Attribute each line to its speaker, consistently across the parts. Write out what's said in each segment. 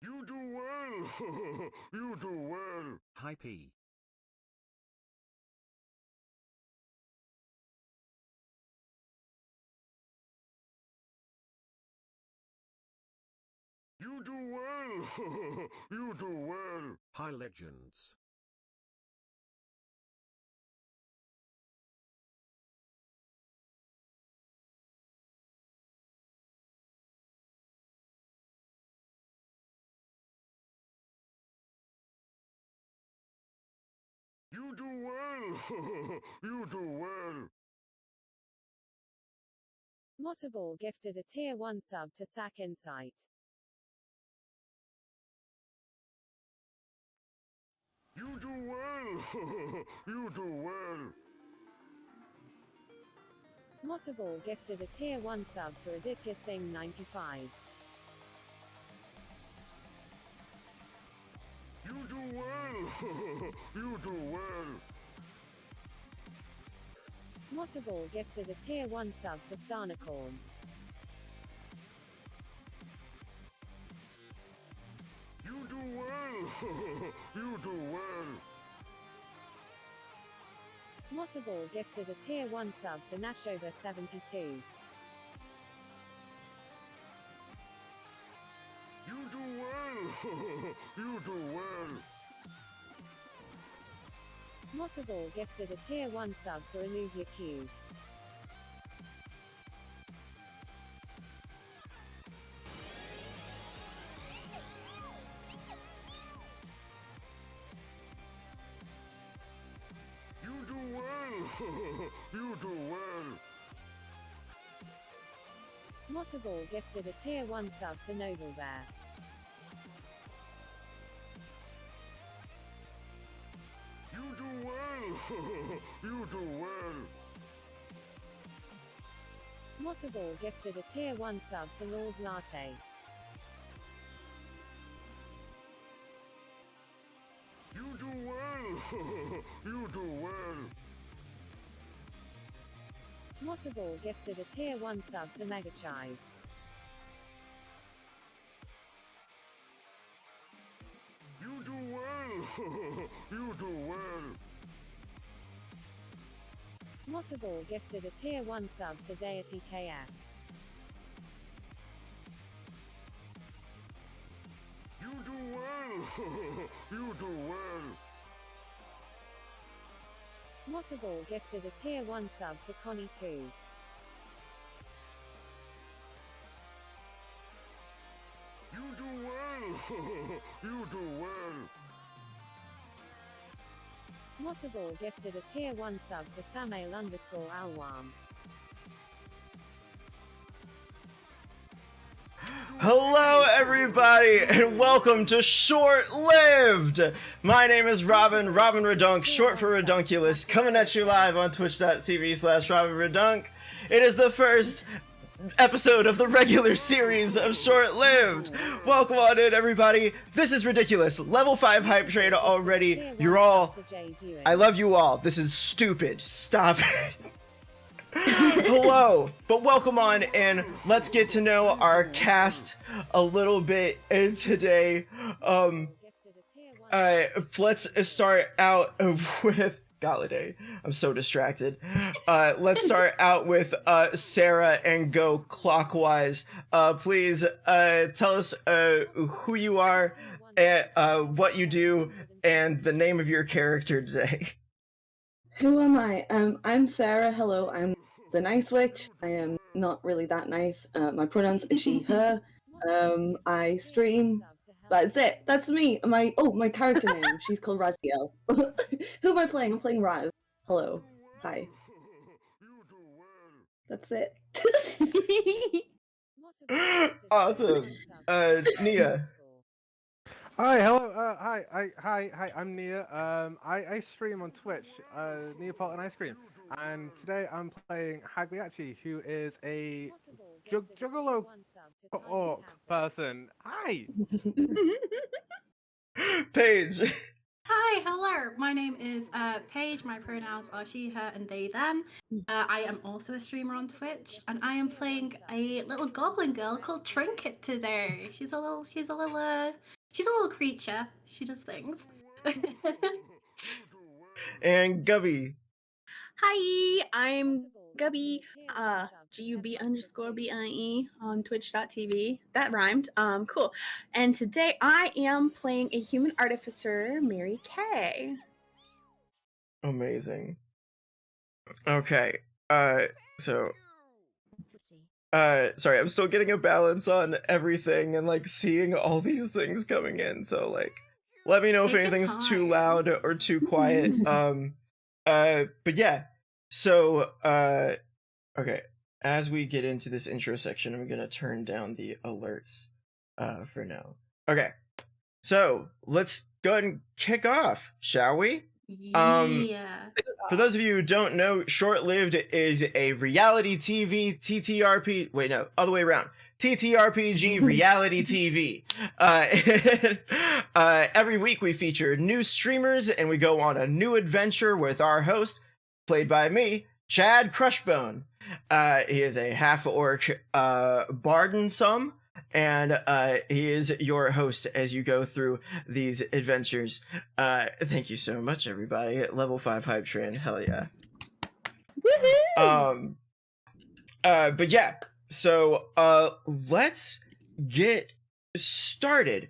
Speaker 1: You do well. You do well.
Speaker 2: Hi P.
Speaker 1: You do well. You do well.
Speaker 2: Hi Legends.
Speaker 1: You do well. You do well.
Speaker 3: Motterball gifted a tier 1 sub to Sack Insight.
Speaker 1: You do well. You do well.
Speaker 3: Motterball gifted a tier 1 sub to Aditya Singh 95.
Speaker 1: You do well. You do well.
Speaker 3: Motterball gifted a tier 1 sub to Starnacorn.
Speaker 1: You do well. You do well.
Speaker 3: Motterball gifted a tier 1 sub to Nashover 72.
Speaker 1: You do well. You do well.
Speaker 3: Motterball gifted a tier 1 sub to Anuja Q.
Speaker 1: You do well. You do well.
Speaker 3: Motterball gifted a tier 1 sub to Noble Bear.
Speaker 1: You do well. You do well.
Speaker 3: Motterball gifted a tier 1 sub to Law's Latte.
Speaker 1: You do well. You do well.
Speaker 3: Motterball gifted a tier 1 sub to Mega Chives.
Speaker 1: You do well. You do well.
Speaker 3: Motterball gifted a tier 1 sub to Deity KF.
Speaker 1: You do well. You do well.
Speaker 3: Motterball gifted a tier 1 sub to Connie Poo.
Speaker 1: You do well. You do well.
Speaker 3: Motterball gifted a tier 1 sub to Samail_Alwam.
Speaker 4: Hello everybody and welcome to Short Lived! My name is Robbin Ridunk, short for Ridunculous, coming at you live on twitch.tv/Robbin Ridunk. It is the first episode of the regular series of Short Lived. Welcome on in everybody. This is ridiculous. Level 5 hype train already. You're all... I love you all. This is stupid. Stop it. Hello, but welcome on and let's get to know our cast a little bit today. Let's start out with Galladay. I'm so distracted. Let's start out with Sarah and go clockwise. Please tell us who you are, and what you do, and the name of your character today.
Speaker 5: Who am I? I'm Sarah. Hello, I'm the nice witch. I am not really that nice. My pronouns are she, her. I stream. That's it. That's me. My character name. She's called Raziel. Who am I playing? I'm playing Raz. Hello. Hi. That's it.
Speaker 4: Awesome. Nia.
Speaker 6: Hi, hello, hi, I'm Nia. I stream on Twitch, Neapolitan Ice Cream, and today I'm playing Hagliachi, who is a juggalo orc person. Hi!
Speaker 4: Paige.
Speaker 2: Hi, hello. My name is Paige. My pronouns are she, her, and they, them. I am also a streamer on Twitch, and I am playing a little goblin girl called Trinket today. She's a little creature. She does things.
Speaker 4: And Gubby.
Speaker 7: Hi, I'm Gubby, GUB_BIE on twitch.tv. That rhymed. Cool. And today I am playing a human artificer, Mary Kay.
Speaker 4: Amazing. Okay. So sorry, I'm still getting a balance on everything and like seeing all these things coming in. So like let me know if
Speaker 2: Take your
Speaker 4: anything's too
Speaker 2: time.
Speaker 4: loud or too quiet. But yeah. So okay. As we get into this intro section, I'm gonna turn down the alerts for now. Okay. So let's go ahead and kick off, shall we?
Speaker 2: Yeah.
Speaker 4: For those of you who don't know, Short-Lived is a reality TV other way around. TTRPG reality TV. Every week we feature new streamers and we go on a new adventure with our host, played by me, Chad Crushbone. He is a half-orc Bardensome, and he is your host as you go through these adventures. Thank you so much, everybody. Level 5 hype train, hell yeah.
Speaker 7: Woohoo!
Speaker 4: But yeah, so let's get started.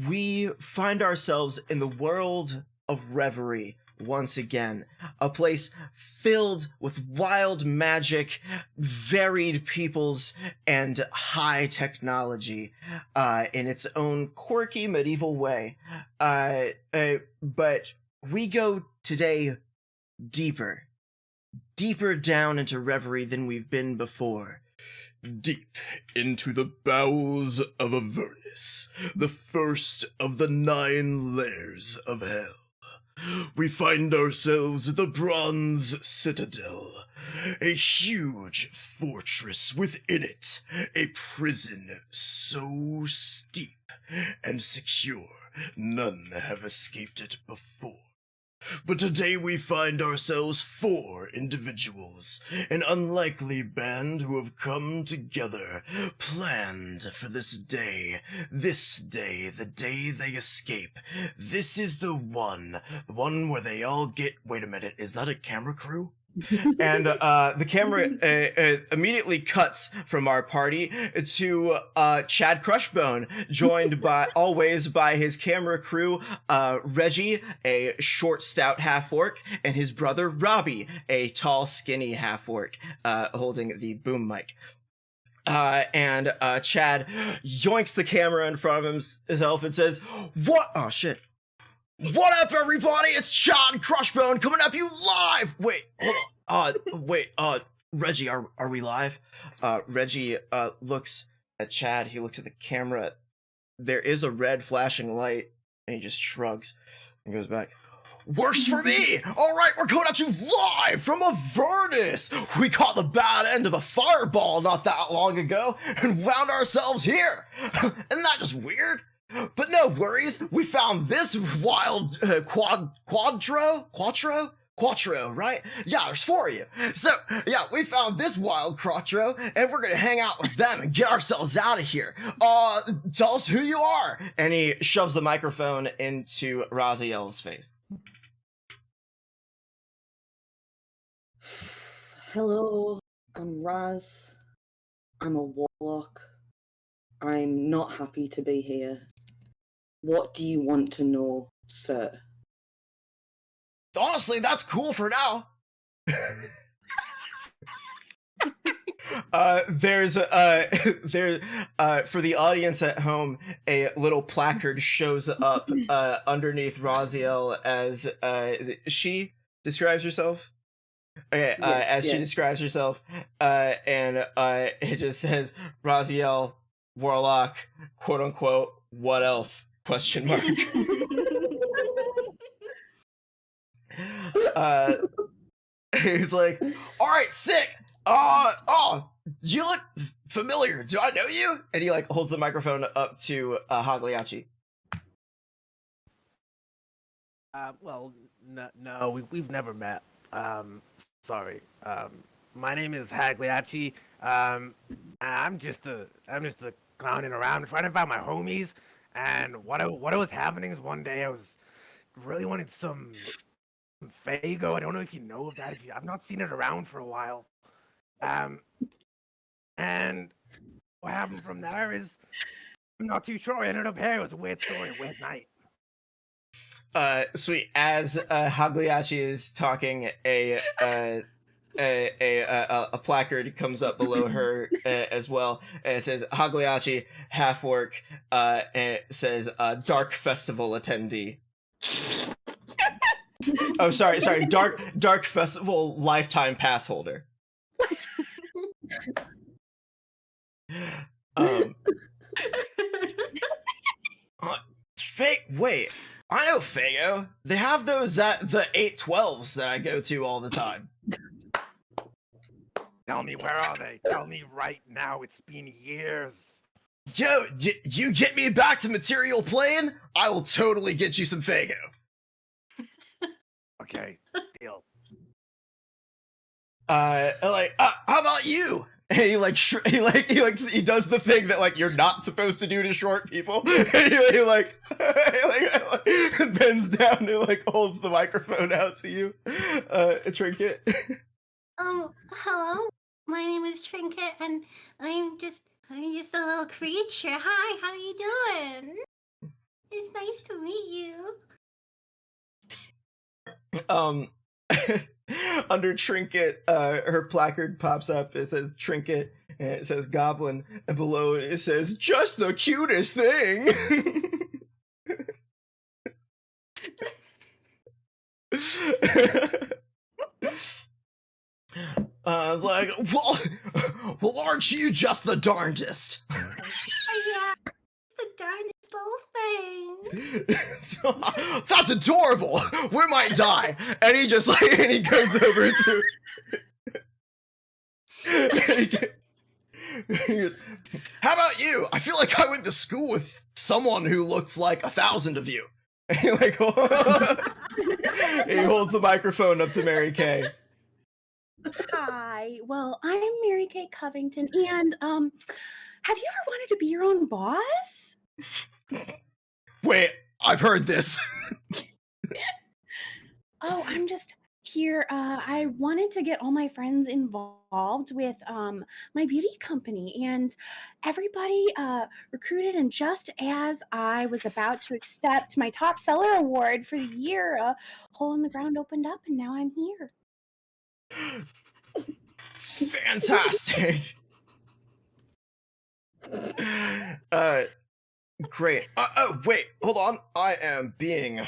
Speaker 4: We find ourselves in the world of Reverie once again, a place filled with wild magic, varied peoples, and high technology in its own quirky medieval way. But we go today deeper down into Reverie than we've been before.
Speaker 1: Deep into the bowels of Avernus, the first of the 9 layers of hell. We find ourselves at the Bronze Citadel, a huge fortress within it, a prison so steep and secure none have escaped it before. But today we find ourselves 4 individuals, an unlikely band who have come together, planned for this day, the day they escape. This is the one where they all get— wait a minute, is that a camera crew? And the camera immediately cuts from our party to Chad Crushbone, joined always by his camera crew, Reggie, a short, stout half-orc, and his brother Robbie, a tall, skinny half-orc, holding the boom mic. And Chad yoinks the camera in front of himself and says, "What? Oh shit. What up, everybody? It's Chad Crushbone coming up you live!" Wait, hold on. Reggie, are we live? Reggie looks at Chad. He looks at the camera. There is a red flashing light, and he just shrugs and goes back. "Works for me! Alright, we're coming at you live from Avernus! We caught the bad end of a fireball not that long ago and wound ourselves here! Isn't that just weird? But no worries, we found this wild Quattro, right? Yeah, there's 4 of you. So, yeah, we found this wild Quattro, and we're gonna hang out with them and get ourselves out of here. Tell us who you are!" And he shoves the microphone into Raziel's face.
Speaker 5: Hello, I'm Raz. I'm a warlock. I'm not happy to be here. What do you want to know, sir?
Speaker 4: Honestly, that's cool for now. There's for the audience at home, a little placard shows up underneath Raziel as is it she describes herself? Okay, she describes herself, and it just says Raziel, warlock, quote unquote, what else? Question mark. He's like, "Alright, sick! You look familiar. Do I know you?" And he like holds the microphone up to Hagliachi.
Speaker 6: Well, no, we've never met. Sorry. My name is Hagliacci. I'm just a clowning around trying to find my homies. And what was happening is one day I was really wanting some Fago. I don't know if you know of that. I've not seen it around for a while. Um, and what happened from there is I'm not too sure. I ended up here. It was a weird story, a weird night.
Speaker 4: Sweet. As Hagliachi is talking, a placard comes up below her as well. And it says Hagliachi, half orc. And it says Dark Festival attendee. Oh, sorry. Dark Festival lifetime pass holder. Wait. I know Fago. They have those at the 812s that I go to all the time.
Speaker 6: Tell me, where are they? Tell me right now. It's been years.
Speaker 1: Yo, you get me back to material plane, I will totally get you some Fago.
Speaker 6: Okay, deal.
Speaker 1: How about you? And he does the thing that like you're not supposed to do to short people. And he bends down and like holds the microphone out to you, Trinket.
Speaker 2: Hello. My name is Trinket, and I'm just a little creature. Hi, how you doing? It's nice to meet you.
Speaker 4: Under Trinket, her placard pops up. It says Trinket, and it says Goblin, and below it says just the cutest thing.
Speaker 1: Like, well, aren't you just the darndest?
Speaker 2: Yeah, the darndest little thing.
Speaker 1: That's adorable. We might die. And he just like, and he goes over to. He goes, how about you? I feel like I went to school with someone who looks like 1,000 of you. And he like, he holds the microphone up to Mary Kay.
Speaker 7: Hi. Well, I'm Mary Kay Covington, and have you ever wanted to be your own boss?
Speaker 1: Wait, I've heard this.
Speaker 7: Oh, I'm just here. I wanted to get all my friends involved with my beauty company, and everybody recruited. And just as I was about to accept my top seller award for the year, a hole in the ground opened up, and now I'm here.
Speaker 4: Fantastic. Great.
Speaker 1: Oh, wait, hold on. I am being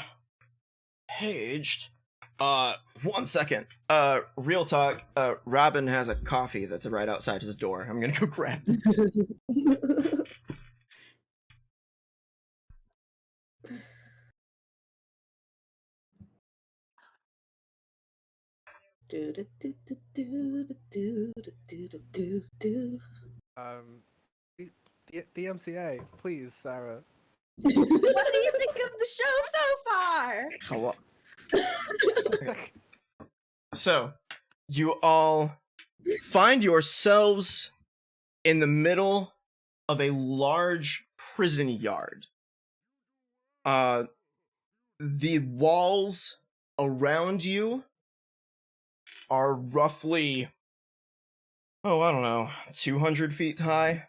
Speaker 1: paged. 1 second.
Speaker 4: Real talk. Robbin has a coffee that's right outside his door. I'm gonna go grab it.
Speaker 6: DMCA, please, Sarah.
Speaker 7: What do you think of the show so far?
Speaker 4: Hello. So, you all find yourselves in the middle of a large prison yard. The walls around you are roughly, I don't know, 200 feet high.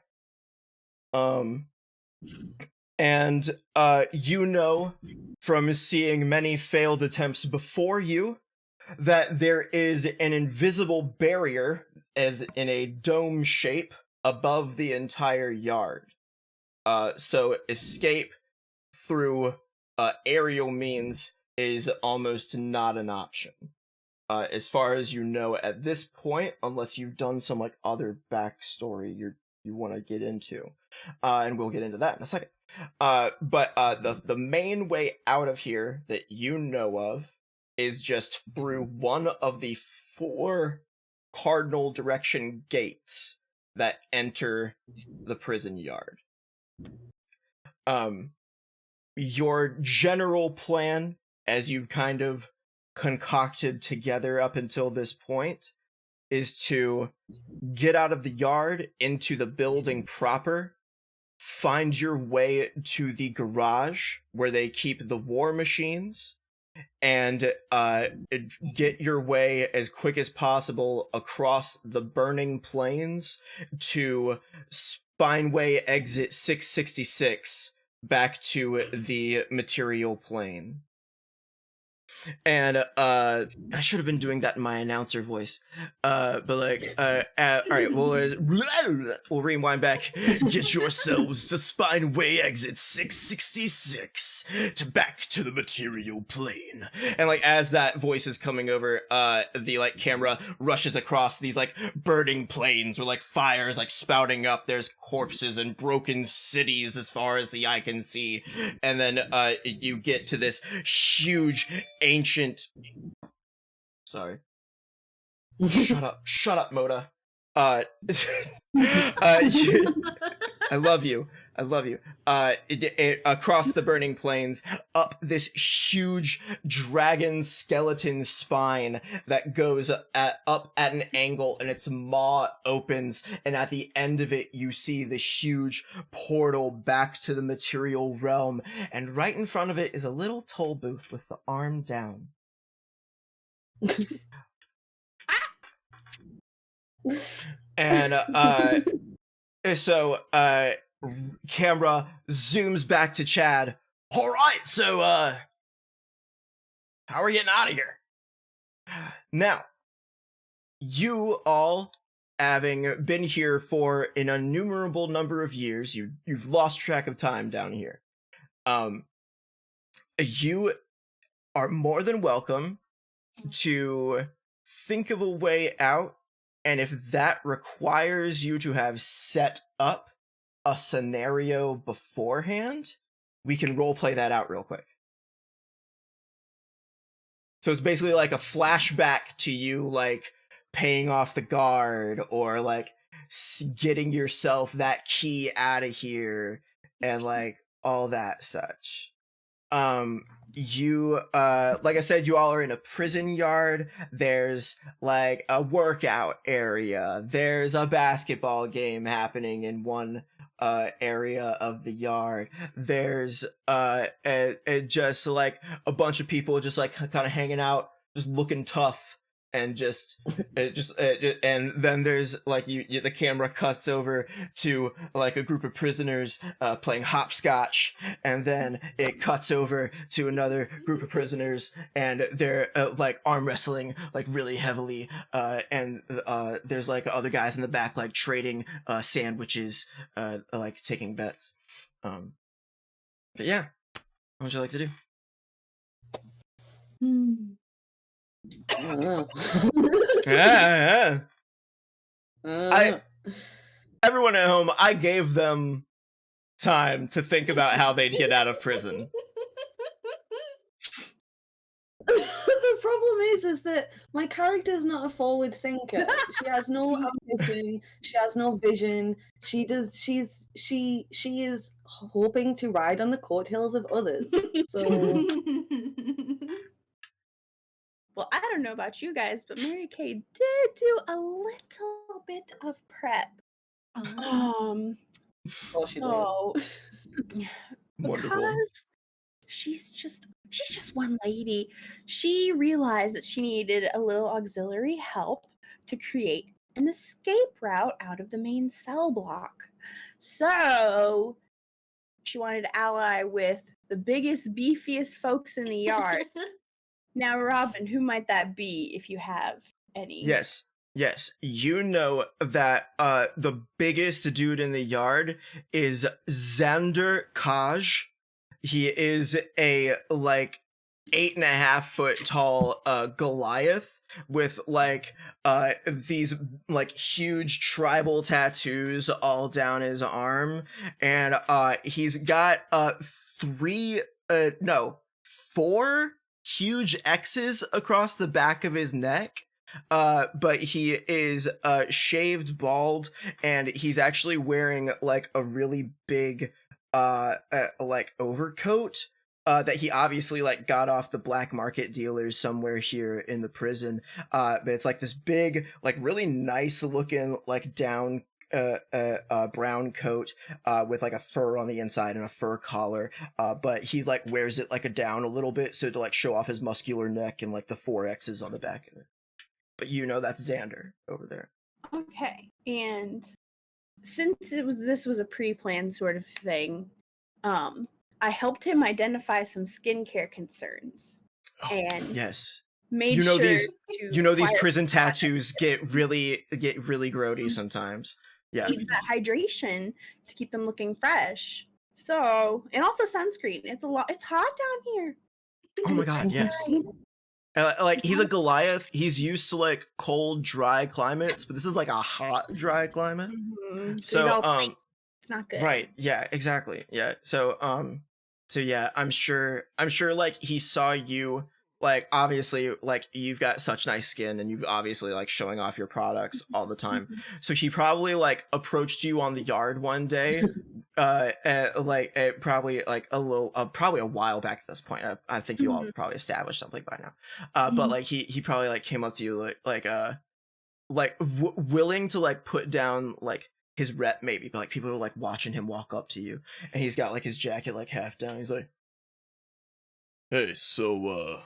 Speaker 4: And you know from seeing many failed attempts before you that there is an invisible barrier as in a dome shape above the entire yard. So escape through aerial means is almost not an option. As far as you know at this point, unless you've done some like other backstory you want to get into. And we'll get into that in a second. But the main way out of here that you know of is just through one of the 4 cardinal direction gates that enter the prison yard. Your general plan as you've kind of concocted together up until this point, is to get out of the yard into the building proper, find your way to the garage where they keep the war machines, and get your way as quick as possible across the burning plains to Spineway exit 666 back to the material plane. And I should have been doing that in my announcer voice, but like, all right, we'll rewind back. Get yourselves to Spineway exit 666 to back to the material plane. And like, as that voice is coming over, the like camera rushes across these like burning plains where like fires like spouting up. There's corpses and broken cities as far as the eye can see, and then you get to this huge ancient. Sorry. Shut up, Moda. I love you. Across the burning plains, up this huge dragon skeleton spine that goes up at an angle, and its maw opens, and at the end of it, you see the huge portal back to the material realm, and right in front of it is a little toll booth with the arm down. And so camera zooms back to Chad. All right, so how are we getting out of here? Now, you all, having been here for an innumerable number of years, you've lost track of time down here. You are more than welcome to think of a way out, and if that requires you to have set up a scenario beforehand, we can roleplay that out real quick. So it's basically like a flashback to you, like, paying off the guard, or, like, getting yourself that key out of here, and, like, all that such. You, like I said, you all are in a prison yard. There's, like, a workout area. There's a basketball game happening in one area of the yard. There's just like a bunch of people just like kind of hanging out, just looking tough, and and then there's like the camera cuts over to like a group of prisoners playing hopscotch, and then it cuts over to another group of prisoners, and they're like arm wrestling like really heavily, and there's like other guys in the back like trading sandwiches, like taking bets. But yeah, what would you like to do?
Speaker 5: I don't know.
Speaker 4: Yeah. Everyone at home, I gave them time to think about how they'd get out of prison.
Speaker 5: The problem is that my character's not a forward thinker. She has no ambition. She has no vision. She is hoping to ride on the coattails of others. So.
Speaker 7: Well, I don't know about you guys, but Mary Kay did do a little bit of prep.
Speaker 5: Oh, she did.
Speaker 4: Wonderful.
Speaker 7: Because she's just one lady. She realized that she needed a little auxiliary help to create an escape route out of the main cell block. So she wanted to ally with the biggest, beefiest folks in the yard. Now, Robbin, who might that be if you have any?
Speaker 4: Yes. You know that the biggest dude in the yard is Xander Kaj. He is a like 8.5 foot tall Goliath with like these like huge tribal tattoos all down his arm, and he's got 4 huge X's across the back of his neck, but he is shaved bald, and he's actually wearing like a really big like overcoat that he obviously like got off the black market dealers somewhere here in the prison. But it's like this big, like really nice looking, like down brown coat with like a fur on the inside and a fur collar. But he like wears it like a down a little bit so to like show off his muscular neck and like the 4X's on the back of it. But that's Xander over there.
Speaker 7: Okay, and since this was a pre-planned sort of thing, I helped him identify some skincare concerns, and
Speaker 4: Yes,
Speaker 7: made sure
Speaker 4: these
Speaker 7: to
Speaker 4: prison tattoos get really grody sometimes. Yeah,
Speaker 7: needs that hydration to keep them looking fresh. So, and also sunscreen. It's hot down here.
Speaker 4: oh my god, yes. Like he's a Goliath. He's used to like cold, dry climates, but this is like a hot, dry climate. So
Speaker 7: it's not good.
Speaker 4: Right. Yeah. Exactly. Yeah. So yeah, I'm sure like he saw you, like obviously like you've got such nice skin and you've obviously like showing off your products all the time. So he probably like approached you on the yard one day, probably like a little, probably a while back at this point. I think you all probably established something by now. But like he probably like came up to you willing to like put down like his rep maybe, but like people are like watching him walk up to you, and he's got like his jacket like half down. He's like,
Speaker 1: Hey, so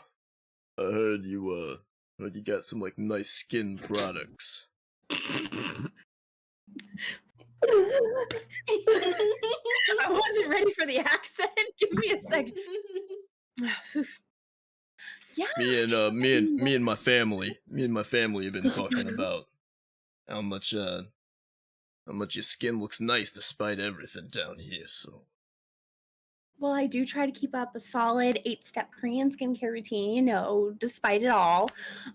Speaker 1: I heard you got some like nice skin products.
Speaker 7: I wasn't ready for the accent. Give me a second. Yeah.
Speaker 1: Me and my family have been talking about how much your skin looks nice despite everything down here. So
Speaker 7: Well, I do try to keep up a solid 8-step Korean skincare routine, despite it all.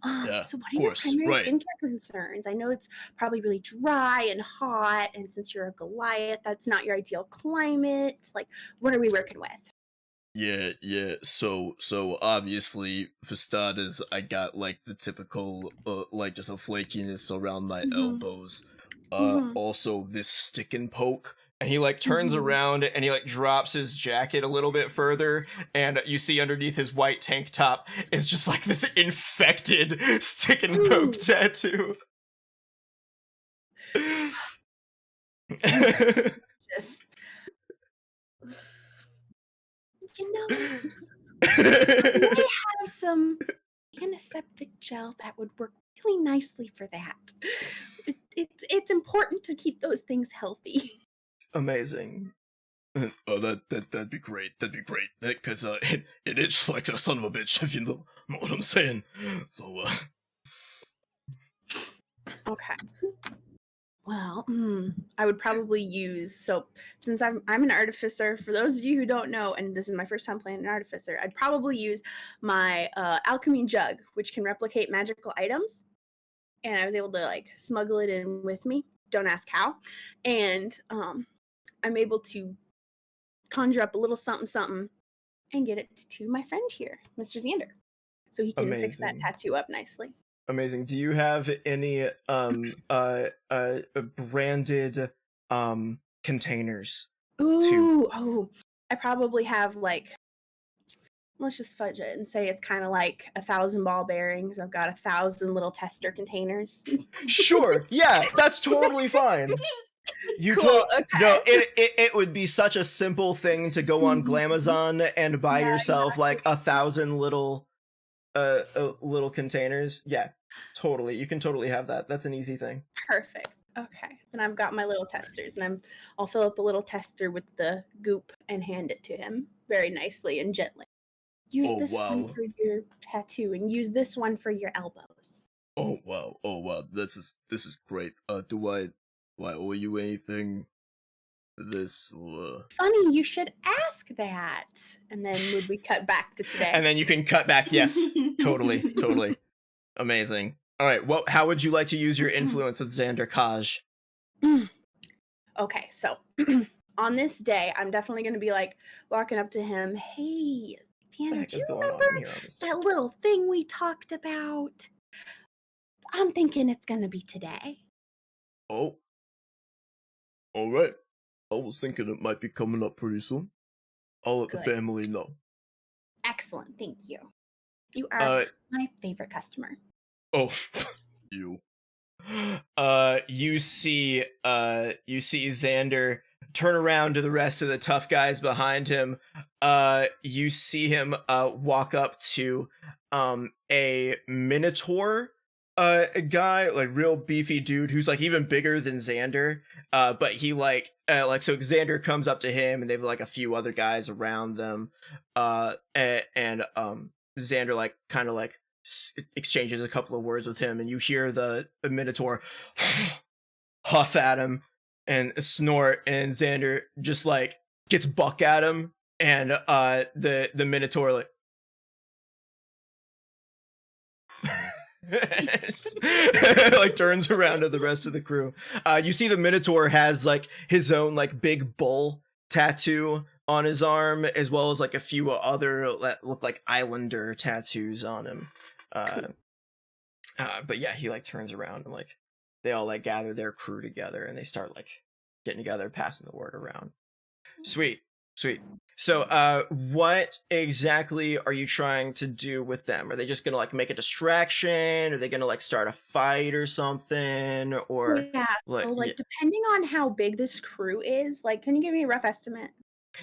Speaker 1: Yeah,
Speaker 7: So what
Speaker 1: of
Speaker 7: are your
Speaker 1: course,
Speaker 7: primary
Speaker 1: right.
Speaker 7: skincare concerns? I know it's probably really dry and hot, and since you're a Goliath, that's not your ideal climate. Like, what are we working with?
Speaker 1: Yeah. So obviously, for starters, I got like the typical like just a flakiness around my elbows. Also this stick and poke. And he like turns around and he like drops his jacket a little bit further, and you see underneath his white tank top is just like this infected stick and poke tattoo.
Speaker 7: Just, I may have some antiseptic gel that would work really nicely for that. It's important to keep those things healthy.
Speaker 4: amazing.
Speaker 1: Oh, that'd be great. That'd be great. Because it itches like a son of a bitch, if you know what I'm saying. So
Speaker 7: Okay. Well, I would probably use, so since I'm an artificer, for those of you who don't know, and this is my first time playing an artificer, I'd probably use my alchemy jug, which can replicate magical items. And I was able to like smuggle it in with me. Don't ask how. And I'm able to conjure up a little something and get it to my friend here, Mr. Xander, so he can fix that
Speaker 4: Amazing.
Speaker 7: tattoo up nicely.
Speaker 4: Amazing. Do you have any branded containers?
Speaker 7: Oh, I probably have like, let's just fudge it and say it's kind of like 1,000 ball bearings. I've got 1,000 little tester containers.
Speaker 4: Sure. Yeah, that's totally fine. You
Speaker 7: Cool,
Speaker 4: No, it would be such a simple thing to go on Glamazon and buy yourself like 1,000 little little containers. Yeah, totally. You can totally have that. That's an easy thing.
Speaker 7: Perfect. Okay. Then I've got my little testers, and I'll fill up a little tester with the goop and hand it to him very nicely and gently. Use this one for your tattoo, and use this one for your elbows.
Speaker 1: Oh wow. This is great. Do I owe you anything for this?
Speaker 7: Funny, you should ask that. And then would we cut back to today?
Speaker 4: And then you can cut back. Yes, totally. Amazing. All right. Well, how would you like to use your influence with Xander Kaj?
Speaker 7: Okay, so on this day, I'm definitely going to be like walking up to him. Hey, Xander, do you remember that little thing we talked about? I'm thinking it's going to be today.
Speaker 1: Oh. All right. I was thinking it might be coming up pretty soon. I'll let the family know.
Speaker 7: Excellent, thank you. You are
Speaker 4: Uh,
Speaker 7: my favorite customer.
Speaker 1: Oh, you.
Speaker 4: You see Xander turn around to the rest of the tough guys behind him. You see him walk up to a Minotaur a guy, like real beefy dude who's like even bigger than Xander. But he so Xander comes up to him and they've like a few other guys around them. And Xander like kind of like exchanges a couple of words with him, and you hear the Minotaur huff at him and snort, and Xander just like gets buck at him, and the Minotaur like like turns around to the rest of the crew. You see the Minotaur has like his own like big bull tattoo on his arm, as well as like a few other that look like Islander tattoos on him. But yeah, he like turns around and like they all like gather their crew together and they start like getting together, passing the word around. Sweet. So what exactly are you trying to do with them? Are they just gonna like make a distraction? Are they gonna like start a fight or something? Or
Speaker 7: Yeah, so like depending on how big this crew is, like can you give me a rough estimate?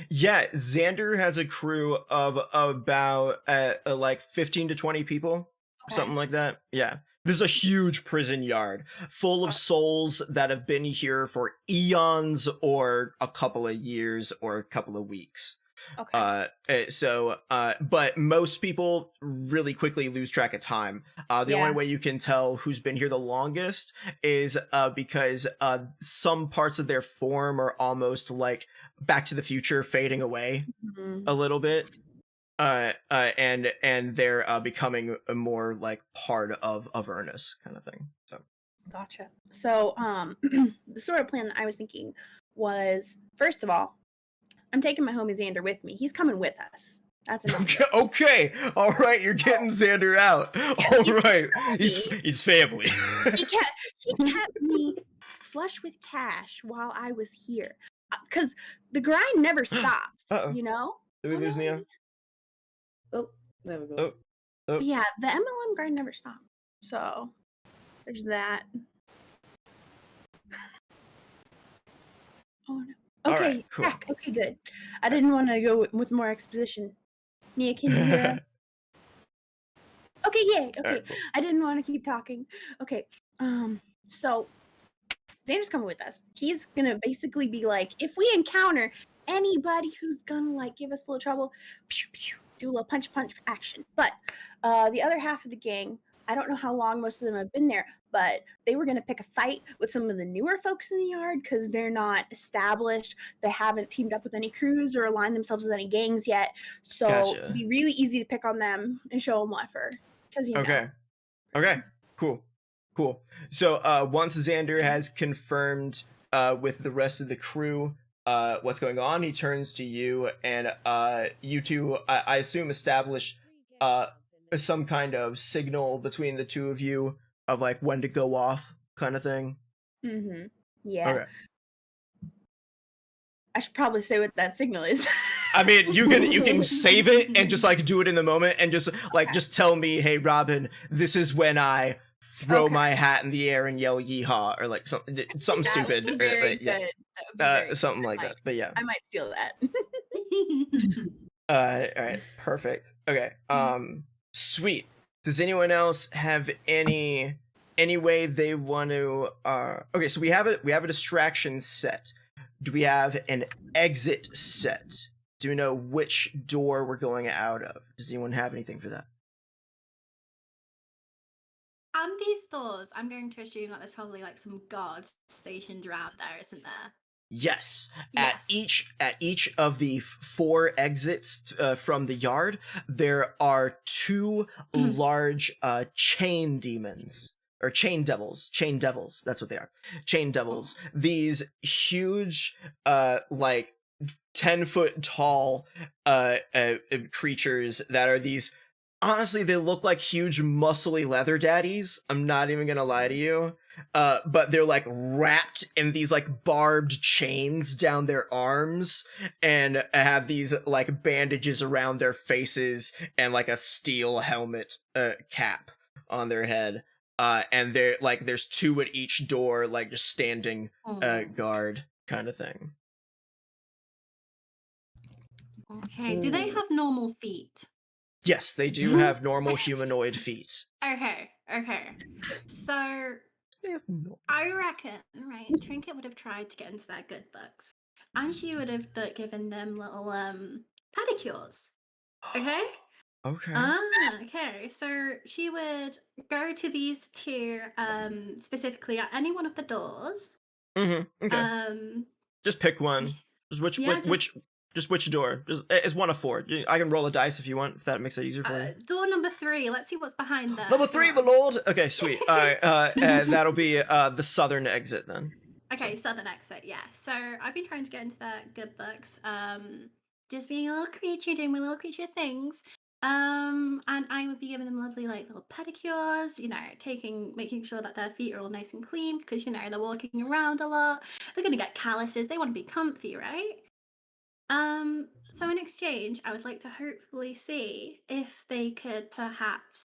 Speaker 4: Yeah, Xander has a crew of about like 15 to 20 people, something like that. Yeah. This is a huge prison yard full of souls that have been here for eons or a couple of years or a couple of weeks.
Speaker 7: Okay.
Speaker 4: But most people really quickly lose track of time. The only way you can tell who's been here the longest is because some parts of their form are almost like Back to the Future fading away a little bit. And they're becoming a more like part of Avernus kind of thing. So
Speaker 7: Gotcha. So the sort of plan that I was thinking was, first of all, I'm taking my homie Xander with me. He's coming with us. That's enough.
Speaker 4: Okay. All right, you're getting Xander out. All right. He's family.
Speaker 7: He kept me flush with cash while I was here. Because the grind never stops, you know?
Speaker 4: Did we lose Neo?
Speaker 5: Oh, there we go.
Speaker 4: Oh.
Speaker 7: Yeah, the MLM grind never stops. So there's that. Oh no. Okay,
Speaker 4: right, cool.
Speaker 7: Back. Okay, good. I didn't want to go with more exposition. Nia, can you hear us? Okay, yay. Okay.
Speaker 4: Right, cool.
Speaker 7: I didn't want to keep talking. Okay. So Xander's coming with us. He's gonna basically be like, if we encounter anybody who's gonna like give us a little trouble, pew, pew, do a little punch action. But the other half of the gang, I don't know how long most of them have been there, but they were gonna pick a fight with some of the newer folks in the yard because they're not established. They haven't teamed up with any crews or aligned themselves with any gangs yet. So it'd be really easy to pick on them and show them effort. Because you know.
Speaker 4: Okay. Cool. So once Xander has confirmed with the rest of the crew what's going on, he turns to you, and you two, I assume, establish some kind of signal between the two of you of like when to go off kind of thing.
Speaker 7: Mm-hmm. Yeah.
Speaker 4: Okay.
Speaker 7: I should probably say what that signal is.
Speaker 4: I mean, you can save it and just like do it in the moment and just tell me, hey Robin, this is when I throw my hat in the air and yell yeehaw, or like something stupid, or, something like that. But yeah,
Speaker 7: I might steal that.
Speaker 4: all right, perfect. Okay, sweet. Does anyone else have any way they want to? Okay, so we have a distraction set. Do we have an exit set? Do we know which door we're going out of? Does anyone have anything for that?
Speaker 2: On these doors, I'm going to assume that there's probably like some guards stationed around there, isn't there?
Speaker 4: Yes. At each of the 4 exits from the yard, there are 2 large chain demons. Or chain devils. That's what they are. Chain devils. These huge, like 10-foot tall creatures that are these. Honestly, they look like huge muscly leather daddies. I'm not even gonna lie to you. but they're like wrapped in these like barbed chains down their arms and have these like bandages around their faces and like a steel helmet cap on their head. And they're like there's two at each door, like just standing guard kind of thing.
Speaker 2: Okay. Do they have normal feet?
Speaker 4: Yes, they do have normal humanoid feet.
Speaker 2: Okay. So I reckon, right? Trinket would have tried to get into their good books, and she would have given them little pedicures. Okay.
Speaker 4: Okay.
Speaker 2: Okay. So she would go to these two specifically at any one of the doors.
Speaker 4: Okay. Just pick one. Just which door? It's one of four. I can roll a dice if you want, if that makes it easier for you.
Speaker 2: Door number 3. Let's see what's behind there.
Speaker 4: Number 3, my lord. Okay, sweet. All right. And that'll be the southern exit then.
Speaker 2: Okay, southern exit. Yeah. So I've been trying to get into their good books. Just being a little creature, doing my little creature things. And I would be giving them lovely like little pedicures, you know, making sure that their feet are all nice and clean because you know they're walking around a lot. They're gonna get calluses. They want to be comfy, right? So in exchange, I would like to hopefully see if they could perhaps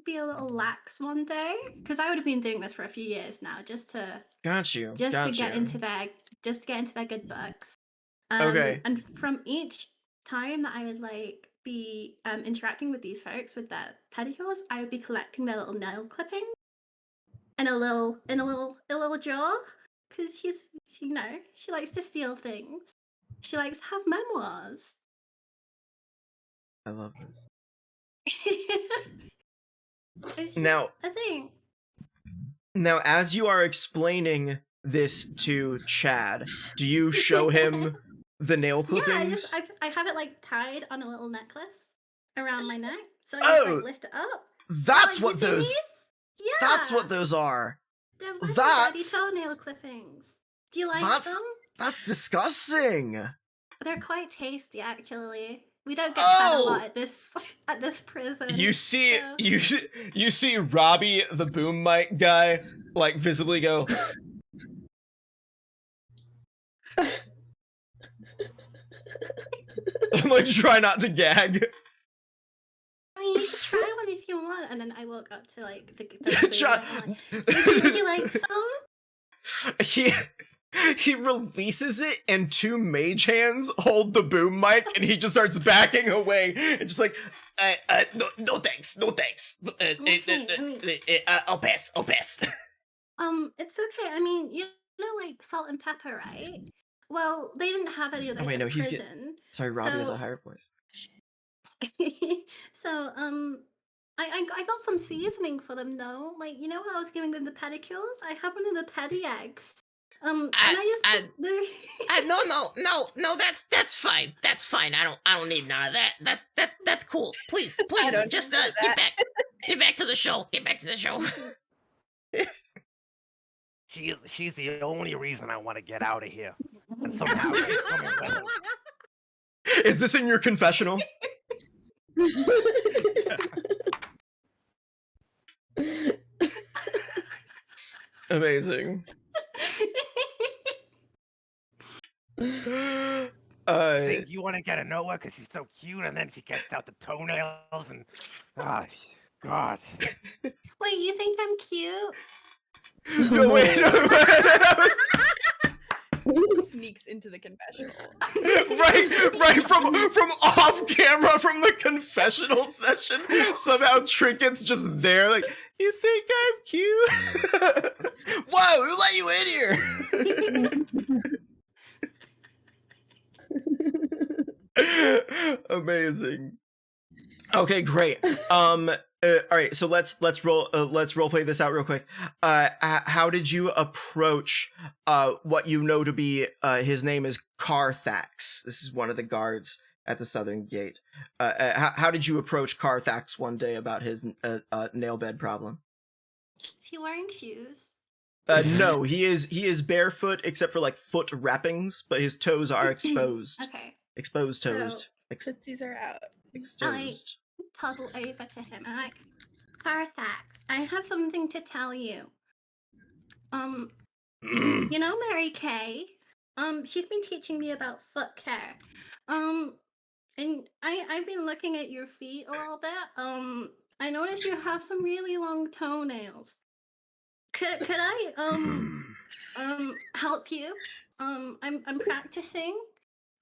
Speaker 2: be a little lax one day, because I would have been doing this for a few years now, just to get into their good books.
Speaker 4: Okay.
Speaker 2: And from each time that I would like be interacting with these folks with their pedicures, I would be collecting their little nail clippings in a little jar, because she likes to steal things. She likes to have memoirs.
Speaker 4: I love this.
Speaker 2: It's
Speaker 4: Now,
Speaker 2: a thing.
Speaker 4: Now, as you are explaining this to Chad, do you show him the nail clippings?
Speaker 2: Yeah, I have it like tied on a little necklace around my neck, so I just like lift it up.
Speaker 4: That's what those.
Speaker 2: Yeah,
Speaker 4: That's what those are.
Speaker 2: They're little dirty toenail clippings. Do you like them?
Speaker 4: That's disgusting.
Speaker 2: They're quite tasty, actually. We don't get that a lot at this prison.
Speaker 4: You see Robbie, the boom mic guy, like visibly go. I'm like, try not to gag.
Speaker 2: I mean, you can try one if you want, and then I walk up to like the would you like some?
Speaker 4: He releases it, and two mage hands hold the boom mic, and he just starts backing away, and just like, no thanks. I'll pass.
Speaker 2: It's okay. I mean, you know, like salt and pepper, right? Well, they didn't have any of this in prison.
Speaker 4: Sorry, Robbie has a higher voice.
Speaker 2: So, I got some seasoning for them though. Like, you know how I was giving them the pedicures? I have one of the pedi eggs. No,
Speaker 8: that's fine. That's fine. I don't need none of that. That's cool. Please, just get back to the show.
Speaker 6: She's the only reason I want to get out of here. And somehow she's coming with us.
Speaker 4: Is this in your confessional? Amazing.
Speaker 6: Think you want to get to know her because she's so cute, and then she gets out the toenails and God.
Speaker 2: Wait, you think I'm cute?
Speaker 4: No, wait.
Speaker 9: Sneaks into the confessional.
Speaker 4: right from off camera from the confessional session. Somehow Trinket's just there, like, you think I'm cute? Whoa, who let you in here? Amazing. Okay, great. All right, so let's role play this out real quick. How did you approach what you know to be his name is Carthax? This is one of the guards at the southern gate. How did you approach Carthax one day about his nail bed problem?
Speaker 2: Is he wearing shoes?
Speaker 4: No, he is barefoot except for like foot wrappings, but his toes are exposed.
Speaker 2: Okay.
Speaker 4: Exposed toes.
Speaker 9: Tootsies are out.
Speaker 4: Exposed.
Speaker 2: Toddle over to him. I'm like, Carthax, I have something to tell you. Um,
Speaker 1: Mm.
Speaker 2: you know Mary Kay? She's been teaching me about foot care. And I've been looking at your feet a little bit. I noticed you have some really long toenails. Could I help you? I'm practicing.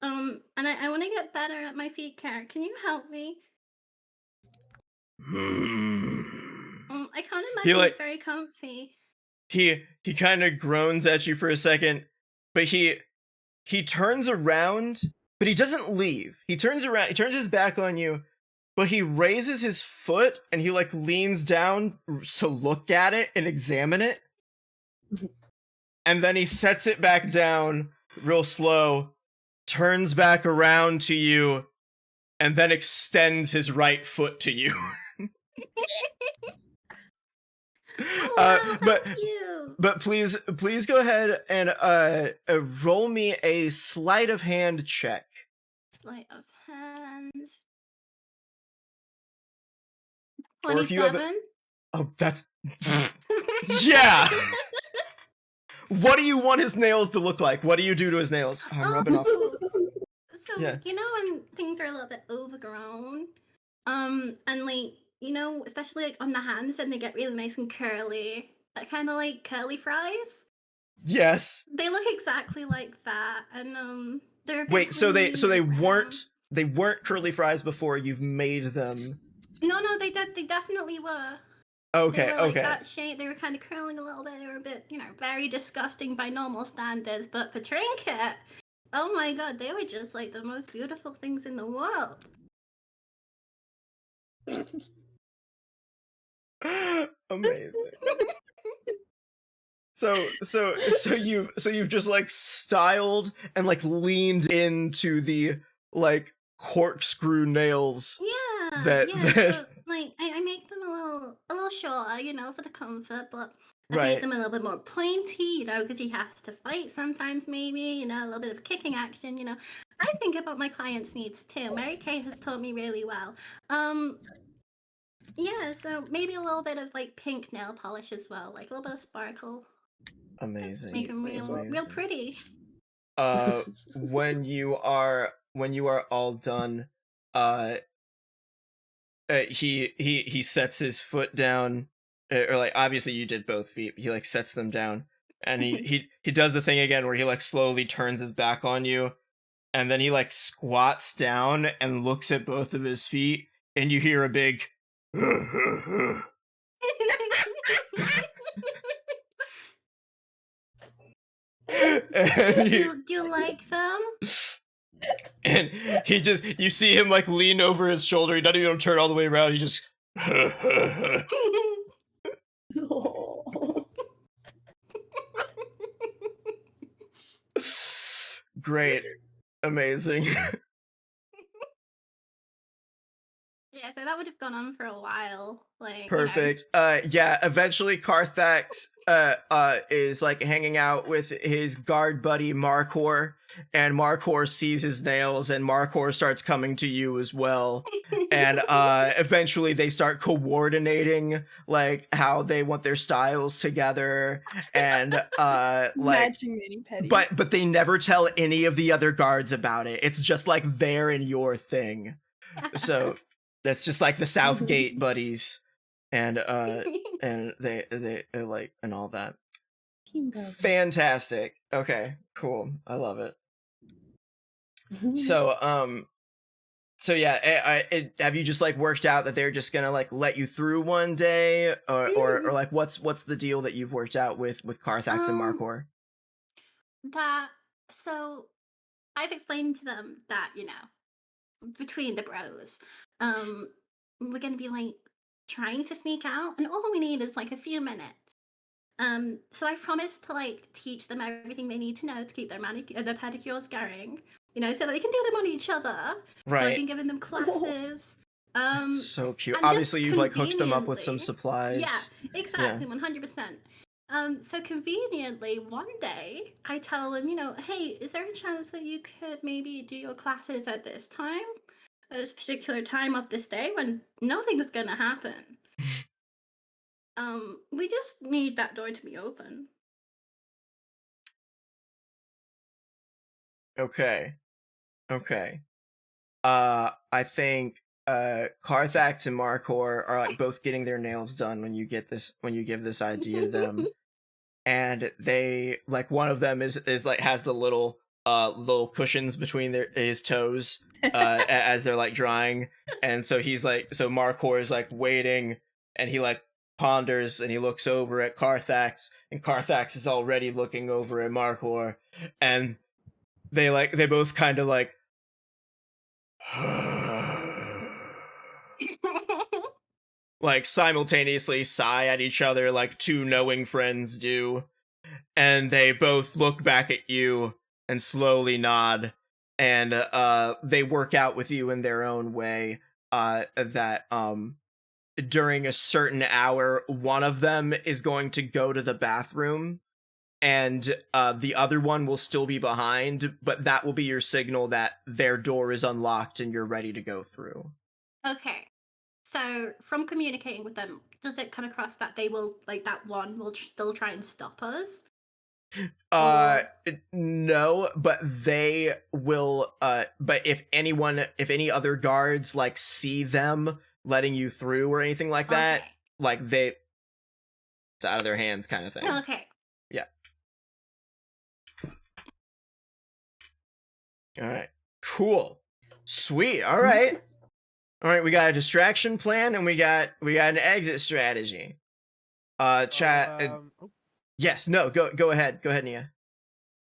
Speaker 2: And I want to get better at my feet care. Can you help me? I can't
Speaker 4: He
Speaker 2: imagine
Speaker 4: like
Speaker 2: it's very comfy.
Speaker 4: he kind of groans at you for a second, but he turns around, but he doesn't leave. He turns around, he turns his back on you, but he raises his foot and he like leans down to look at it and examine it. And then he sets it back down real slow, turns back around to you, and then extends his right foot to you.
Speaker 2: Oh wow,
Speaker 4: but
Speaker 2: thank you.
Speaker 4: but please go ahead and roll me a sleight of hand check.
Speaker 2: Sleight of hands.
Speaker 4: Or if you have
Speaker 2: 27.
Speaker 4: Oh, that's yeah. What do you want his nails to look like? What do you do to his nails? I'm rubbing off.
Speaker 2: So
Speaker 4: Yeah.
Speaker 2: you know when things are a little bit overgrown, and like especially like on the hands when they get really nice and curly, that kind of like curly fries.
Speaker 4: Yes.
Speaker 2: They look exactly like that, and they're a bit
Speaker 4: Wait, so they
Speaker 2: green and
Speaker 4: weren't curly fries before you've made them.
Speaker 2: No, they did. They definitely were.
Speaker 4: Okay,
Speaker 2: They were like
Speaker 4: okay.
Speaker 2: that shape. They were kind of curling a little bit. They were a bit, very disgusting by normal standards. But for Trinket, oh my god, they were just like the most beautiful things in the world.
Speaker 4: Amazing. So you've just like styled and like leaned into the like corkscrew nails.
Speaker 2: Yeah,
Speaker 4: That
Speaker 2: So, like I make them a little shorter, for the comfort, but I
Speaker 4: Right.
Speaker 2: make them a little bit more pointy, because he has to fight sometimes, maybe, a little bit of kicking action, I think about my clients' needs too. Mary Kay has taught me really well. Yeah, so maybe a little bit of like pink nail polish as well, like a little bit of sparkle.
Speaker 4: Amazing.
Speaker 2: Make them real pretty.
Speaker 4: When you are all done, he sets his foot down, or like obviously you did both feet. He like sets them down, and he does the thing again where he like slowly turns his back on you, and then he like squats down and looks at both of his feet, and you hear a big.
Speaker 2: Do you like them?
Speaker 4: And you see him like lean over his shoulder. He doesn't even turn all the way around. He just. Great. Amazing.
Speaker 2: Yeah, so that would have gone on for a while. Like
Speaker 4: Perfect. Yeah, eventually Carthax is like hanging out with his guard buddy Markor, and Markor sees his nails, and Markor starts coming to you as well. And eventually they start coordinating like how they want their styles together, and like
Speaker 9: matching mani-pedi.
Speaker 4: but they never tell any of the other guards about it. It's just like their and your thing. So that's just like the Southgate buddies, and they like and all that. Fantastic. Okay, cool. I love it. So yeah, have you just like worked out that they're just gonna like let you through one day, or like what's the deal that you've worked out with Carthax and Markor?
Speaker 2: So I've explained to them that between the bros, we're gonna be like trying to sneak out, and all we need is like a few minutes. So I promised to like teach them everything they need to know to keep their their pedicures going, so that they can do them on each other.
Speaker 4: Right.
Speaker 2: So I've been giving them classes.
Speaker 4: That's so cute.
Speaker 2: and
Speaker 4: Obviously,
Speaker 2: just
Speaker 4: you've like hooked them up with some
Speaker 2: conveniently-
Speaker 4: supplies.
Speaker 2: Yeah, exactly, 100%. So conveniently, one day I tell them, hey, is there a chance that you could maybe do your classes at this time, at this particular time of this day when nothing's gonna happen? We just need that door to be open.
Speaker 4: Okay. I think Carthax and Markor are like both getting their nails done when you give this idea to them. And they like one of them is like has the little cushions between his toes as they're like drying, and so Markor is like waiting, and he like ponders and he looks over at Carthax, and Carthax is already looking over at Markor, and they both kind of like like simultaneously sigh at each other like two knowing friends do, and they both look back at you and slowly nod, and they work out with you in their own way that during a certain hour one of them is going to go to the bathroom, and the other one will still be behind, but that will be your signal that their door is unlocked and you're ready to go through.
Speaker 2: Okay. So from communicating with them, does it come across that they will, like, that one will still try and stop us?
Speaker 4: No, but they will but if any other guards like see them letting you through or anything like that,
Speaker 2: Okay.
Speaker 4: like it's out of their hands kind of thing.
Speaker 2: Okay.
Speaker 4: Yeah. All right. Cool. Sweet. All right. We got a distraction plan and we got an exit strategy. Chat. Yes. No. Go ahead. Go ahead, Nia.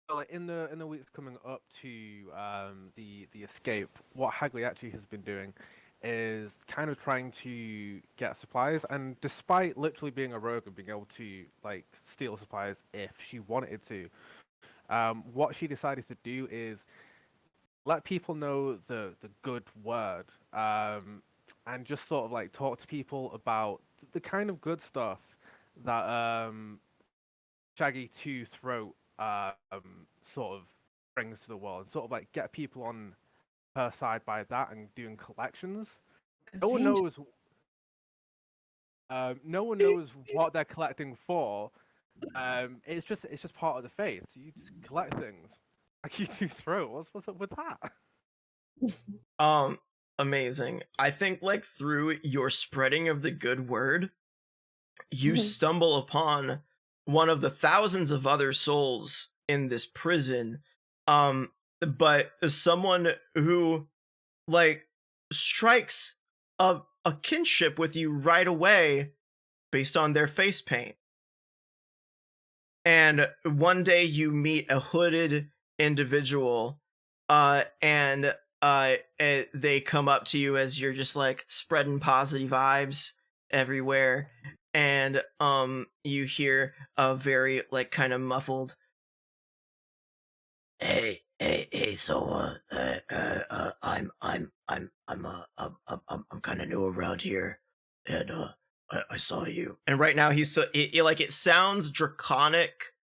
Speaker 6: Well, in the weeks coming up to the escape, what Hagley actually has been doing is kind of trying to get supplies, and despite literally being a rogue and being able to like steal supplies if she wanted to, what she decided to do is let people know the good word, and just sort of like talk to people about the kind of good stuff that Shaggy Two Throat sort of brings to the world, and sort of like get people on her side by that and doing collections. No one knows. No one knows what they're collecting for. It's just part of the faith. You just collect things. Like you Two Throat. What's up with that?
Speaker 4: Amazing. I think like through your spreading of the good word, you stumble upon one of the thousands of other souls in this prison, but someone who like strikes a kinship with you right away based on their face paint. And one day you meet a hooded individual, and they come up to you as you're just like spreading positive vibes everywhere, and you hear a very like kind of muffled,
Speaker 8: Hey, so I'm kind of new around here, and I saw you.
Speaker 4: and right now he's so like it sounds draconic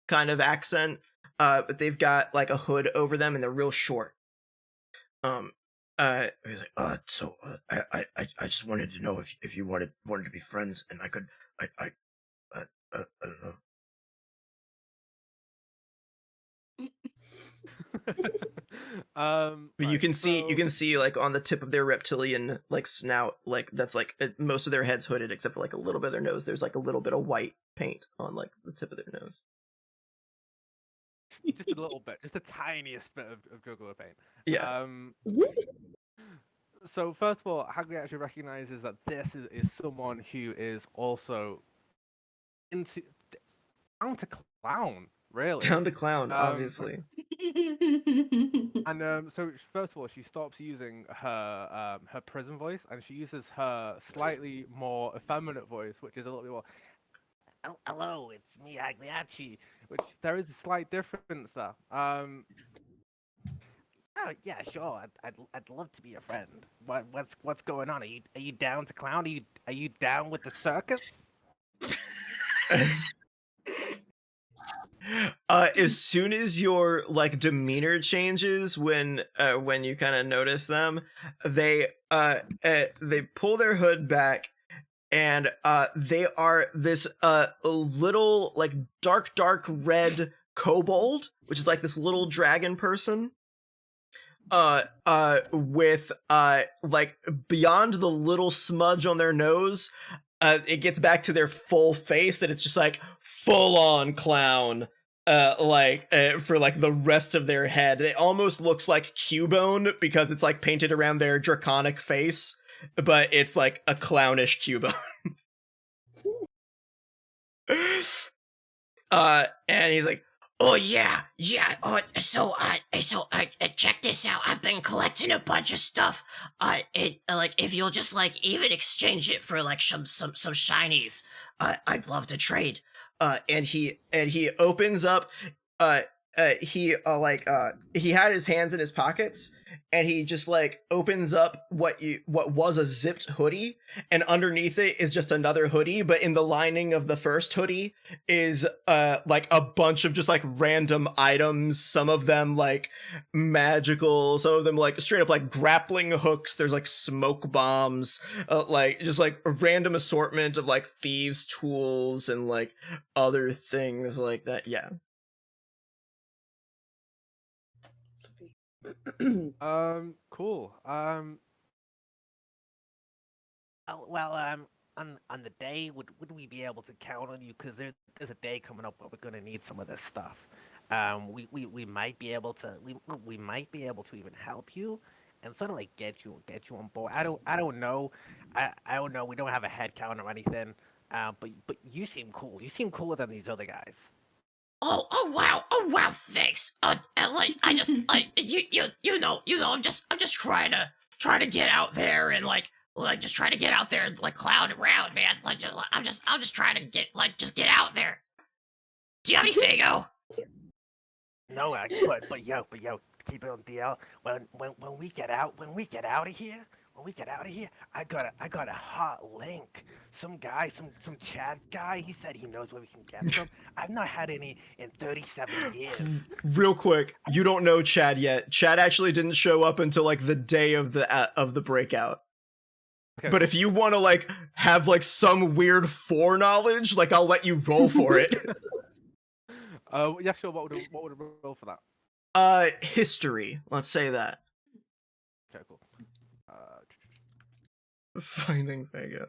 Speaker 4: kind of accent, but they've got like a hood over them and they're real short.
Speaker 8: He's like, so I just wanted to know if you wanted to be friends, and I could, I don't know.
Speaker 4: But you can see like on the tip of their reptilian like snout, like that's like most of their head's hooded except for like a little bit of their nose. There's like a little bit of white paint on like the tip of their nose.
Speaker 6: Just a little bit, just the tiniest bit of jugular paint.
Speaker 4: Yeah.
Speaker 6: So first of all, Hagley actually recognizes that this is someone who is also down to clown, really.
Speaker 4: Down to clown, obviously.
Speaker 6: And so first of all, she stops using her prison voice, and she uses her slightly more effeminate voice, which is a little bit more. Hello, it's me, Agliacci. Which there is a slight difference there. Oh yeah, sure. I'd love to be a friend. What's going on? Are you down to clown? Are you down with the circus?
Speaker 4: As soon as your like demeanor changes when you kind of notice them, they pull their hood back, and they are this little like dark red kobold, which is like this little dragon person. with like beyond the little smudge on their nose, it gets back to their full face, and it's just like full on clown. For like the rest of their head, it almost looks like Cubone because it's like painted around their draconic face, but it's like a clownish Cubone. And he's like,
Speaker 8: Oh yeah. So check this out. I've been collecting a bunch of stuff. If you'll just like even exchange it for like some shinies, I'd love to trade.
Speaker 4: And he opens up. He had his hands in his pockets, and he just like opens up what was a zipped hoodie, and underneath it is just another hoodie, but in the lining of the first hoodie is like a bunch of just like random items, some of them like magical, some of them like straight up like grappling hooks, there's like smoke bombs, like just like a random assortment of like thieves tools and like other things like that. Yeah.
Speaker 6: Cool.
Speaker 10: On the day, would we be able to count on you? Because there's a day coming up where we're gonna need some of this stuff. We might be able to we might be able to even help you and sort of like get you on board. I don't know. I don't know. We don't have a head count or anything. But you seem cool. You seem cooler than these other guys.
Speaker 8: Oh wow, thanks. You know, I'm just trying to get out there and like just trying to get out there and like clown around, man. I'm just trying to get out there. Do you have any Fago?
Speaker 10: No, but yo, keep it on DL. When we get out of here, I got a hot link. Some guy, some Chad guy, he said he knows where we can get some. I've not had any in 37 years.
Speaker 4: Real quick, you don't know Chad yet. Chad actually didn't show up until like the day of the breakout. Okay. But if you want to like have like some weird foreknowledge, like I'll let you roll for it.
Speaker 6: Yeah, sure. What would a roll for that?
Speaker 4: History. Let's say that.
Speaker 6: Okay, cool.
Speaker 4: Finding Fago.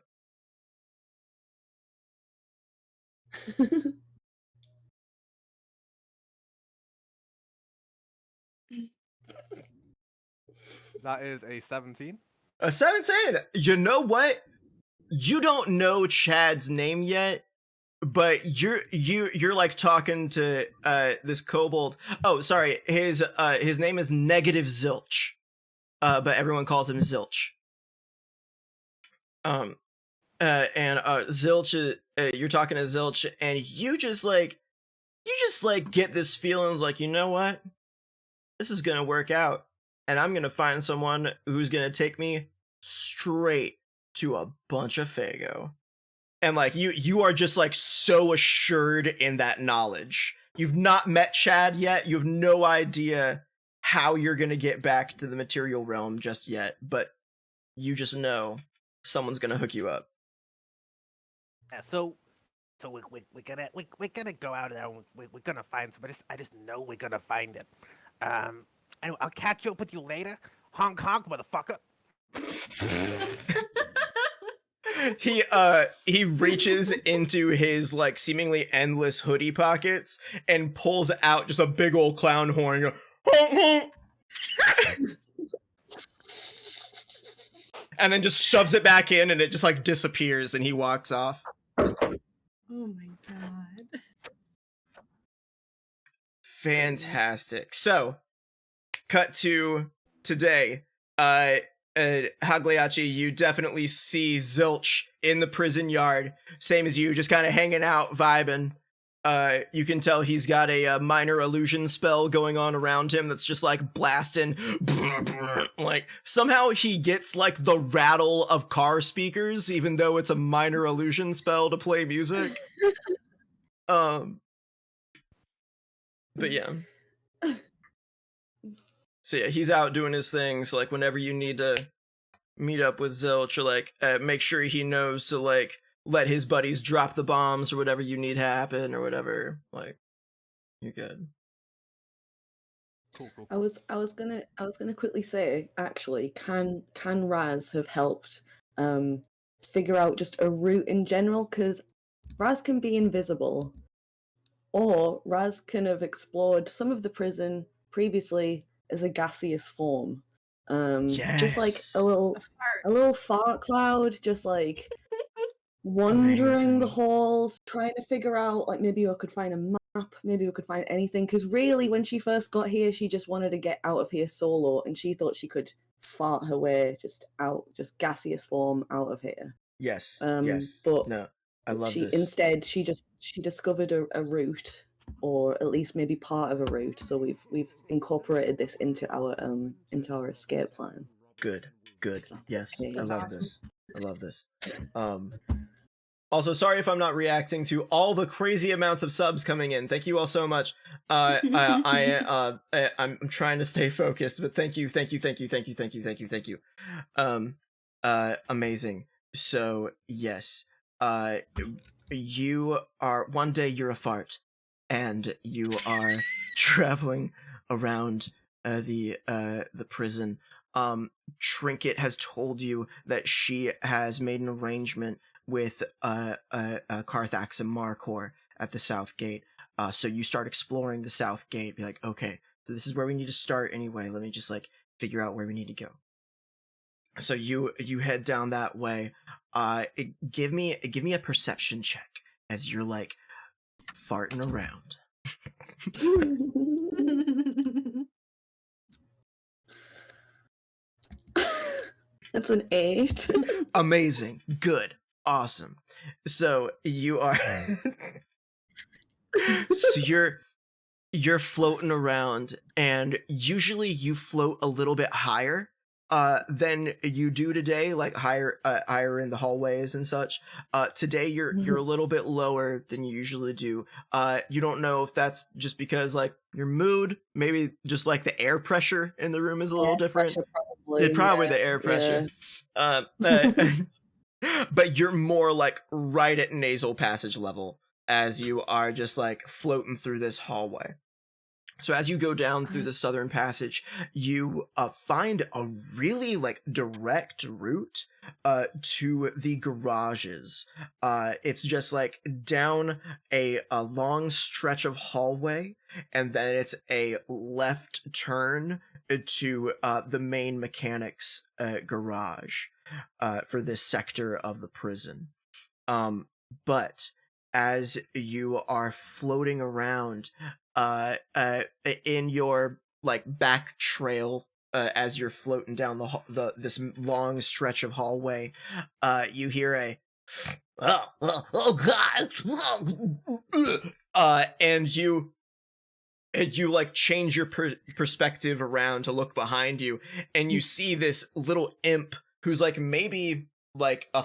Speaker 6: That is a 17.
Speaker 4: A 17. You know what? You don't know Chad's name yet, but you're like talking to this kobold. Oh, sorry. His name is Negative Zilch. But everyone calls him Zilch. Zilch, you're talking to Zilch, and you just get this feeling like, you know what? This is gonna work out, and I'm gonna find someone who's gonna take me straight to a bunch of Fago. And like you are just like so assured in that knowledge. You've not met Chad yet. You have no idea how you're gonna get back to the material realm just yet, but you just know someone's gonna hook you up.
Speaker 10: Yeah, so we're gonna go out there. And we're gonna find somebody. I just know we're gonna find it. Anyway, I'll catch up with you later. Honk honk, motherfucker.
Speaker 4: He reaches into his like seemingly endless hoodie pockets and pulls out just a big old clown horn. Honk honk. And then just shoves it back in, and it just like disappears, and he walks off.
Speaker 9: Oh my god.
Speaker 4: Fantastic. So, cut to today. Hagliachi, you definitely see Zilch in the prison yard, same as you, just kind of hanging out, vibing. You can tell he's got a minor illusion spell going on around him that's just like blasting. Like somehow he gets like the rattle of car speakers, even though it's a minor illusion spell to play music. But yeah. So yeah, he's out doing his things. Like whenever you need to meet up with Zilch, or like make sure he knows to like let his buddies drop the bombs or whatever you need happen or whatever, like you're good.
Speaker 10: Cool.
Speaker 5: I was gonna quickly say, actually, can Raz have helped figure out just a route in general? Because Raz can be invisible, or Raz can have explored some of the prison previously as a gaseous form. Just like
Speaker 4: Yes.
Speaker 5: a little fart cloud, just like wandering the
Speaker 4: Amazing.
Speaker 5: halls, trying to figure out, like, maybe I could find a map, maybe we could find anything. Because really, when she first got here, she just wanted to get out of here solo, and she thought she could fart her way just out, just gaseous form out of here.
Speaker 4: Yes.
Speaker 5: But
Speaker 4: No, I love
Speaker 5: she
Speaker 4: this.
Speaker 5: instead she discovered a route, or at least maybe part of a route. So we've incorporated this into our escape plan.
Speaker 4: Good. Yes,
Speaker 5: okay.
Speaker 4: I
Speaker 5: That's
Speaker 4: love
Speaker 2: awesome.
Speaker 4: this. Also, sorry if I'm not reacting to all the crazy amounts of subs coming in. Thank you all so much. I'm trying to stay focused, but thank you. Amazing. So yes, you are one day you're a fart, and you are traveling around the prison. Trinket has told you that she has made an arrangement with Carthax and Markor at the South Gate. So you start exploring the South Gate. Be like, okay, so this is where we need to start anyway. Let me just like figure out where we need to go. So you head down that way. Give me a perception check as you're like farting around.
Speaker 5: That's an 8.
Speaker 4: Amazing. Good. Awesome. So you are so you're floating around, and usually you float a little bit higher than you do today, like higher in the hallways and such. Today you're a little bit lower than you usually do. You don't know if that's just because like your mood, maybe just like the air pressure in the room is a little different. It's probably the air pressure. But you're more like right at nasal passage level as you are just like floating through this hallway. So as you go down through the southern passage, you find a really like direct route to the garages. It's just like down a long stretch of hallway, and then it's a left turn to the main mechanics garage for this sector of the prison. But as you are floating around in your like back trail, as you're floating down this long stretch of hallway, you hear a oh god, and you like change your perspective around to look behind you, and you see this little imp who's like maybe like a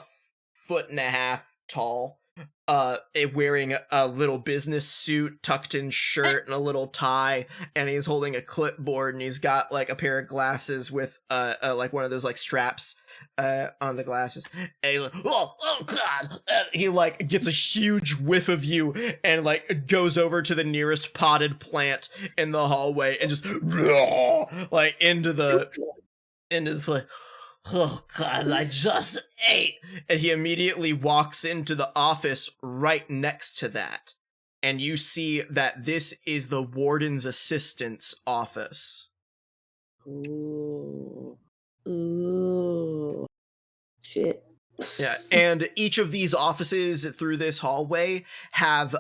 Speaker 4: foot and a half tall, wearing a little business suit, tucked in shirt, and a little tie, and he's holding a clipboard, and he's got like a pair of glasses with like one of those like straps on the glasses, and he's like, oh god, and he like gets a huge whiff of you and like goes over to the nearest potted plant in the hallway and just like into the place. Oh god, I just ate! And he immediately walks into the office right next to that. And you see that this is the warden's assistant's office.
Speaker 5: Ooh. Shit.
Speaker 4: Yeah, and each of these offices through this hallway have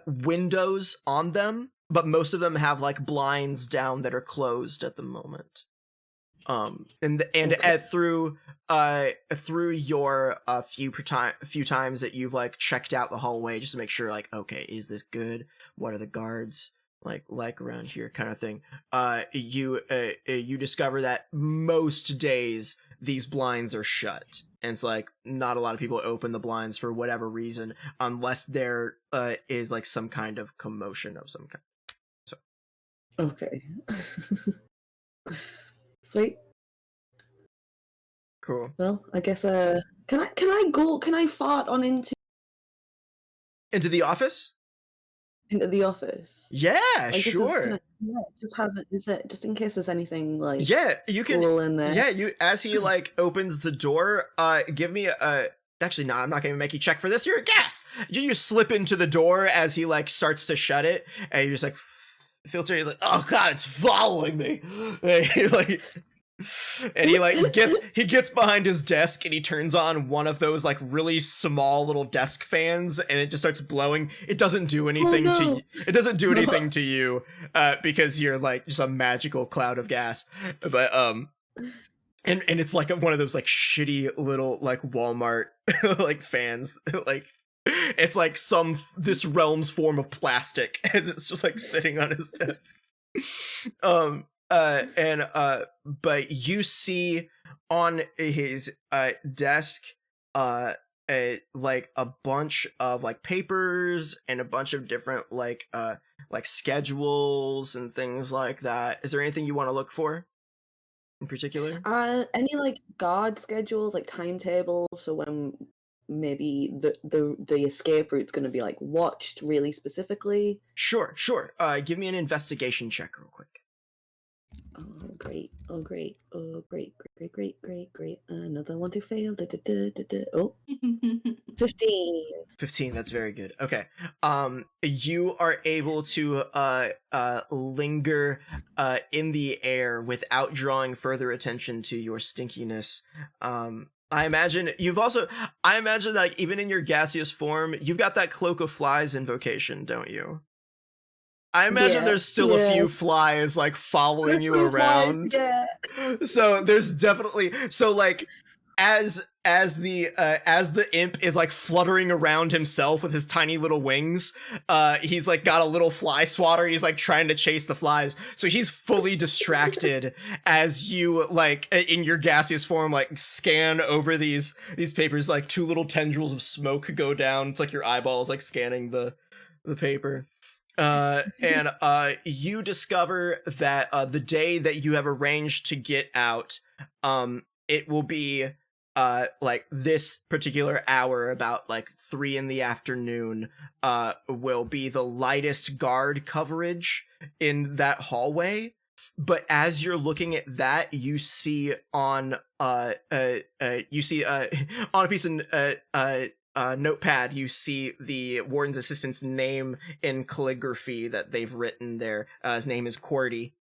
Speaker 4: windows on them, but most of them have like blinds down that are closed at the moment. Through your few times that you've like checked out the hallway just to make sure, like, okay, is this good? What are the guards like around here, kind of thing? You discover that most days these blinds are shut, and it's like not a lot of people open the blinds for whatever reason, unless there is like some kind of commotion of some kind. So
Speaker 5: okay. Sweet.
Speaker 4: Cool.
Speaker 5: Well, I guess can I fart on into
Speaker 4: the office?
Speaker 5: into the office?
Speaker 4: Yeah,
Speaker 5: Like, this is
Speaker 4: sure.
Speaker 5: gonna, yeah, just have it. Is it just in case there's anything like
Speaker 4: Yeah, you can.
Speaker 5: cool in there?
Speaker 4: Yeah, you as he like opens the door. Give me a. Actually, no, I'm not gonna make you check for this. You're a guess. You slip into the door as he like starts to shut it, and you're just like filter. He's like, oh god, it's following me. And he like. And he gets behind his desk and he turns on one of those like really small little desk fans and it just starts blowing. It doesn't do anything to you. It doesn't do anything to you because you're like just a magical cloud of gas. But and it's like one of those like shitty little like Walmart like fans. Like it's like this realm's form of plastic as it's just like sitting on his desk. But you see on his desk like a bunch of like papers and a bunch of different like schedules and things like that. Is there anything you want to look for in particular?
Speaker 5: Any like guard schedules, like timetables for when maybe the escape route's going to be like watched really specifically?
Speaker 4: Sure. Give me an investigation check real quick.
Speaker 5: Oh great! Another one to fail. Oh, 15.
Speaker 4: 15, that's very good. Okay. You are able to linger in the air without drawing further attention to your stinkiness. I imagine like even in your gaseous form, you've got that cloak of flies invocation, don't you? I imagine there's still a few flies like following you around. So there's definitely like as the imp is like fluttering around himself with his tiny little wings, he's like got a little fly swatter. He's like trying to chase the flies. So he's fully distracted as you like in your gaseous form like scan over these papers. Like two little tendrils of smoke go down. It's like your eyeballs like scanning the paper. And you discover that the day that you have arranged to get out, it will be like this particular hour, about like 3 p.m, will be the lightest guard coverage in that hallway. But as you're looking at that, you see on a piece of notepad, you see the warden's assistant's name in calligraphy that they've written there. His name is Cordy.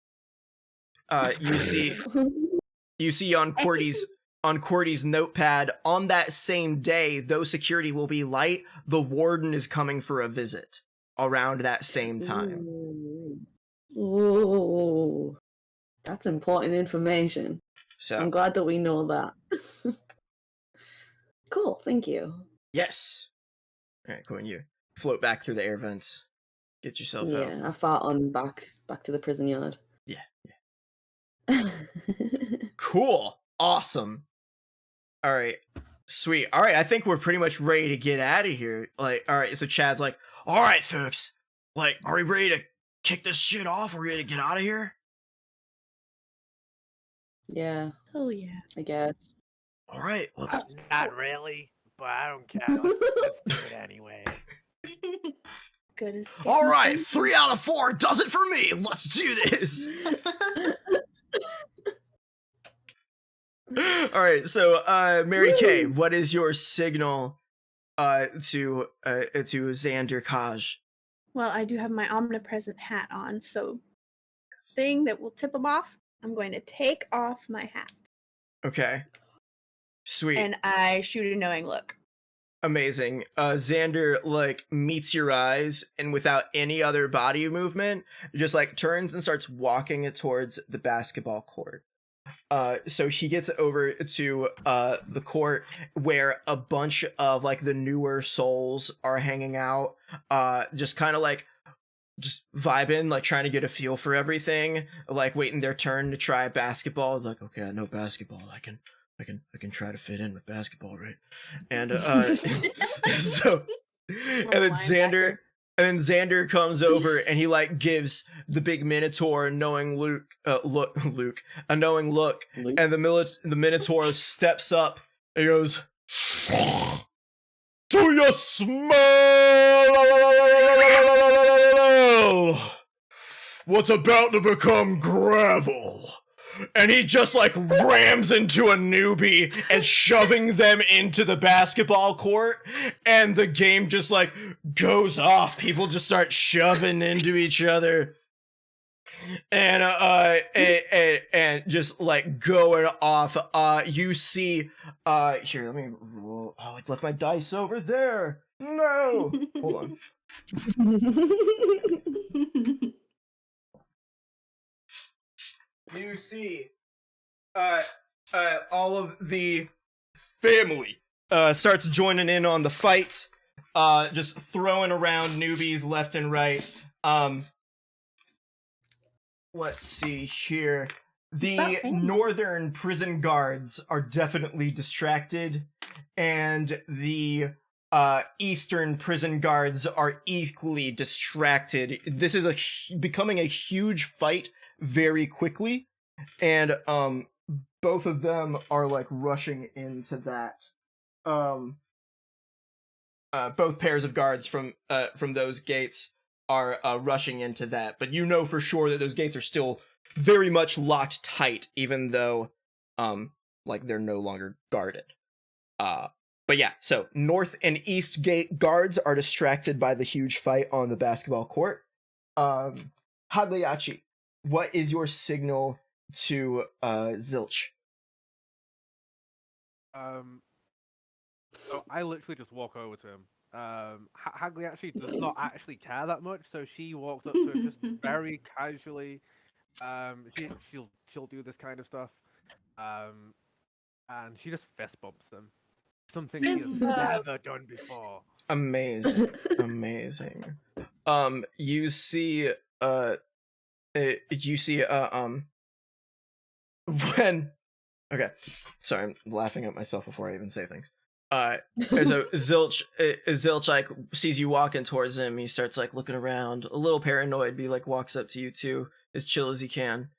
Speaker 4: You see on Cordy's notepad, on that same day, though security will be light, the warden is coming for a visit around that same time.
Speaker 5: Ooh, that's important information.
Speaker 4: So
Speaker 5: I'm glad that we know that. Cool, thank you.
Speaker 4: Yes. All right, cool. And you float back through the air vents. Get yourself out.
Speaker 5: Yeah, I fart on back to the prison yard.
Speaker 4: Yeah. Cool. Awesome. All right. Sweet. All right, I think we're pretty much ready to get out of here. Like, all right, so Chad's like, all right, folks. Like, are we ready to kick this shit off? Are we ready to get out of here?
Speaker 5: Yeah.
Speaker 9: Oh yeah.
Speaker 5: I guess.
Speaker 4: All right, let's...
Speaker 10: Not really, but I don't care. Let's do it anyway.
Speaker 9: Good as
Speaker 4: All right, 3 out of 4 does it for me. Let's do this. All right, so Mary Kay, what is your signal to Xander Kaj?
Speaker 7: Well, I do have my omnipresent hat on, so thing that will tip him off, I'm going to take off my hat.
Speaker 4: Okay. Sweet.
Speaker 7: And I shoot a knowing look.
Speaker 4: Amazing. Xander like meets your eyes and without any other body movement, just like turns and starts walking towards the basketball court. So he gets over to the court where a bunch of like the newer souls are hanging out, just kind of like just vibing, like trying to get a feel for everything, like waiting their turn to try basketball. Like, okay, I know basketball. I can try to fit in with basketball, right? And so and then Xander comes over and he like gives the big Minotaur a knowing a knowing look, and the Minotaur steps up and he goes, "Do you smell
Speaker 1: Well, what's about to become gravel. And he just like rams into a newbie and shoving them into the basketball court, and the game just like goes off. People just start shoving into each other. And and just like going off. You see here, let me roll. Oh, I left my dice over there. No. Hold on. You see all of the family starts joining in on the fight, just throwing around newbies left and right. Let's see here. The northern prison guards are definitely distracted, and the eastern prison guards are equally distracted. This is becoming a huge fight very quickly, and both of them are like rushing into that. Both pairs of guards from those gates are rushing into that, but you know for sure that those gates are still very much locked tight, even though like they're no longer guarded. But yeah, so north and east gate guards are distracted by the huge fight on the basketball court. Hagliachi, what is your signal to Zilch?
Speaker 6: So I literally just walk over to him. Hagley actually does not actually care that much, so she walks up to him just very casually. She'll do this kind of stuff, and she just fist bumps him. Something she has never done before.
Speaker 4: Amazing, amazing. You see when. Okay, sorry, I'm laughing at myself before I even say things. So Zilch like sees you walking towards him. He starts like looking around, a little paranoid, but he like walks up to you too, as chill as he can.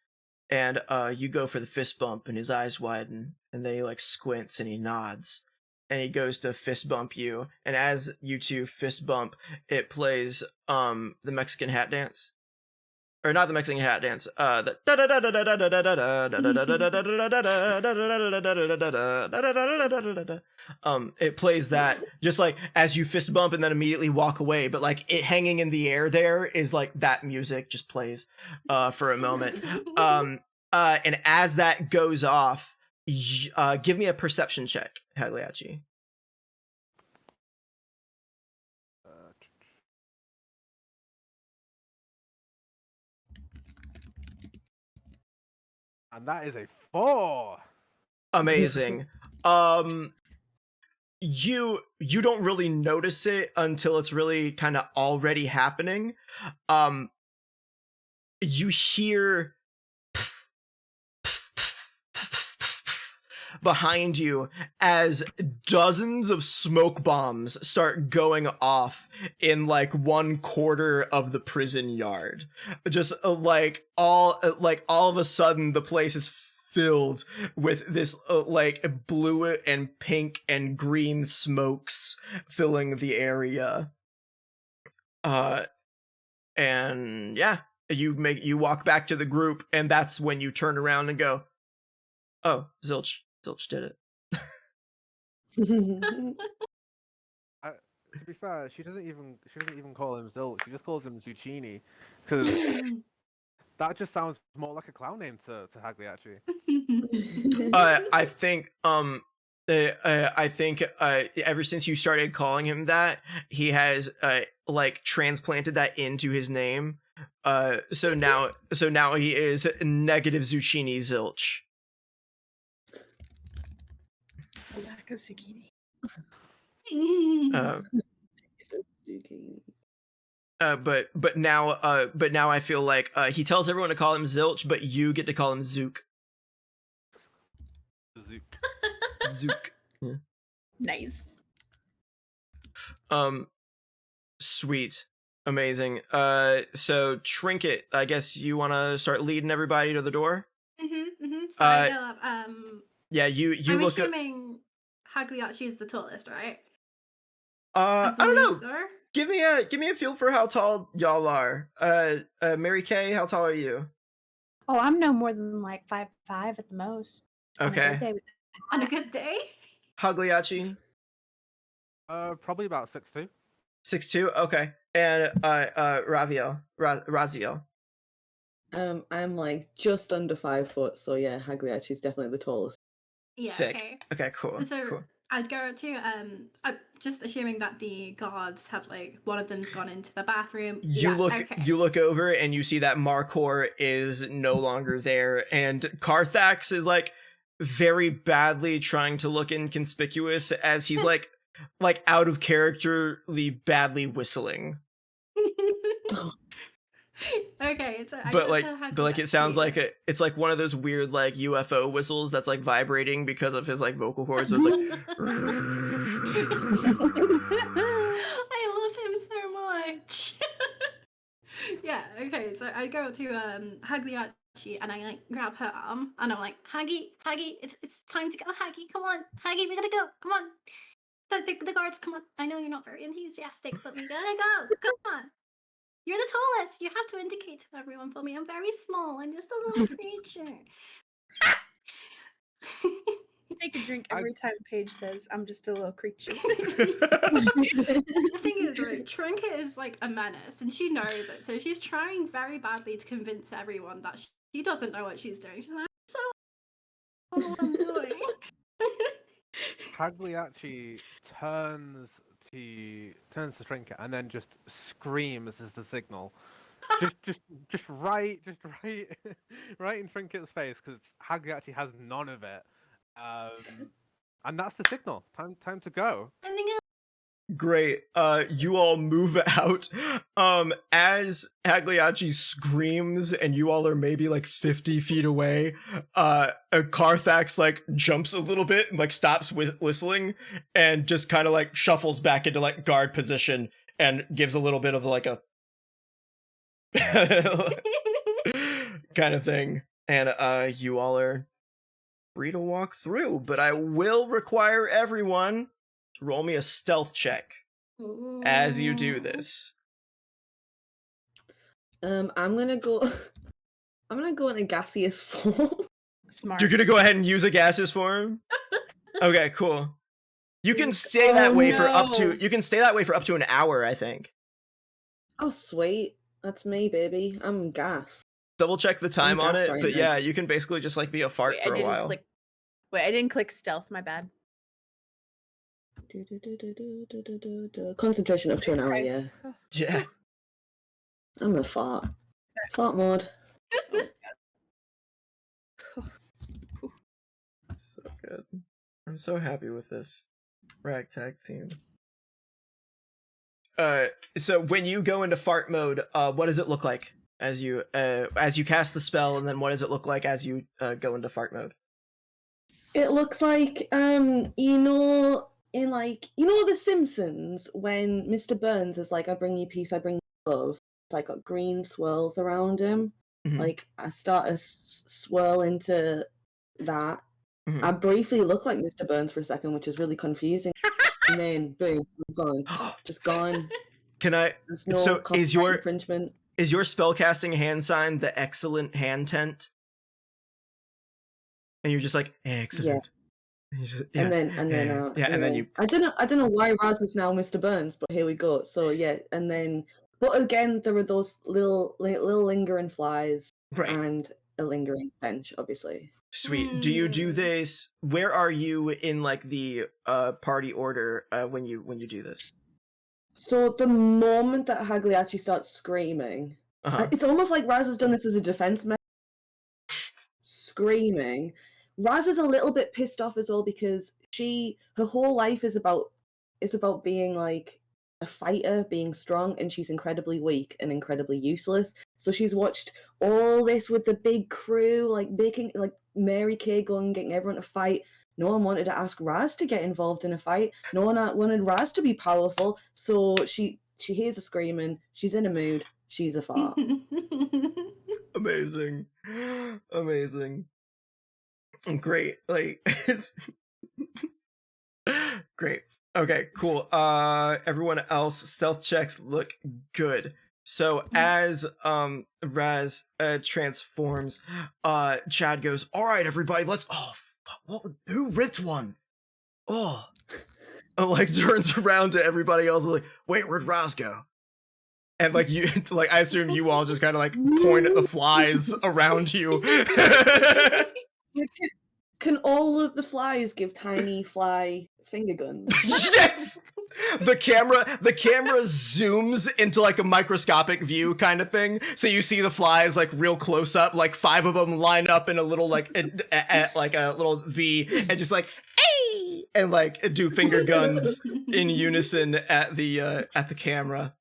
Speaker 4: And you go for the fist bump, and his eyes widen, and then he like squints and he nods, and he goes to fist bump you. And as you two fist bump, it plays the Mexican hat dance. Or not the Mexican hat dance. It plays that just like as you fist bump and then immediately walk away, but like it hanging in the air there is like that music just plays for a moment. And as that goes off, give me a perception check, Hagliachi.
Speaker 6: And that is a 4.
Speaker 4: Amazing. You don't really notice it until it's really kind of already happening. You hear behind you as dozens of smoke bombs start going off in like one quarter of the prison yard. Just like all of a sudden the place is filled with this like blue and pink and green smokes filling the area. And yeah, you walk back to the group, and that's when you turn around and go, "Oh, Zilch did it."
Speaker 6: To be fair, she doesn't even call him Zilch. She just calls him Zucchini, because that just sounds more like a clown name to Hagliachi.
Speaker 4: I think ever since you started calling him that, he has like transplanted that into his name. So now he is negative Zucchini Zilch.
Speaker 9: Lack of zucchini.
Speaker 4: But now I feel like he tells everyone to call him Zilch, but you get to call him Zook. Zook. Yeah.
Speaker 9: Nice.
Speaker 4: Sweet. Amazing. So Trinket, I guess you want to start leading everybody to the door?
Speaker 2: So I go up,
Speaker 4: yeah, you
Speaker 2: I'm
Speaker 4: look
Speaker 2: assuming Hagliachi is the tallest, right?
Speaker 4: I don't know.
Speaker 2: Sir?
Speaker 4: Give me a feel for how tall y'all are. Mary Kay, how tall are you?
Speaker 7: Oh, I'm no more than like 5'5" at the most. On a good
Speaker 4: Okay.
Speaker 7: day with
Speaker 2: On a good day?
Speaker 4: Hagliachi,
Speaker 6: Probably about 6'2".
Speaker 4: 6'2". Okay. And Razio.
Speaker 5: I'm like just under 5 foot, so yeah, Hagliachi's definitely the tallest.
Speaker 2: Yeah,
Speaker 4: Sick.
Speaker 2: okay.
Speaker 4: Okay, cool.
Speaker 2: So
Speaker 4: Cool.
Speaker 2: I'd go to I'm just assuming that the guards have like one of them's gone into the bathroom.
Speaker 4: You
Speaker 2: Okay.
Speaker 4: look over and you see that Markor is no longer there, and Carthax is like very badly trying to look inconspicuous as he's like out of characterly badly whistling.
Speaker 2: Okay, so I
Speaker 4: But
Speaker 2: go
Speaker 4: like
Speaker 2: to
Speaker 4: it sounds
Speaker 2: Hagliachi.
Speaker 4: like it's like one of those weird like UFO whistles that's like vibrating because of his like vocal cords. So it's like
Speaker 2: I love him so much. Yeah, okay, so I go to Hagliachi and I like grab her arm and I'm like, Haggy, it's time to go, Haggy, come on, Haggy, we gotta go, come on. The guards, come on. I know you're not very enthusiastic, but we gotta go. Come on. You're the tallest. You have to indicate to everyone for me. I'm very small. I'm just a little creature.
Speaker 9: Take a drink every time Paige says, "I'm just a little creature."
Speaker 2: The thing is, right, Trinket is like a menace, and she knows it. So she's trying very badly to convince everyone that she doesn't know what she's doing. She's like, so I don't know what I'm doing.
Speaker 6: Pagliacci turns to Trinket and then just screams as the signal. just right right in Trinket's face, because Pagliacci has none of it. And that's the signal. Time to go.
Speaker 4: great. You all move out. As Hagliacci screams and you all are maybe like 50 feet away, Carthax like jumps a little bit and like stops whistling and just kind of like shuffles back into like guard position and gives a little bit of like a kind of thing. And you all are free to walk through, but I will require everyone to roll me a stealth check as you do this.
Speaker 5: I'm gonna go in a gaseous form.
Speaker 9: Smart.
Speaker 4: You're gonna go ahead and use a gaseous form? Okay, cool. You can stay that way for up to an hour, I think.
Speaker 5: Oh sweet. That's me, baby. I'm gas.
Speaker 4: Double check the time on
Speaker 5: gas
Speaker 4: it,
Speaker 5: right
Speaker 4: but
Speaker 5: now.
Speaker 4: yeah, you can basically just like be a fart for a while.
Speaker 9: Wait, I didn't click stealth. My bad.
Speaker 5: Concentration up to an hour, yeah.
Speaker 4: Yeah.
Speaker 5: I'm a fart. Fart mode.
Speaker 4: So good. I'm so happy with this ragtag team. So when you go into fart mode, what does it look like as you cast the spell, and then what does it look like as you go into fart mode?
Speaker 5: It looks like in like The Simpsons when Mr. Burns is like, I bring you peace, I bring you love. It's like got green swirls around him.
Speaker 4: Mhm.
Speaker 5: Like I start to swirl into that.
Speaker 4: Mhm.
Speaker 5: I briefly look like Mr. Burns for a second, which is really confusing. And then boom, I'm gone. Just gone.
Speaker 4: Can I?
Speaker 5: There's no
Speaker 4: So is your
Speaker 5: infringement.
Speaker 4: spellcasting hand sign the excellent hand tent? And you're just like excellent. And,
Speaker 5: And then
Speaker 4: you.
Speaker 5: I don't know why Raz is now Mr. Burns, but here we go. So yeah, and then but again there were those little lingering flies
Speaker 4: Right.
Speaker 5: and a lingering stench, obviously.
Speaker 4: Sweet. Do you do this? Where are you in like the party order when you do this?
Speaker 5: So the moment that Hagliacci starts screaming, it's almost like Raz has done this as a defense measure. Screaming. Raz is a little bit pissed off as well because her whole life is about being like a fighter, being strong, and she's incredibly weak and incredibly useless. So she's watched all this with the big crew, like making like Mary Kay going, getting everyone to fight. No one wanted to ask Raz to get involved in a fight. No one wanted Raz to be powerful. So she hears her screaming. She's in a mood. She's a fart.
Speaker 4: Amazing. Great. Like it's great. Okay, cool. Everyone else, stealth checks look good. So as Raz transforms, Chad goes, "All right, everybody, let's." Oh, who ripped one? Oh, like turns around to everybody else, like, "Wait, where'd Raz go?" And like you, like I assume you all just kind of like point at the flies around you.
Speaker 5: Can all of the flies give tiny fly finger guns?
Speaker 4: Yes. The camera zooms into like a microscopic view kind of thing, so you see the flies like real close up, like 5 of them line up in a little like like a little V, and just like hey, and like do finger guns in unison at the camera,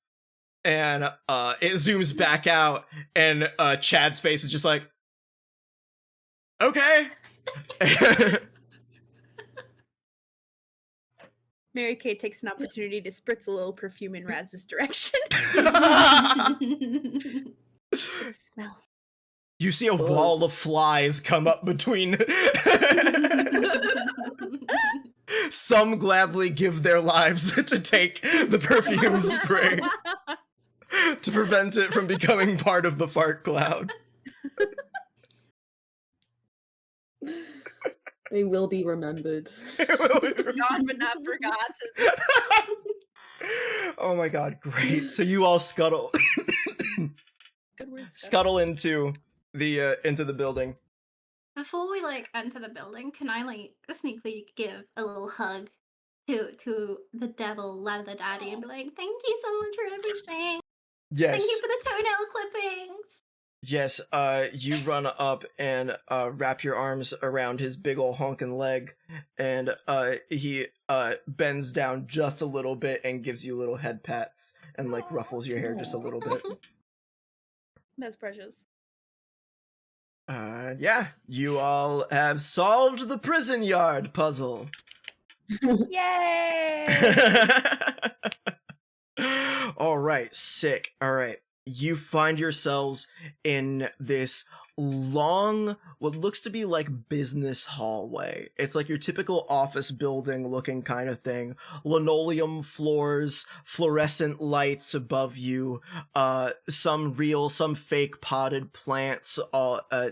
Speaker 4: and it zooms back out, and Chad's face is just like, okay.
Speaker 9: Mary Kay takes an opportunity to spritz a little perfume in Raz's direction. Just for the smell.
Speaker 4: You see a wall of flies come up between. Some gladly give their lives to take the perfume spray to prevent it from becoming part of the fart cloud.
Speaker 5: They will be remembered.
Speaker 9: Gone but not forgotten.
Speaker 4: Oh my god, great. So you all scuttle
Speaker 9: Good word,
Speaker 4: scuttle into the building.
Speaker 2: Before we like enter the building, can I like sneakily give a little hug to the devil leather daddy and be like, "Thank you so much for everything.
Speaker 4: Yes.
Speaker 2: Thank you for the toenail clippings."
Speaker 4: Yes, you run up and wrap your arms around his big ol' honkin' leg, and he bends down just a little bit and gives you little head pats and like ruffles your hair just a little bit.
Speaker 9: That's precious.
Speaker 4: Yeah, you all have solved the prison yard puzzle.
Speaker 9: Yay!
Speaker 4: All right, sick. All right. You find yourselves in this long, what looks to be like business hallway. It's like your typical office building looking kind of thing. Linoleum floors, fluorescent lights above you, some real, some fake potted plants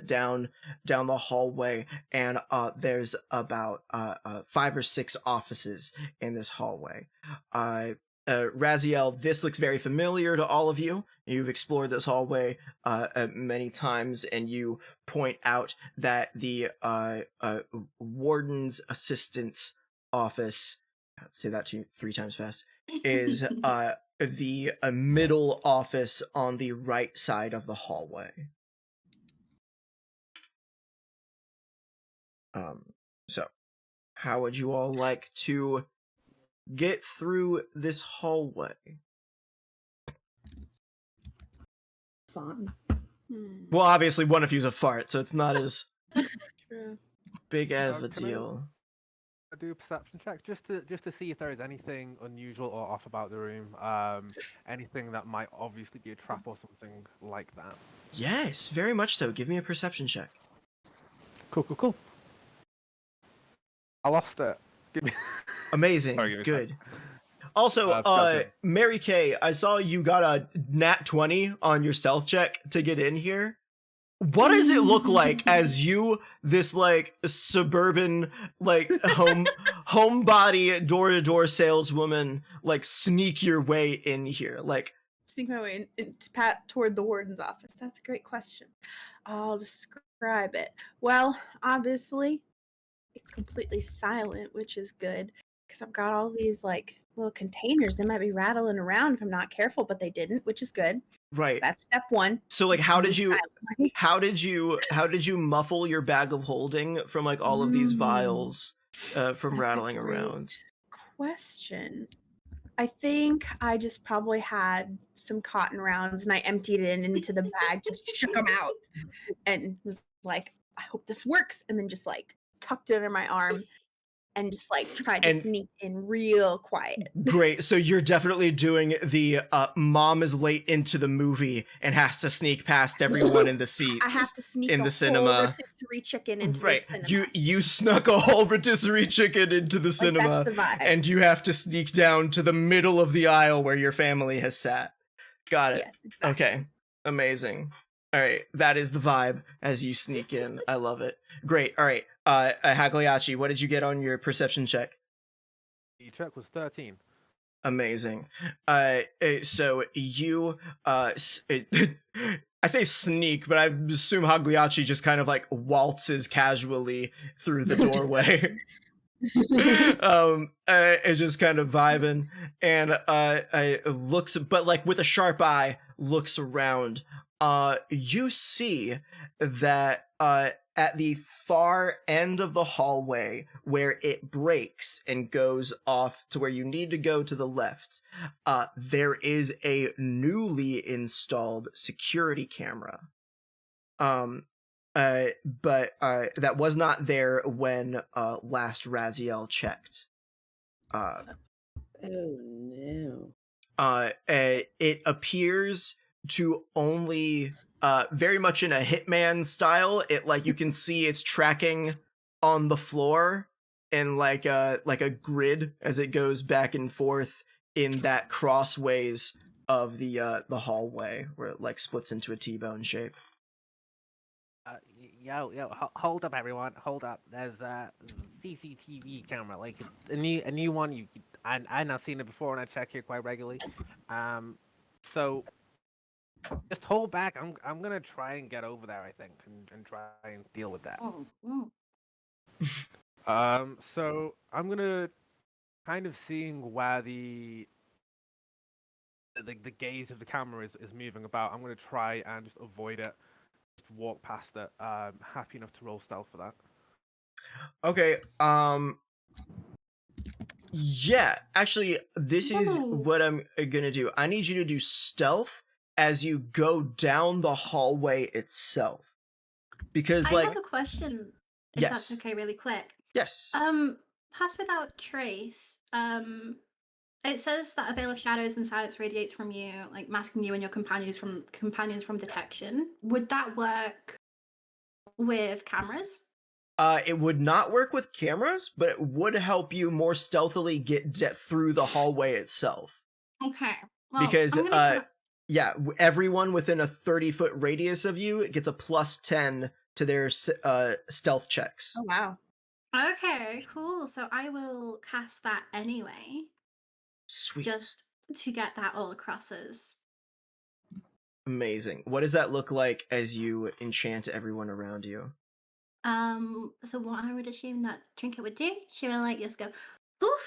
Speaker 4: down the hallway, and there's about 5 or 6 offices in this hallway. Raziel, this looks very familiar to all of you. You've explored this hallway many times, and you point out that the warden's assistant's office, let's say that to you 3 times fast, is the middle office on the right side of the hallway. So, how would you all like to get through this hallway?
Speaker 5: Fun.
Speaker 4: Well, obviously one of you's a fart, so it's not as
Speaker 9: True.
Speaker 4: big of a
Speaker 6: Can I-
Speaker 4: deal.
Speaker 6: I do a perception check just to see if there is anything unusual or off about the room. Anything that might obviously be a trap or something like that.
Speaker 4: Yes, very much so. Give me a perception check.
Speaker 6: Cool. I lost it. Give me.
Speaker 4: Amazing.
Speaker 6: Sorry, give me a
Speaker 4: Good. Also,
Speaker 6: perception.
Speaker 4: Mary Kay, I saw you got a nat 20 on your stealth check to get in here. What does it look like as you, this like suburban, like homebody door-to-door saleswoman, like sneak your way in here? Like,
Speaker 9: Sneak my way in pat toward the warden's office. That's a great question. I'll describe it. Well, obviously, it's completely silent, which is good because I've got all these like little containers. They might be rattling around if I'm not careful, but they didn't, which is good.
Speaker 4: right.
Speaker 9: That's step 1.
Speaker 4: So like how did you
Speaker 9: Silently.
Speaker 4: how did you muffle your bag of holding from like all of these vials from
Speaker 9: That's a
Speaker 4: rattling
Speaker 9: great
Speaker 4: around?
Speaker 9: question. I think I just probably had some cotton rounds and I emptied it into the bag, just shook them out, and was like, I hope this works, and then just like tucked it under my arm and just like tried to
Speaker 4: And-
Speaker 9: sneak in real quiet.
Speaker 4: Great. So you're definitely doing the mom is late into the movie and has to sneak past everyone in the seats.
Speaker 9: I have to sneak
Speaker 4: in
Speaker 9: a
Speaker 4: the
Speaker 9: whole
Speaker 4: cinema.
Speaker 9: rotisserie chicken into the
Speaker 4: Right.
Speaker 9: cinema.
Speaker 4: You snuck a whole rotisserie chicken into the cinema,
Speaker 9: Like, that's the vibe.
Speaker 4: and you have to sneak down to the middle of the aisle where your family has sat. Got it.
Speaker 9: Yes, exactly.
Speaker 4: Okay. Amazing. All right, that is the vibe as you sneak in. I love it. Great. All right. Hagliachi, what did you get on your perception check?
Speaker 6: The check was 13.
Speaker 4: Amazing. So you I say sneak, but I assume Hagliachi just kind of like waltzes casually through the doorway. It's just kind of vibing, and looks, but like with a sharp eye, looks around. You see that at the far end of the hallway where it breaks and goes off to where you need to go to the left, there is a newly installed security camera. But that was not there when last Raziel checked.
Speaker 5: Oh no.
Speaker 4: It appears to only very much in a Hitman style. It like you can see it's tracking on the floor in like a grid as it goes back and forth in that crossways of the hallway where it like splits into a T-bone shape.
Speaker 10: Hold up, everyone. Hold up. There's a CCTV camera, like a new one. I not seen it before, and I check here quite regularly. So just hold back. I'm gonna try and get over there, I think, and try and deal with that.
Speaker 6: So I'm gonna kind of seeing where the gaze of the camera is moving about. I'm gonna try and just avoid it. Walk past it. Happy enough to roll stealth for that.
Speaker 4: Okay, yeah, actually, this is what I'm gonna do. I need you to do stealth as you go down the hallway itself. Because,
Speaker 2: I have a question, if
Speaker 4: yes.
Speaker 2: that's okay, really quick.
Speaker 4: Yes.
Speaker 2: Pass without trace. It says that a veil of shadows and silence radiates from you, like masking you and your companions from detection. Would that work with cameras?
Speaker 4: It would not work with cameras, but it would help you more stealthily get through the hallway itself.
Speaker 2: Okay. Well,
Speaker 4: Because,
Speaker 2: I'm gonna
Speaker 4: everyone within a 30-foot radius of you gets a plus 10 to their stealth checks.
Speaker 9: Oh wow.
Speaker 2: Okay, cool. So I will cast that anyway.
Speaker 4: Sweet.
Speaker 2: Just to get that all across us.
Speaker 4: Amazing. What does that look like as you enchant everyone around you?
Speaker 2: So what I would assume that Trinket would do, she would like just go poof,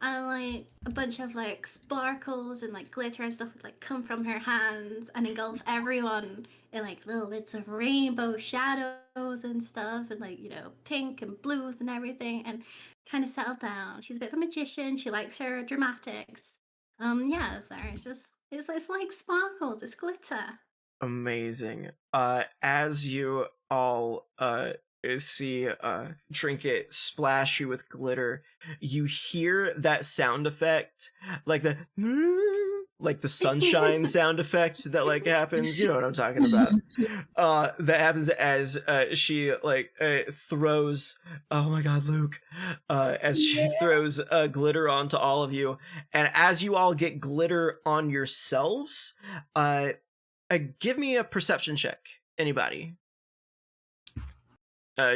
Speaker 2: and like a bunch of like sparkles and like glitter and stuff would like come from her hands and engulf everyone in like little bits of rainbow shadows and stuff, and like, you know, pink and blues and everything, and kind of settle down. She's a bit of a magician. She likes her dramatics. Yeah, sorry, it's like sparkles, it's glitter.
Speaker 4: Amazing. As you all see Trinket splash you with glitter, you hear that sound effect, like the sunshine sound effect that like happens. You know what I'm talking about. That happens as she like throws. Oh my God, Luke! As she throws glitter onto all of you, and as you all get glitter on yourselves, give me a perception check. Anybody?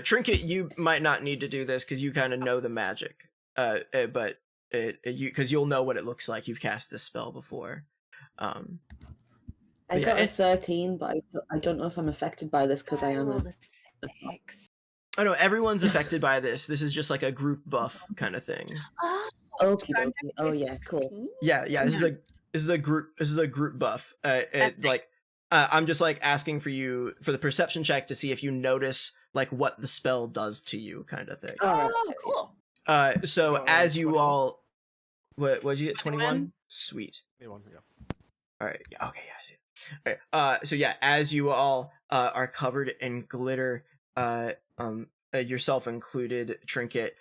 Speaker 4: Trinket, you might not need to do this because you kind of know the magic. But because you'll know what it looks like. You've cast this spell before.
Speaker 5: I got a 13, but I don't know if I'm affected by this because I am
Speaker 9: rolled a 6.
Speaker 4: Oh no, everyone's affected by this. This is just like a group buff kind of thing.
Speaker 5: Okay. Oh yeah, cool.
Speaker 4: Yeah. This is a group buff. I'm just like asking for you for the perception check to see if you notice like what the spell does to you, kind of thing.
Speaker 9: Oh, cool.
Speaker 4: So as you
Speaker 6: 21.
Speaker 4: all, what'd you get? 21. Sweet.
Speaker 6: 21, yeah.
Speaker 4: All right. Yeah. Okay. Yeah. I see. All right. So yeah, as you all are covered in glitter, yourself included, Trinket,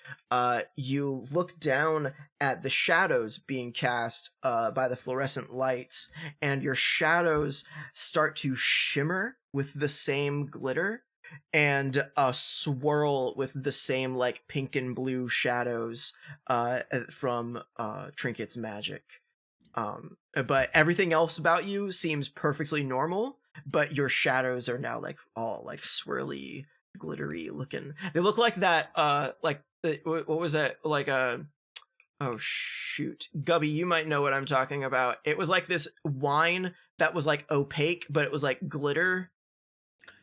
Speaker 4: you look down at the shadows being cast by the fluorescent lights, and your shadows start to shimmer with the same glitter and swirl with the same like pink and blue shadows from Trinket's magic. But everything else about you seems perfectly normal, but your shadows are now like all like swirly, glittery looking. They look like that what was that, like a oh shoot, Gubby, you might know what I'm talking about. It was like this wine that was like opaque, but it was like glitter.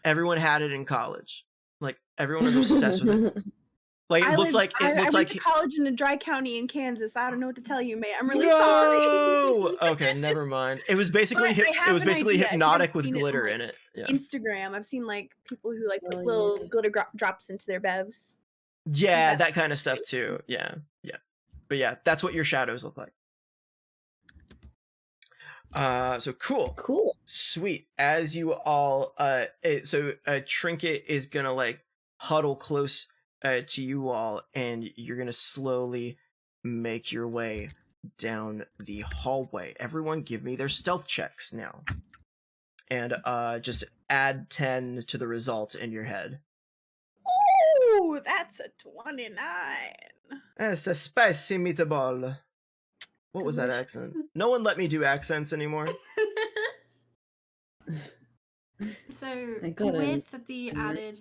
Speaker 4: Everyone had it in college. Like everyone was obsessed with it. Like it looked like
Speaker 9: I went to college in a dry county in Kansas. I don't know what to tell you, mate. I'm really
Speaker 4: sorry. Okay, never mind. It was basically hypnotic with glitter in it. Yeah.
Speaker 9: Instagram. I've seen like people who like put little glitter drops into their bevs.
Speaker 4: Yeah, that kind of stuff too. Yeah. But yeah, that's what your shadows look like. So cool, sweet. As you all, Trinket is gonna like huddle close to you all, and you're gonna slowly make your way down the hallway. Everyone, give me their stealth checks now, and just add 10 to the result in your head.
Speaker 9: Ooh, that's a 29.
Speaker 4: It's a spicy meatball. What was that accent? No one let me do accents anymore.
Speaker 2: So with the added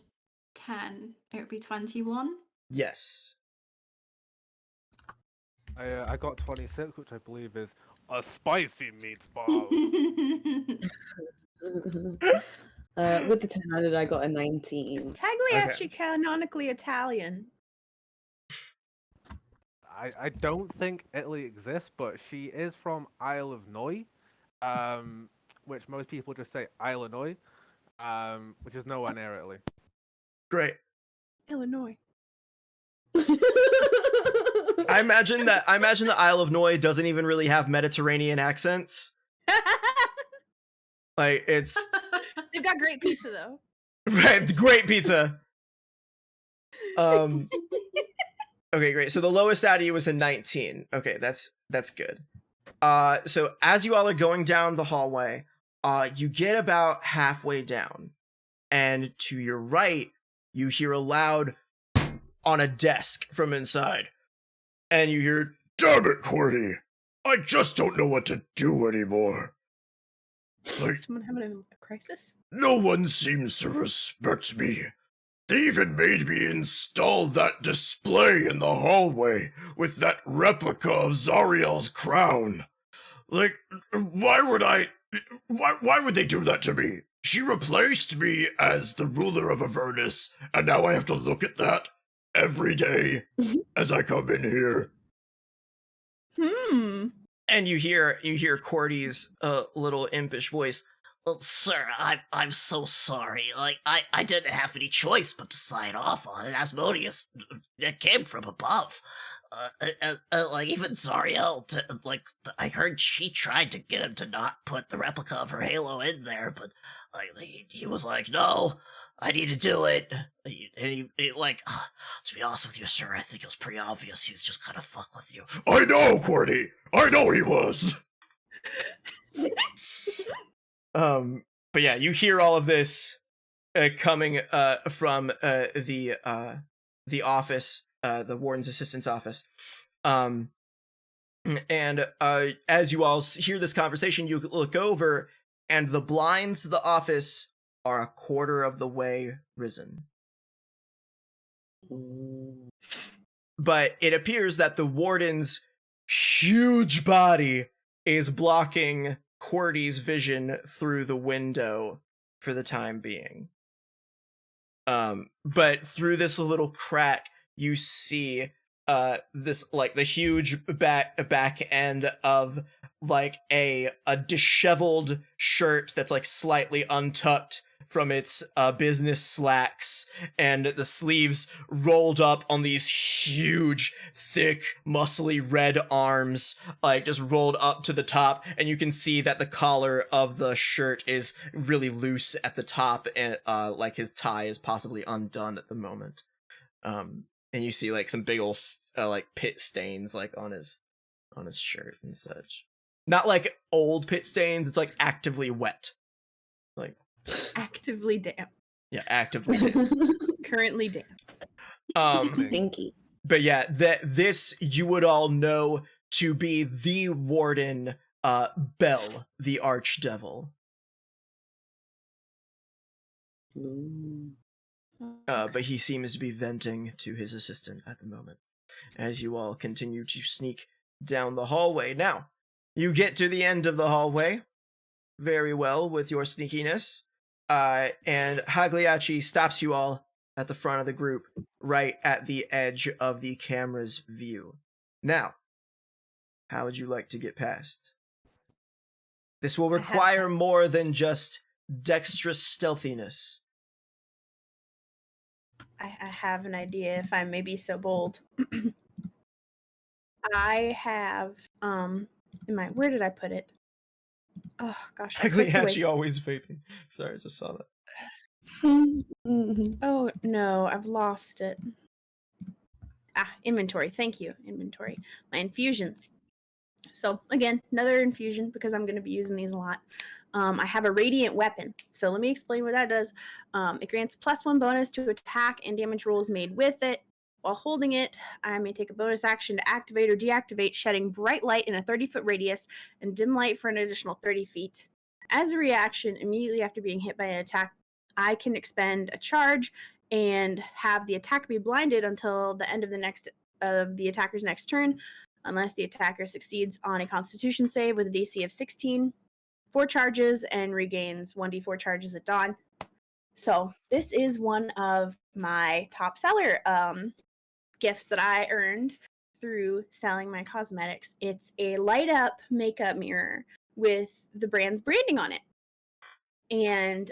Speaker 2: 10, it would be 21.
Speaker 4: Yes.
Speaker 6: I got 26, which I believe is a spicy meatball.
Speaker 5: With the 10 added, I got a 19.
Speaker 9: Is Tagliacci canonically Italian?
Speaker 6: I don't think Italy exists, but she is from Isle of Noy, which most people just say Illinois, which is nowhere near Italy.
Speaker 4: Great.
Speaker 9: Illinois.
Speaker 4: I imagine the Isle of Noy doesn't even really have Mediterranean accents. Like it's
Speaker 9: They've got great pizza though.
Speaker 4: Right, great pizza. Okay, great. So the lowest out of you was a 19. Okay, that's good. So as you all are going down the hallway, you get about halfway down, and to your right, you hear a loud on a desk from inside, and you hear,
Speaker 1: "Damn it, Cordy! I just don't know what to do anymore. Like,
Speaker 9: someone having a crisis?
Speaker 1: No one seems to respect me. They even made me install that display in the hallway with that replica of Zariel's crown. Like, why would they do that to me? She replaced me as the ruler of Avernus, and now I have to look at that every day as I come in here."
Speaker 4: And you hear Cordy's little impish voice.
Speaker 8: "Well, sir, I'm so sorry. Like, I didn't have any choice but to sign off on it. Asmodeus, it came from above. Like, even Zariel, I heard she tried to get him to not put the replica of her halo in there, but he was like, no, I need to do it. And he to be honest with you, sir, I think it was pretty obvious he was just kind of fuck with you."
Speaker 1: I know, Cordy. I know he was.
Speaker 4: But yeah, you hear all of this coming from the office, the warden's assistant's office. And as you all hear this conversation, you look over, and the blinds to the office are a quarter of the way risen. But it appears that the warden's huge body is blocking Cordy's vision through the window for the time being. But through this little crack, you see this, like, the huge back end of like a disheveled shirt that's like slightly untucked from its business slacks, and the sleeves rolled up on these huge, thick, muscly red arms, like just rolled up to the top, and you can see that the collar of the shirt is really loose at the top, and like his tie is possibly undone at the moment. And you see like some big old like pit stains like on his shirt and such. Not like old pit stains, it's like actively wet. Like
Speaker 9: Actively damp.
Speaker 4: yeah, actively damp.
Speaker 9: Currently damp.
Speaker 5: Stinky.
Speaker 4: But yeah, this you would all know to be the warden, Bell, the archdevil. But he seems to be venting to his assistant at the moment, as you all continue to sneak down the hallway. Now, you get to the end of the hallway, very well with your sneakiness, and Hagliachi stops you all at the front of the group, right at the edge of the camera's view. Now, how would you like to get past? This will require more than just dexterous stealthiness.
Speaker 9: I have an idea, if I may be so bold. I have where did I put it? Oh gosh, I clicked away.
Speaker 4: Hagliachi always vaping. Sorry, I just saw that.
Speaker 9: Oh no, I've lost it. Inventory. Thank you, inventory. My infusions. So again, another infusion because I'm going to be using these a lot. I have a radiant weapon. So let me explain what that does. It grants +1 bonus to attack and damage rolls made with it. While holding it, I may take a bonus action to activate or deactivate, shedding bright light in a 30-foot radius and dim light for an additional 30 feet. As a reaction, immediately after being hit by an attack, I can expend a charge and have the attacker be blinded until the end of the attacker's next turn, unless the attacker succeeds on a Constitution save with a DC of 16, 4 charges, and regains 1d4 charges at dawn. So this is one of my top seller gifts that I earned through selling my cosmetics. It's a light up makeup mirror with the brand's branding on it. And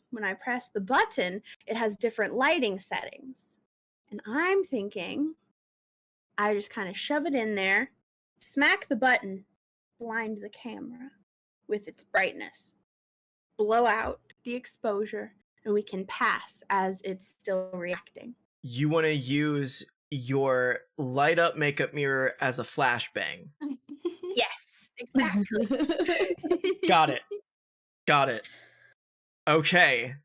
Speaker 9: when I press the button, it has different lighting settings. And I'm thinking I just kind of shove it in there, smack the button, blind the camera with its brightness, blow out the exposure, and we can pass as it's still reacting.
Speaker 4: You want to use your light up makeup mirror as a flashbang.
Speaker 9: Yes, exactly.
Speaker 4: Got it. Okay.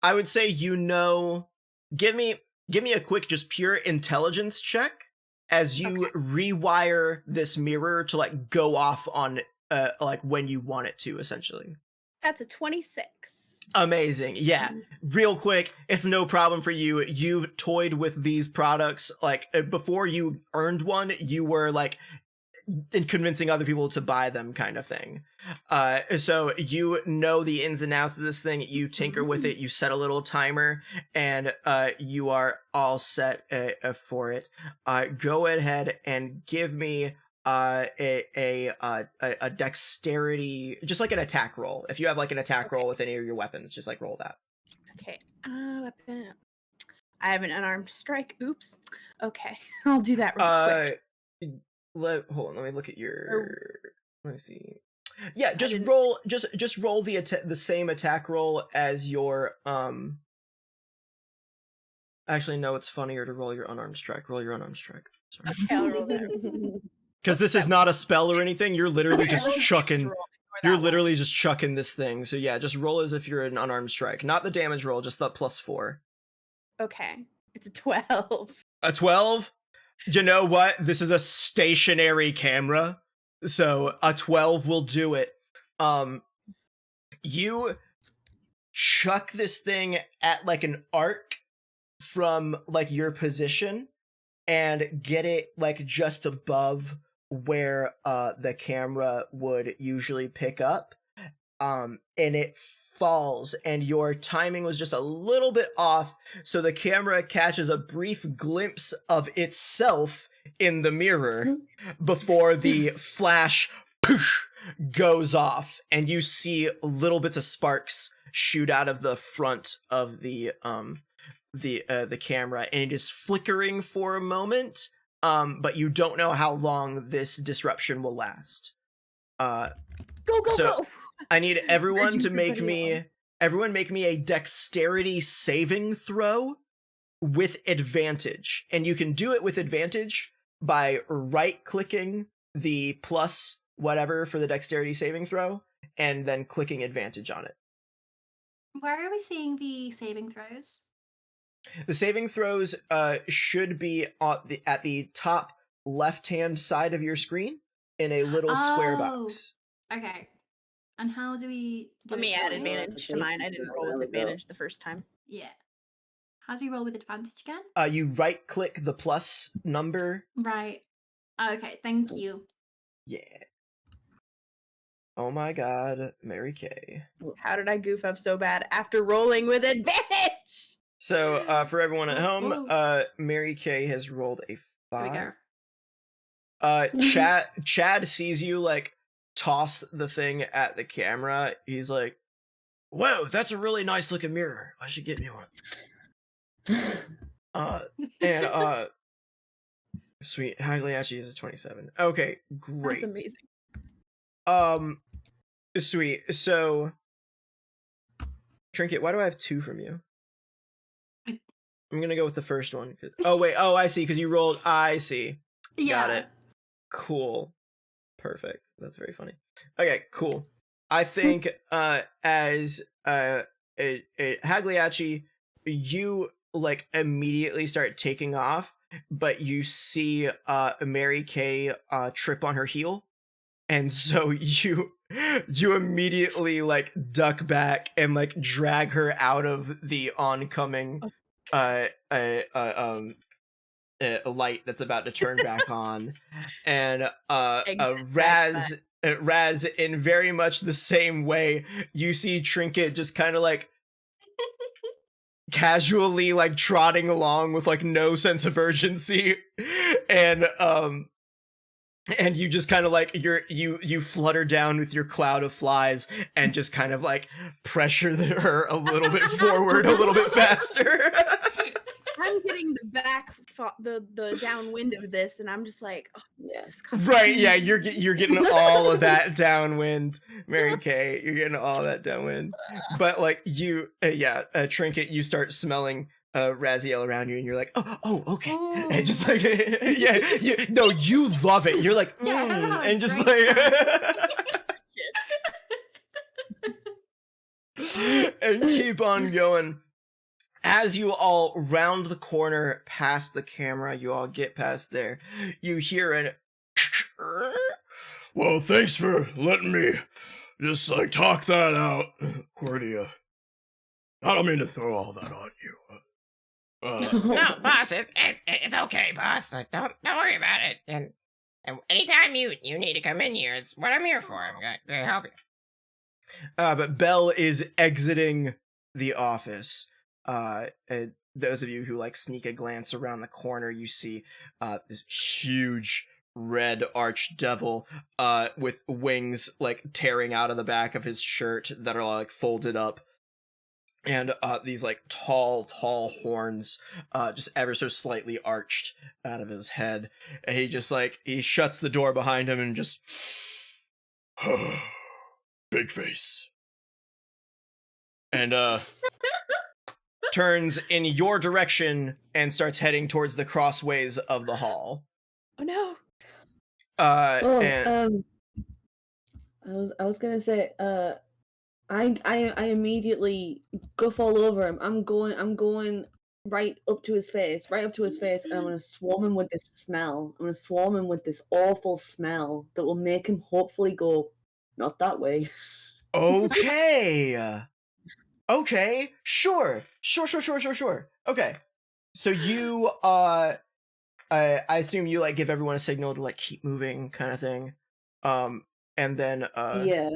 Speaker 4: I would say give me a quick just pure intelligence check as you rewire this mirror to like go off on like when you want it to, essentially.
Speaker 9: That's a 26.
Speaker 4: Amazing. Yeah. Real quick, it's no problem for you. You've toyed with these products like before you earned one, you were like in convincing other people to buy them kind of thing. So you know the ins and outs of this thing, you tinker with it, you set a little timer, and you are all set for it. Go ahead and give me a dexterity, just like an attack roll. If you have like an attack roll with any of your weapons, just like roll that.
Speaker 9: Okay. Weapon. I have an unarmed strike. Oops. Okay. I'll do that real quick.
Speaker 4: Hold on, let me look at your. Let me see. Yeah, just roll the same attack roll as your Actually, no, it's funnier to roll your unarmed strike. Roll your unarmed strike. Sorry.
Speaker 9: Okay, I'll roll that.
Speaker 4: Because this is not a spell or anything. You're literally just chucking. You're literally just chucking this thing. So yeah, just roll as if you're an unarmed strike. Not the damage roll, just the +4.
Speaker 9: Okay, it's a 12.
Speaker 4: A 12? You know what? This is a stationary camera, so a 12 will do it. You chuck this thing at like an arc from like your position and get it like just above where the camera would usually pick up, and it falls, and your timing was just a little bit off, so the camera catches a brief glimpse of itself in the mirror before the flash poosh goes off, and you see little bits of sparks shoot out of the front of the camera, and it is flickering for a moment, but you don't know how long this disruption will last.
Speaker 9: Go!
Speaker 4: I need everyone to make me a dexterity saving throw with advantage, and you can do it with advantage by right-clicking the plus whatever for the dexterity saving throw, and then clicking advantage on it.
Speaker 2: Where are we seeing the saving throws?
Speaker 4: The saving throws should be at the top left-hand side of your screen in a little square box.
Speaker 2: Okay. And how do we do
Speaker 9: Let me
Speaker 2: it?
Speaker 9: add
Speaker 2: Sorry?
Speaker 9: advantage to mine. I didn't roll with advantage the first time.
Speaker 2: Yeah. How do we roll with advantage again?
Speaker 4: You right-click the plus number.
Speaker 2: Right. Okay, thank you.
Speaker 4: Yeah. Oh my god, Mary Kay.
Speaker 9: How did I goof up so bad after rolling with advantage?
Speaker 4: So, for everyone at home,
Speaker 2: Oh.
Speaker 4: Mary Kay has rolled a
Speaker 2: There
Speaker 4: 5.
Speaker 2: we go.
Speaker 4: Chad sees you, like, toss the thing at the camera. He's like, whoa, that's a really nice looking mirror. I should get me one. Sweet. Hagliachi is a 27. Okay, great.
Speaker 9: That's amazing.
Speaker 4: Sweet. So, Trinket, why do I have 2 from you? I'm gonna go with the first one. Oh, wait. Oh, I see. Because you rolled. I see.
Speaker 2: Yeah.
Speaker 4: Got it. Cool. Perfect. That's very funny. Okay, cool. I think as Hagliachi, you like immediately start taking off, but you see Mary Kay trip on her heel, and so you immediately like duck back and like drag her out of the oncoming a light that's about to turn back on, and Raz, in very much the same way, you see Trinket just kind of like casually like trotting along with like no sense of urgency, and you just kind of like you flutter down with your cloud of flies and just kind of like pressure her a little bit forward, a little bit faster.
Speaker 9: I'm getting the downwind of this, and I'm just like, oh, this is disgusting.
Speaker 4: Right, yeah, you're getting all of that downwind, Mary Kay. You're getting all that downwind. But like Trinket, you start smelling Raziel around you, and you're like, oh, okay.
Speaker 2: Oh.
Speaker 4: And just like, you love it. You're like, and just like, and keep on going. As you all round the corner past the camera, you all get past there, you hear an
Speaker 1: Well, thanks for letting me just like talk that out, Cordia. I don't mean to throw all that on you.
Speaker 8: No, boss, it's okay, boss. Don't worry about it. And anytime you need to come in here, it's what I'm here for. I'm going to help you.
Speaker 4: But Belle is exiting the office. Those of you who like sneak a glance around the corner, you see this huge red archdevil with wings like tearing out of the back of his shirt that are like folded up, and these like tall horns just ever so slightly arched out of his head, and he shuts the door behind him and just
Speaker 1: big face,
Speaker 4: and turns in your direction and starts heading towards the crossways of the hall.
Speaker 9: Oh no.
Speaker 5: I was gonna say, I immediately guff all over him. I'm going right up to his face, and I'm gonna swarm him with this smell. I'm gonna swarm him with this awful smell that will make him hopefully go, not that way.
Speaker 4: Okay. Okay, sure. Okay, so you, I assume you like give everyone a signal to like keep moving, kind of thing, and then
Speaker 5: Yeah.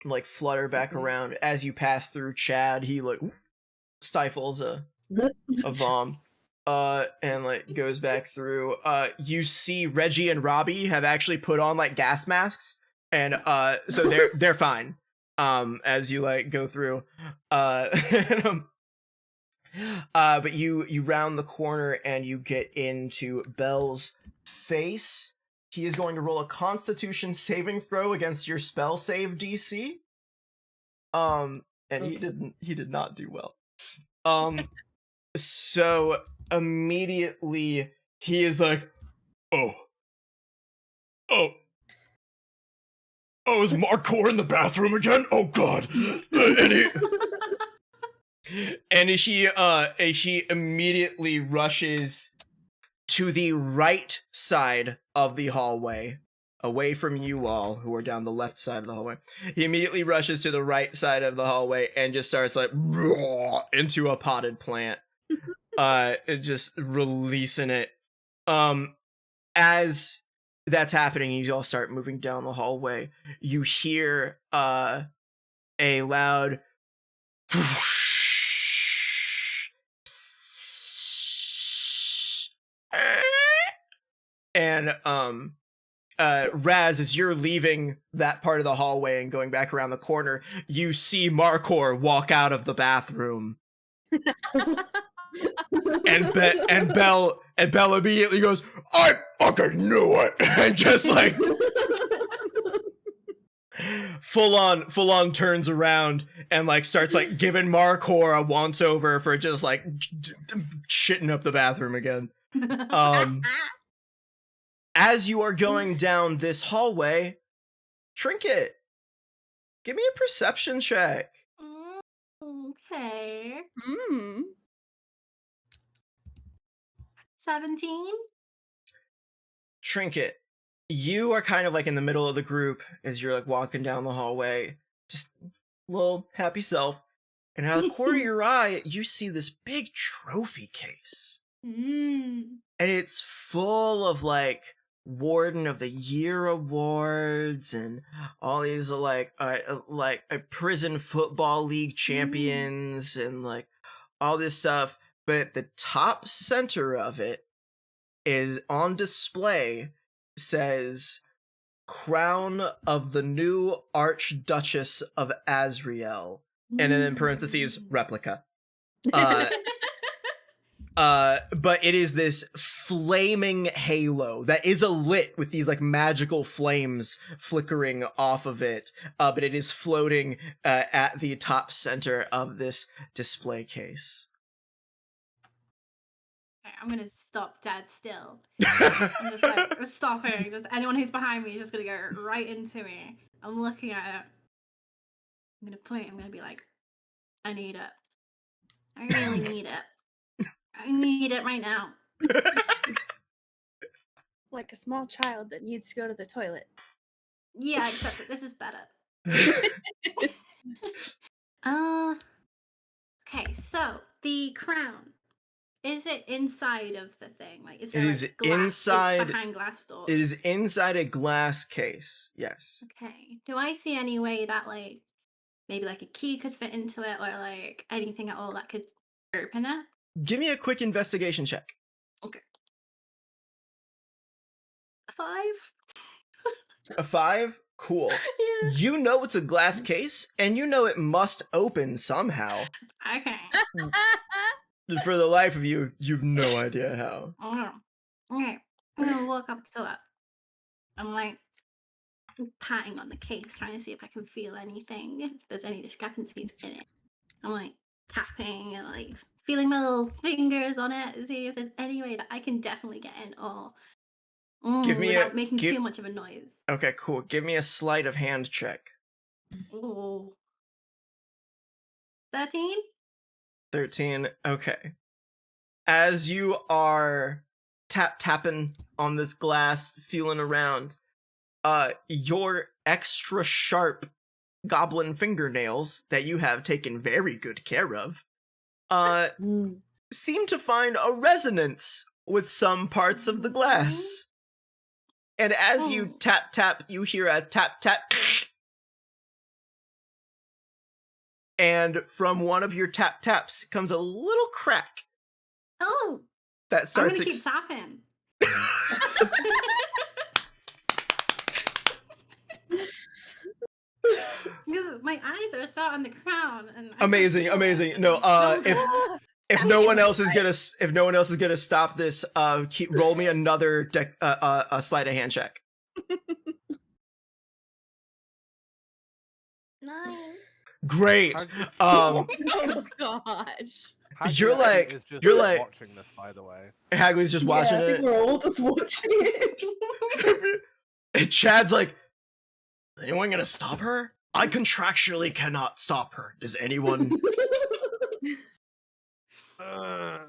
Speaker 4: like flutter back around as you pass through Chad. He like stifles a vom, and like goes back through. You see Reggie and Robbie have actually put on like gas masks, and so they're fine. As you like go through, but you round the corner and you get into Belle's face. He is going to roll a Constitution saving throw against your spell save DC. And he did not do well. So immediately he is like, oh, is Markor in the bathroom again? Oh God! And he immediately rushes to the right side of the hallway, away from you all who are down the left side of the hallway. He immediately rushes to the right side of the hallway and just starts like into a potted plant, just releasing it. As that's happening, you all start moving down the hallway. You hear a loud and Raz, as you're leaving that part of the hallway and going back around the corner, you see Markor walk out of the bathroom. and Belle immediately goes, I fucking knew it, and just like full on turns around and like starts like giving Markor a once over for just like shitting up the bathroom again. As you are going down this hallway, Trinket, give me a perception check.
Speaker 2: Okay. 17?
Speaker 4: Trinket, you are kind of like in the middle of the group as you're like walking down the hallway, just a little happy self. And out of the corner of your eye, you see this big trophy case. And it's full of like Warden of the Year awards and all these like prison football league champions and like all this stuff. But at the top center of it is on display, says Crown of the New Archduchess of Azriel, and then in parentheses replica. But it is this flaming halo that is alit with these like magical flames flickering off of it, but it is floating at the top center of this display case.
Speaker 2: I'm gonna stop dead still. I'm just like stopping. Just anyone who's behind me is just gonna go right into me. I'm looking at it. I'm gonna point. I'm gonna be like, I need it. I really need it. I need it right now.
Speaker 9: Like a small child that needs to go to the toilet.
Speaker 2: Yeah, except that this is better. Okay, so the crown. Is it inside of the thing? Like, is there
Speaker 4: It
Speaker 2: like,
Speaker 4: is
Speaker 2: glass?
Speaker 4: inside.
Speaker 2: It's behind glass doors.
Speaker 4: It is inside a glass case. Yes.
Speaker 2: Okay. Do I see any way that like maybe like a key could fit into it, or like anything at all that could open it?
Speaker 4: Give me a quick investigation check.
Speaker 2: Okay. 5.
Speaker 4: A 5? Cool.
Speaker 2: Yeah.
Speaker 4: You know it's a glass case, and you know it must open somehow.
Speaker 2: Okay.
Speaker 4: For the life of you, you've no idea how.
Speaker 2: Okay. I'm gonna walk up to it. I'm like patting on the case, trying to see if I can feel anything, if there's any discrepancies in it. I'm like tapping and like feeling my little fingers on it to see if there's any way that I can definitely get in, or without making too much of a noise.
Speaker 4: Okay, cool. Give me a sleight of hand check.
Speaker 2: Ooh. 13?
Speaker 4: 13. Okay. As you are tapping on this glass, feeling around, your extra sharp goblin fingernails that you have taken very good care of, seem to find a resonance with some parts of the glass. And as you tap, you hear a tap. And from one of your taps comes a little crack.
Speaker 2: Oh!
Speaker 4: That starts.
Speaker 2: I'm gonna keep tapping. Because my eyes are set on the crown. And
Speaker 4: amazing. No, if no one else is gonna stop this, roll me another a sleight of hand check.
Speaker 2: 9.
Speaker 4: Great.
Speaker 9: Oh gosh.
Speaker 6: Hagley actually is just watching this, by the way.
Speaker 4: Hagley's just watching
Speaker 5: I think
Speaker 4: it.
Speaker 5: we're all just watching it.
Speaker 1: And Chad's like, is anyone gonna stop her? I contractually cannot stop her. Does anyone?
Speaker 9: I'm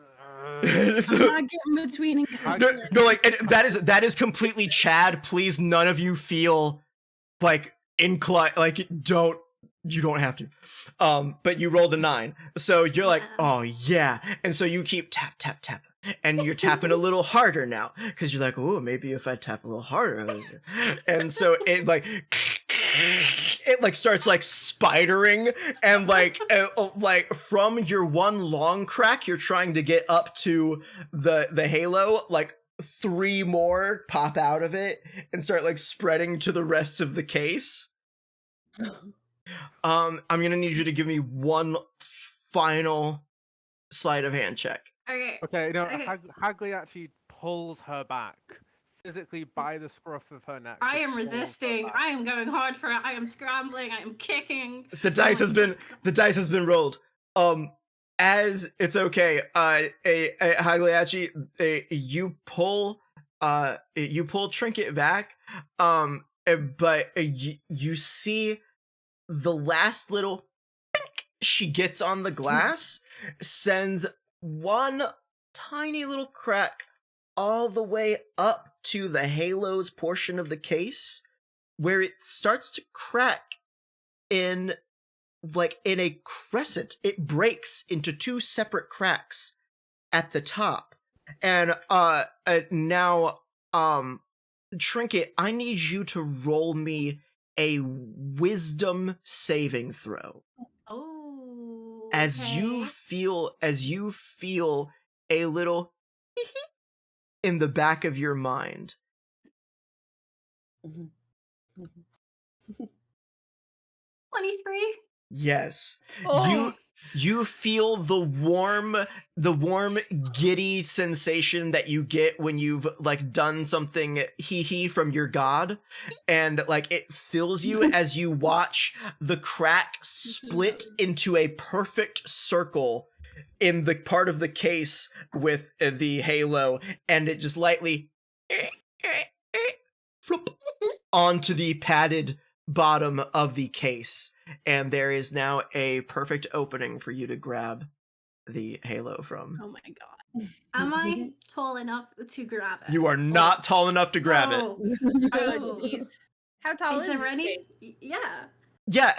Speaker 9: not getting between and
Speaker 4: No, like that is completely Chad. Please, none of you feel like inclined. Like you don't have to. But you rolled a 9, so you're like, oh yeah, and so you keep tap tap tap, and you're tapping a little harder now because you're like, oh, maybe if I tap a little harder, and so it like starts like spidering, and like from your one long crack, you're trying to get up to the halo, like 3 more pop out of it and start like spreading to the rest of the case. I'm gonna need you to give me one final sleight of hand check.
Speaker 6: Okay, Hagley actually pulls her back physically by the scruff of her neck.
Speaker 2: I am resisting. I am going hard for it. I am scrambling. I am kicking.
Speaker 4: The dice has been rolled. As it's okay. Hagliachi, you pull Trinket back. But you see the last little she gets on the glass sends one tiny little crack all the way up to the halo's portion of the case, where it starts to crack in a crescent. It breaks into 2 separate cracks at the top. And now Trinket, I need you to roll me a wisdom saving throw.
Speaker 2: Oh.
Speaker 4: As you feel a little in the back of your mind.
Speaker 2: 23.
Speaker 4: Yes.
Speaker 2: Oh.
Speaker 4: You feel the warm giddy sensation that you get when you've like done something hee from your god, and like it fills you as you watch the crack split into a perfect circle in the part of the case with the halo, and it just lightly flop onto the padded bottom of the case, and there is now a perfect opening for you to grab the halo from.
Speaker 9: Oh my god.
Speaker 2: Am I tall enough to grab it?
Speaker 4: You are not tall enough to grab it.
Speaker 9: Oh jeez. How tall is
Speaker 2: there
Speaker 9: this
Speaker 2: any?
Speaker 9: case?
Speaker 2: Yeah.
Speaker 4: Yeah,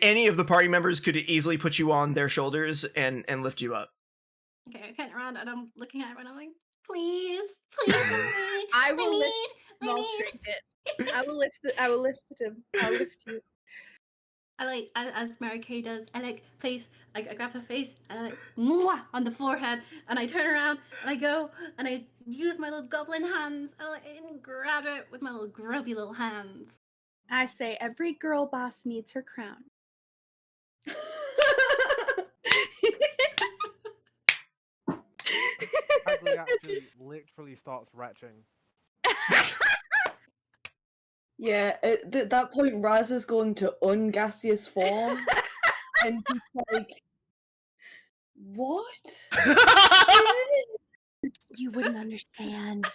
Speaker 4: any of the party members could easily put you on their shoulders and lift you up.
Speaker 2: Okay, I turn around and I'm looking at it and I'm like, please help me.
Speaker 9: I will lift small Trinket. I will lift him. I'll lift you.
Speaker 2: I like, as Mary Kay does, I grab her face and I like, mwah, on the forehead, and I turn around and I go and I use my little goblin hands and I grab it with my little grubby little hands.
Speaker 9: I say every girl boss needs her crown.
Speaker 6: Hagley actually literally starts retching.
Speaker 5: Yeah, at that point, Raz is going to ungaseous form, and he's like, "What?"
Speaker 7: You wouldn't understand.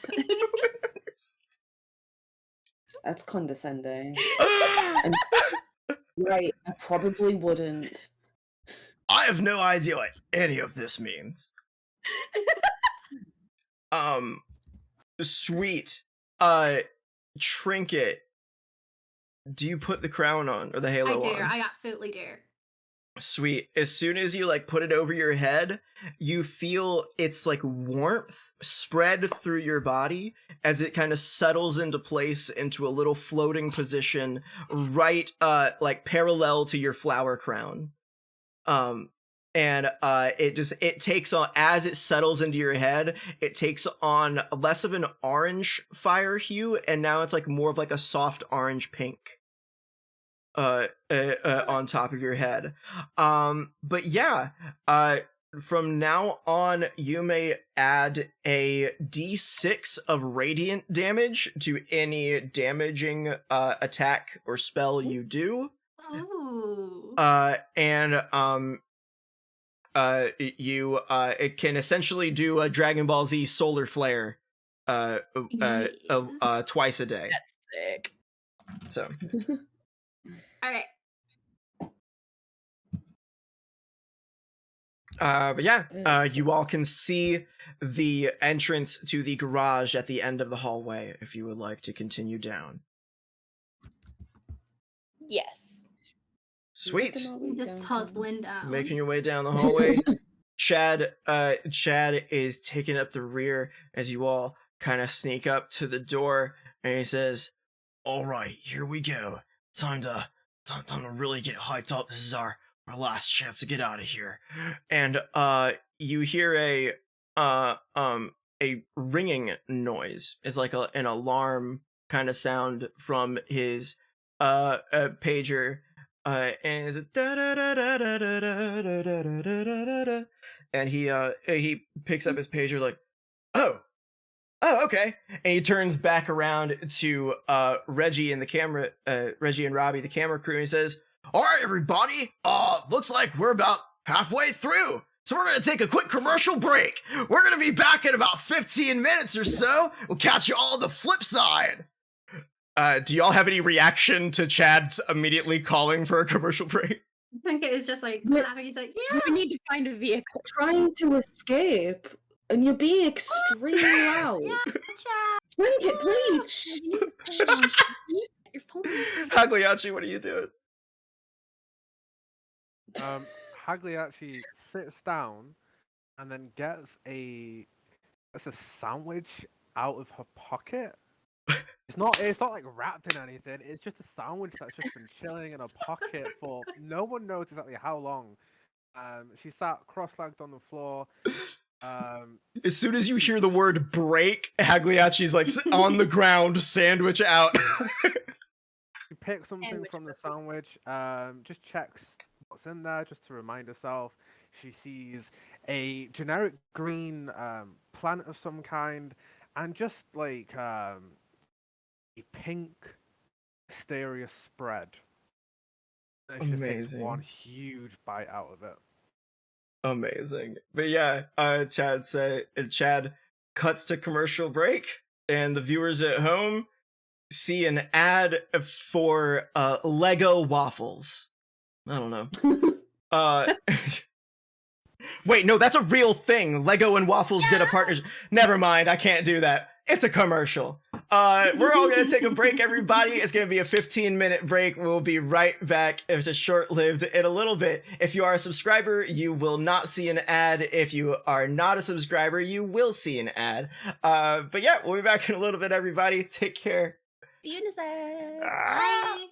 Speaker 5: That's condescending. And, right, I probably wouldn't.
Speaker 1: I have no idea what any of this means.
Speaker 4: Sweet. Trinket. Do you put the crown on or the halo on?
Speaker 2: I do. I absolutely do.
Speaker 4: Sweet. As soon as you like put it over your head, you feel its like warmth spread through your body as it kind of settles into place into a little floating position right like parallel to your flower crown. And it takes on, as it settles into your head, it takes on less of an orange fire hue, and now it's like more of like a soft orange pink on top of your head. But yeah, from now on you may add a d6 of radiant damage to any damaging attack or spell you do.
Speaker 2: Ooh.
Speaker 4: And it can essentially do a Dragon Ball Z solar flare twice a day.
Speaker 9: That's sick.
Speaker 4: So
Speaker 2: All right.
Speaker 4: but yeah, you all can see the entrance to the garage at the end of the hallway if you would like to continue down.
Speaker 7: Yes.
Speaker 4: Sweet.
Speaker 2: Just toddling down.
Speaker 4: Making your way down the hallway. Chad is taking up the rear as you all kind of sneak up to the door, and he says, "All right, here we go. Time to really get hyped up. This is our last chance to get out of here." And you hear a ringing noise. It's like an alarm kind of sound from his pager. And it's a da da da da da da da da da da da, and he picks up his pager like, oh, okay, and he turns back around to Reggie and Robbie, the camera crew, and he says, "All right, everybody, looks like we're about halfway through, so we're gonna take a quick commercial break. We're gonna be back in about 15 minutes or so. We'll catch you all on the flip side." Do y'all have any reaction to Chad immediately calling for a commercial break?
Speaker 2: I think it is just like, he's like, yeah.
Speaker 9: We need to find a vehicle.
Speaker 5: Trying to escape, and you're being extremely loud.
Speaker 2: Yeah, Chad.
Speaker 5: Trinket, please.
Speaker 9: Your phone.
Speaker 4: Hagliachi, what are you doing?
Speaker 6: Hagliachi sits down and then gets a sandwich out of her pocket. It's not like wrapped in anything. It's just a sandwich that's just been chilling in her pocket for no one knows exactly how long. She sat cross-legged on the floor.
Speaker 4: As soon as you hear the word break, Hagliachi's like on the ground, sandwich out.
Speaker 6: She picks something from the sandwich, just checks what's in there just to remind herself. She sees a generic green plant of some kind, and just like a pink Asteria spread. And she just takes one huge bite out of it.
Speaker 4: Amazing. But yeah, Chad cuts to commercial break, and the viewers at home see an ad for Lego waffles. I don't know. Wait, no, that's a real thing. Lego and Waffles did a partnership. Never mind, I can't do that. It's a commercial. We're all gonna take a break, everybody. It's gonna be a 15-minute break. We'll be right back. It's a short-lived in a little bit. If you are a subscriber, you will not see an ad. If you are not a subscriber, you will see an ad. But yeah, we'll be back in a little bit, everybody. Take care.
Speaker 7: See you in a sec.
Speaker 2: Bye.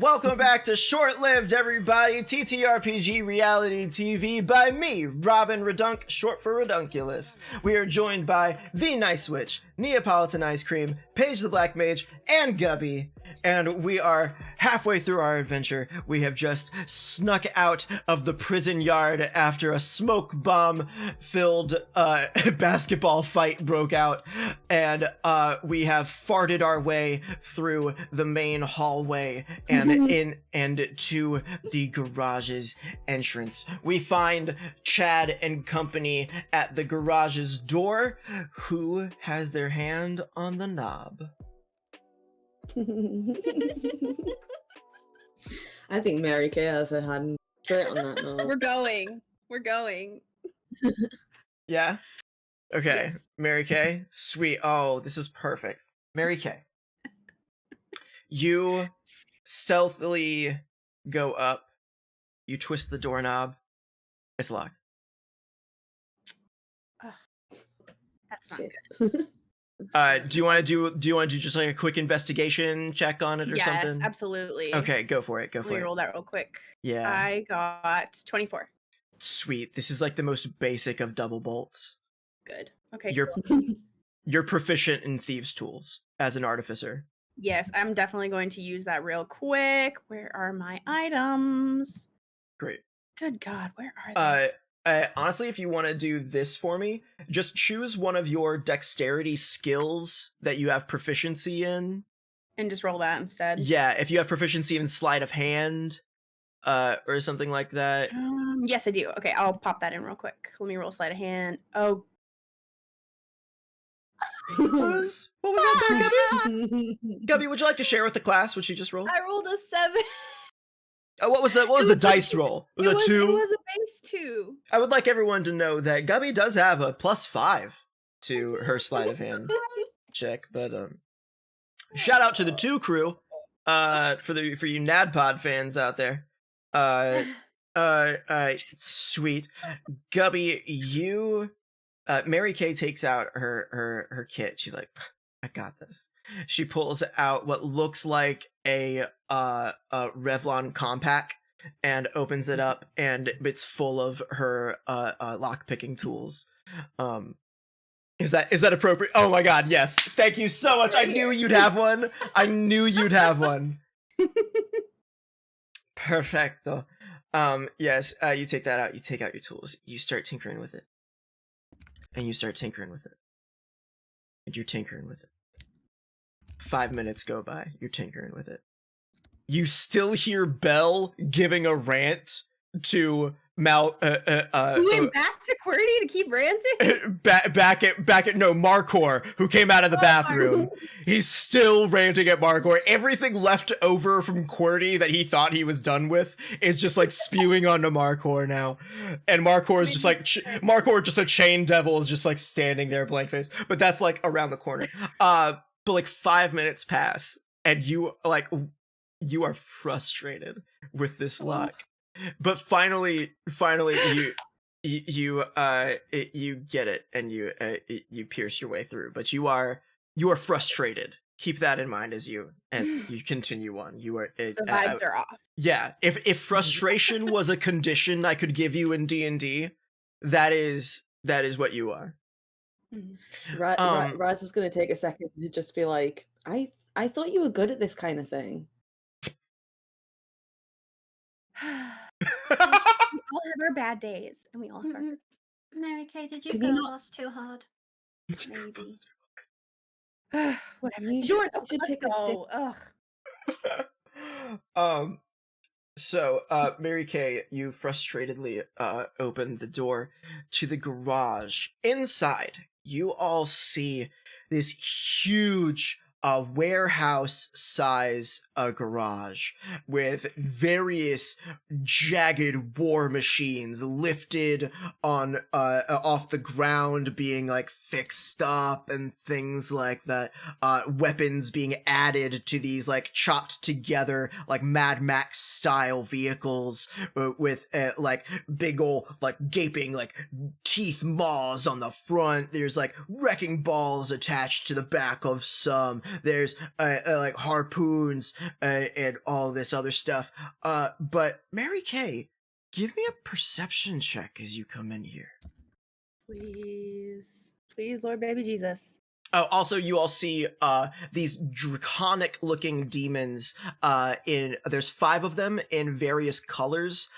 Speaker 4: Welcome back to Short-Lived, everybody. TTRPG reality TV by me, Robbin Ridunk, short for Ridunculous. We are joined by the Nice Witch, Neapolitan Ice Cream, Paige the Black Mage, and Gubby. And we are halfway through our adventure. We have just snuck out of the prison yard after a smoke bomb filled basketball fight broke out, and we have farted our way through the main hallway and to the garage's entrance. We find Chad and company at the garage's door, who has their hand on the knob.
Speaker 5: I think Mary Kay has her hand straight on that note.
Speaker 9: We're going.
Speaker 4: Yeah? Okay,
Speaker 9: Yes.
Speaker 4: Mary Kay. Sweet. Oh, this is perfect. Mary Kay. You stealthily go up. You twist the doorknob. It's locked.
Speaker 7: That's not
Speaker 5: Shit.
Speaker 7: good.
Speaker 4: Do you want to do just like a quick investigation check on it or
Speaker 9: Yes,
Speaker 4: something?
Speaker 9: absolutely.
Speaker 4: Okay, go for it. Go
Speaker 9: Let
Speaker 4: for
Speaker 9: me
Speaker 4: it.
Speaker 9: roll that real quick.
Speaker 4: Yeah.
Speaker 9: I got 24.
Speaker 4: Sweet. This is like the most basic of double bolts.
Speaker 9: Good. Okay.
Speaker 4: You're
Speaker 9: cool.
Speaker 4: you're proficient in thieves' tools as an artificer.
Speaker 9: Yes, I'm definitely going to use that real quick. Where are my items?
Speaker 4: Great.
Speaker 9: Good God, where are they?
Speaker 4: Honestly, if you want to do this for me, just choose one of your dexterity skills that you have proficiency in.
Speaker 9: And just roll that instead.
Speaker 4: Yeah, if you have proficiency in sleight of hand, or something like that.
Speaker 9: Yes, I do. Okay, I'll pop that in real quick. Let me roll sleight of hand. Oh,
Speaker 4: What was that there, Gubby? Gubby, would you like to share with the class what you just rolled?
Speaker 9: I rolled a 7.
Speaker 4: What was the
Speaker 9: It was
Speaker 4: dice roll? Was it a 2?
Speaker 9: It was a base 2.
Speaker 4: I would like everyone to know that Gubby does have a +5 to her sleight of hand check, but shout out to the 2 crew, for you NADPOD fans out there. Sweet. Gubby, you Mary Kay takes out her kit. She's like, I got this. She pulls out what looks like a Revlon compact and opens it up, and it's full of her lock picking tools. Is that appropriate? Oh my god, yes. Thank you so much. I knew you'd have one. I knew you'd have one. Perfecto. Yes, you take that out. You take out your tools. You start tinkering with it. And you start tinkering with it. And you're tinkering with it. 5 minutes go by. You're tinkering with it. You still hear Belle giving a rant to
Speaker 9: We went back to QWERTY to keep ranting?
Speaker 4: back at Markor, who came out of the bathroom. He's still ranting at Markor. Everything left over from QWERTY that he thought he was done with is just like spewing onto Markor now. And Markor is just like Markor, just a chain devil, is just like standing there blank face. But that's like around the corner. But like 5 minutes pass, and you are frustrated with this lock. But finally, you get it, and you pierce your way through. But you are frustrated. Keep that in mind as you continue on.
Speaker 9: The vibes are off.
Speaker 4: Yeah, if frustration was a condition I could give you in D&D, that is what you are.
Speaker 5: Raz is going to take a second to just be like, I thought you were good at this kind of thing.
Speaker 7: We all have our bad days, and we all have our
Speaker 2: Mary Kay, did you
Speaker 5: Can
Speaker 2: go
Speaker 5: you not-
Speaker 2: boss too hard?
Speaker 7: maybe.
Speaker 9: Whatever.
Speaker 5: You
Speaker 9: The
Speaker 5: should-
Speaker 9: door's
Speaker 5: you
Speaker 9: open.
Speaker 5: should
Speaker 9: Let's
Speaker 5: pick a
Speaker 9: go. Ugh.
Speaker 4: So, Mary Kay, you frustratedly open the door to the garage. Inside, you all see this huge warehouse-size garage with various jagged war machines lifted on off the ground, being like fixed up and things like that. Weapons being added to these like chopped together like Mad Max style vehicles with like big ol' like gaping like teeth maws on the front. There's like wrecking balls attached to the back of some. There's like harpoons and all this other stuff. But Mary Kay, give me a perception check as you come in here.
Speaker 9: Please. Please, Lord baby Jesus.
Speaker 4: Oh, also, you all see these draconic-looking demons. There's 5 of them in various colors,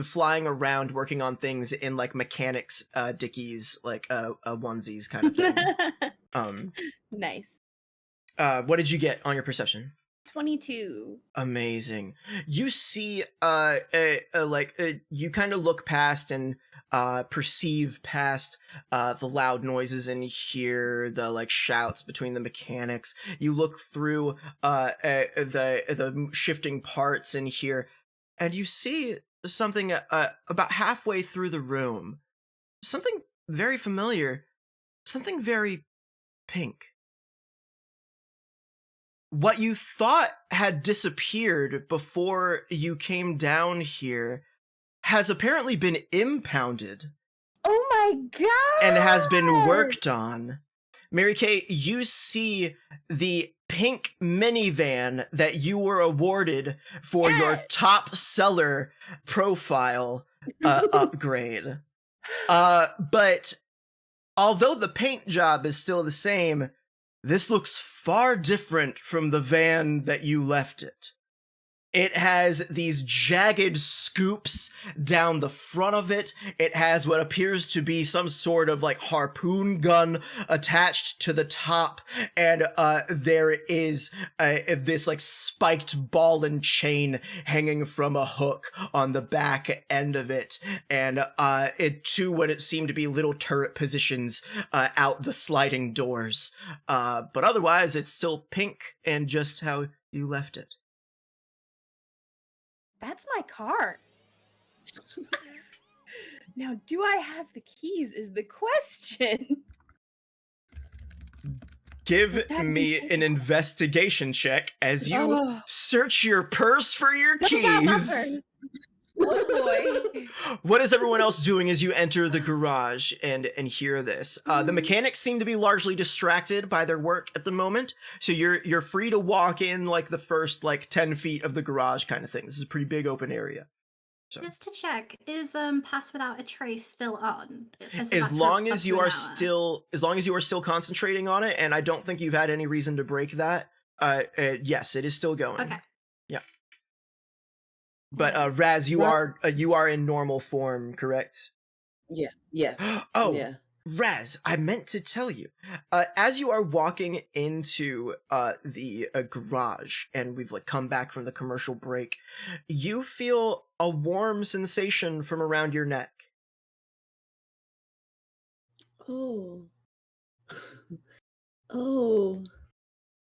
Speaker 4: flying around, working on things in like mechanics dickies, like onesies kind of thing.
Speaker 9: Nice.
Speaker 4: What did you get on your perception?
Speaker 9: 22.
Speaker 4: Amazing. You see, you kind of look past and perceive past the loud noises in here, the like shouts between the mechanics. You look through the shifting parts in here, and you see something about halfway through the room. Something very familiar. Something very pink. What you thought had disappeared before you came down here has apparently been impounded.
Speaker 9: Oh my god!
Speaker 4: And has been worked on. Mary Kay, you see the pink minivan that you were awarded for your top seller profile upgrade. But although the paint job is still the same, this looks far different from the van that you left it. It has these jagged scoops down the front of it. It has what appears to be some sort of like harpoon gun attached to the top. And there is this like spiked ball and chain hanging from a hook on the back end of it. And two what it seemed to be little turret positions out the sliding doors. But otherwise, it's still pink and just how you left it.
Speaker 9: That's my car. Now, do I have the keys is the question.
Speaker 4: Give me an investigation check as you search your purse for your keys.
Speaker 9: Oh boy.
Speaker 4: What is everyone else doing as you enter the garage and hear this? The mechanics seem to be largely distracted by their work at the moment, so you're free to walk in like the first like 10 feet of the garage kind of thing. This is a pretty big open area. So.
Speaker 2: Just to check, is Pass Without a Trace still on?
Speaker 4: As long as you are still concentrating on it, and I don't think you've had any reason to break that. Yes, it is still going.
Speaker 2: Okay.
Speaker 4: Yeah. But Raz, you are in normal form, correct?
Speaker 5: Yeah.
Speaker 4: Oh,
Speaker 5: yeah.
Speaker 4: Raz, I meant to tell you. As you are walking into the garage, and we've like come back from the commercial break, you feel a warm sensation from around your neck.
Speaker 5: Oh. Oh.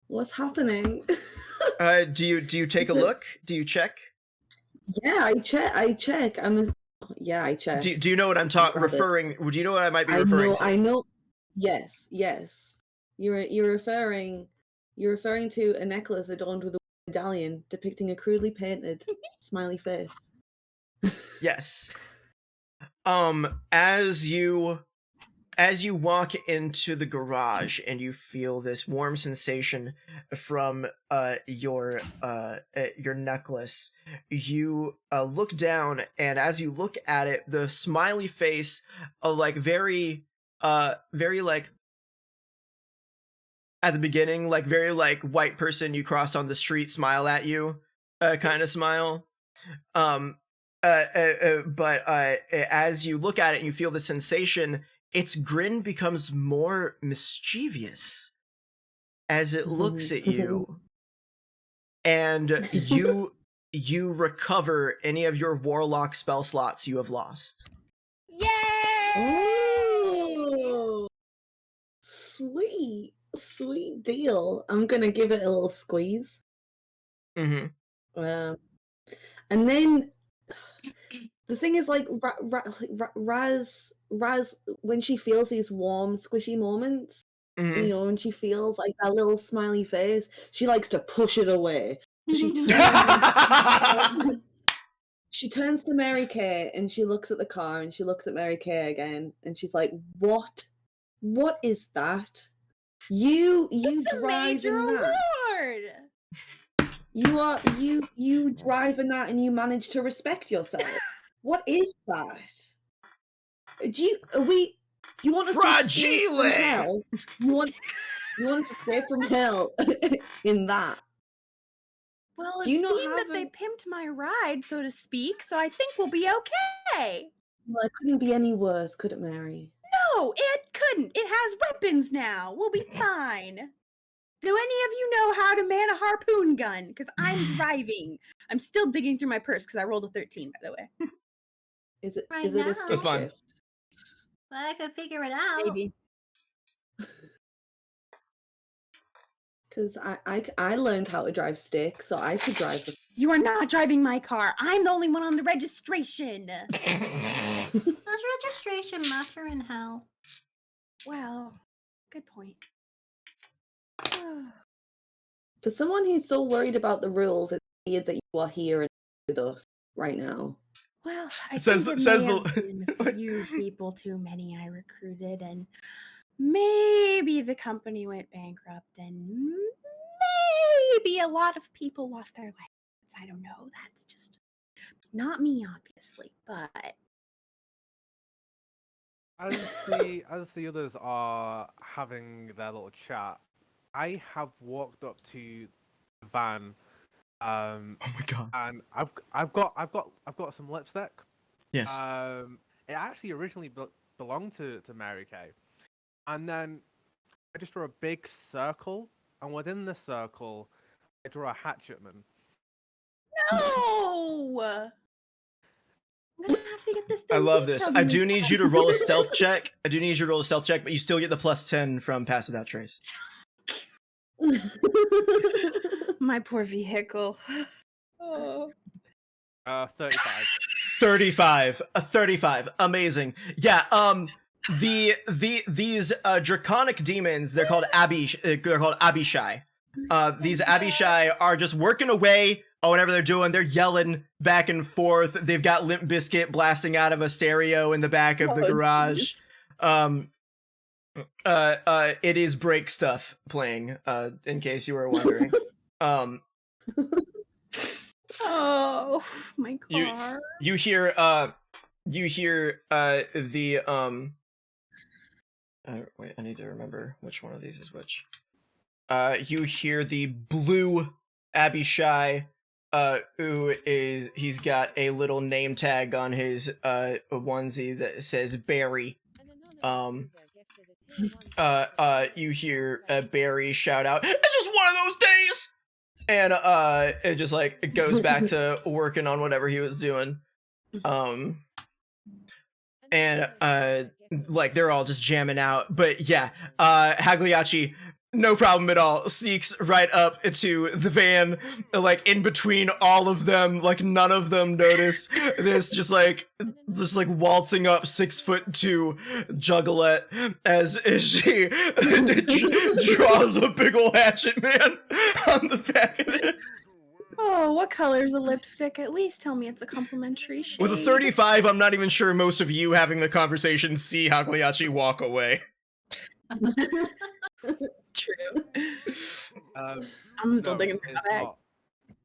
Speaker 5: What's happening?
Speaker 4: Do you take a look? Do you check?
Speaker 5: Yeah, I check. I check. I check.
Speaker 4: Do you know what I'm referring? Would you know what I might be referring to?
Speaker 5: I know. Yes. You're referring to a necklace adorned with a medallion depicting a crudely painted smiley face.
Speaker 4: Yes. As you walk into the garage and you feel this warm sensation from your necklace, you look down, and as you look at it, the smiley face, like very like at the beginning, like very like white person you crossed on the street smile at you, kind of smile. But as you look at it and you feel the sensation, its grin becomes more mischievous as it looks at you, and you recover any of your warlock spell slots you have lost.
Speaker 9: Yay!
Speaker 5: Oh, sweet deal. I'm gonna give it a little squeeze.
Speaker 4: Mm-hmm.
Speaker 5: And then the thing is, like, Raz, when she feels these warm, squishy moments, you know, when she feels like that little smiley face, she likes to push it away. She turns to Mary Kay and she looks at the car and she looks at Mary Kay again and she's like, "What is that?" You
Speaker 7: It's a
Speaker 5: drive
Speaker 7: major
Speaker 5: in that.
Speaker 7: award.
Speaker 5: You drive in that and you manage to respect yourself. What is that? Do you want us to escape from
Speaker 1: Fragile!
Speaker 5: hell? You want us to escape from hell in that?
Speaker 7: Well, it
Speaker 5: Do you not
Speaker 7: seemed
Speaker 5: have
Speaker 7: that they pimped my ride, so to speak, so I think we'll be okay.
Speaker 5: Well, it couldn't be any worse, could it, Mary?
Speaker 7: No, it couldn't. It has weapons now. We'll be fine. Do any of you know how to man a harpoon gun? Because I'm driving. I'm still digging through my purse because I rolled a 13, by the way.
Speaker 5: Is it
Speaker 2: Right
Speaker 5: is it
Speaker 2: now.
Speaker 5: a stick
Speaker 4: That's fine.
Speaker 5: shift?
Speaker 2: Well, I could figure it out.
Speaker 7: Maybe.
Speaker 5: Because I learned how to drive stick, so I could drive the
Speaker 7: You are not driving my car. I'm the only one on the registration.
Speaker 2: Does registration matter in hell?
Speaker 7: Well, good point.
Speaker 5: For someone who's so worried about the rules, it's weird that you are here with us right now.
Speaker 7: Well, I
Speaker 4: Says
Speaker 7: think
Speaker 4: the-
Speaker 7: it
Speaker 4: says
Speaker 7: may
Speaker 4: the-
Speaker 7: have been a few people too many I recruited, and maybe the company went bankrupt, and maybe a lot of people lost their lives. I don't know. That's just not me, obviously, but
Speaker 6: As the others are having their little chat, I have walked up to the van,
Speaker 4: Oh my god.
Speaker 6: and I've got some lipstick.
Speaker 4: Yes.
Speaker 6: It actually originally belonged to Mary Kay, and then I just draw a big circle, and within the circle, I draw a hatchetman.
Speaker 7: no. I'm gonna have to get this thing
Speaker 4: I love this.
Speaker 7: detailed
Speaker 4: I
Speaker 7: in
Speaker 4: do
Speaker 7: this
Speaker 4: need
Speaker 7: one.
Speaker 4: you to roll a stealth check. I do need you to roll a stealth check, but you still get the +10 from Pass Without Trace.
Speaker 7: My poor vehicle. Oh.
Speaker 6: 35.
Speaker 4: 35. A 35. Amazing. Yeah, these draconic demons, they're called Abishai. These Abishai are just working away or whatever they're doing. They're yelling back and forth. They've got Limp Bizkit blasting out of a stereo in the back of the garage. It is break stuff playing, in case you were wondering.
Speaker 7: Oh, my car.
Speaker 4: You hear the wait, I need to remember which one of these is which. You hear the blue Abishai, he's got a little name tag on his onesie that says Barry. You hear Barry shout out, "It's just one of those days!" And it just like it goes back to working on whatever he was doing. And like they're all just jamming out. But yeah, Hagliacci, no problem at all, sneaks right up into the van, like in between all of them, like none of them notice this, just like waltzing up 6'2" Juggalette as she draws a big ol' hatchet man on the back of it.
Speaker 7: Oh, what color is a lipstick? At least tell me it's a complimentary shade.
Speaker 4: With a 35, I'm not even sure most of you having the conversation see Hagliacci walk away.
Speaker 7: True.
Speaker 6: Um,
Speaker 7: I'm still
Speaker 6: no,
Speaker 7: digging
Speaker 6: it's
Speaker 7: through my bag.
Speaker 6: not.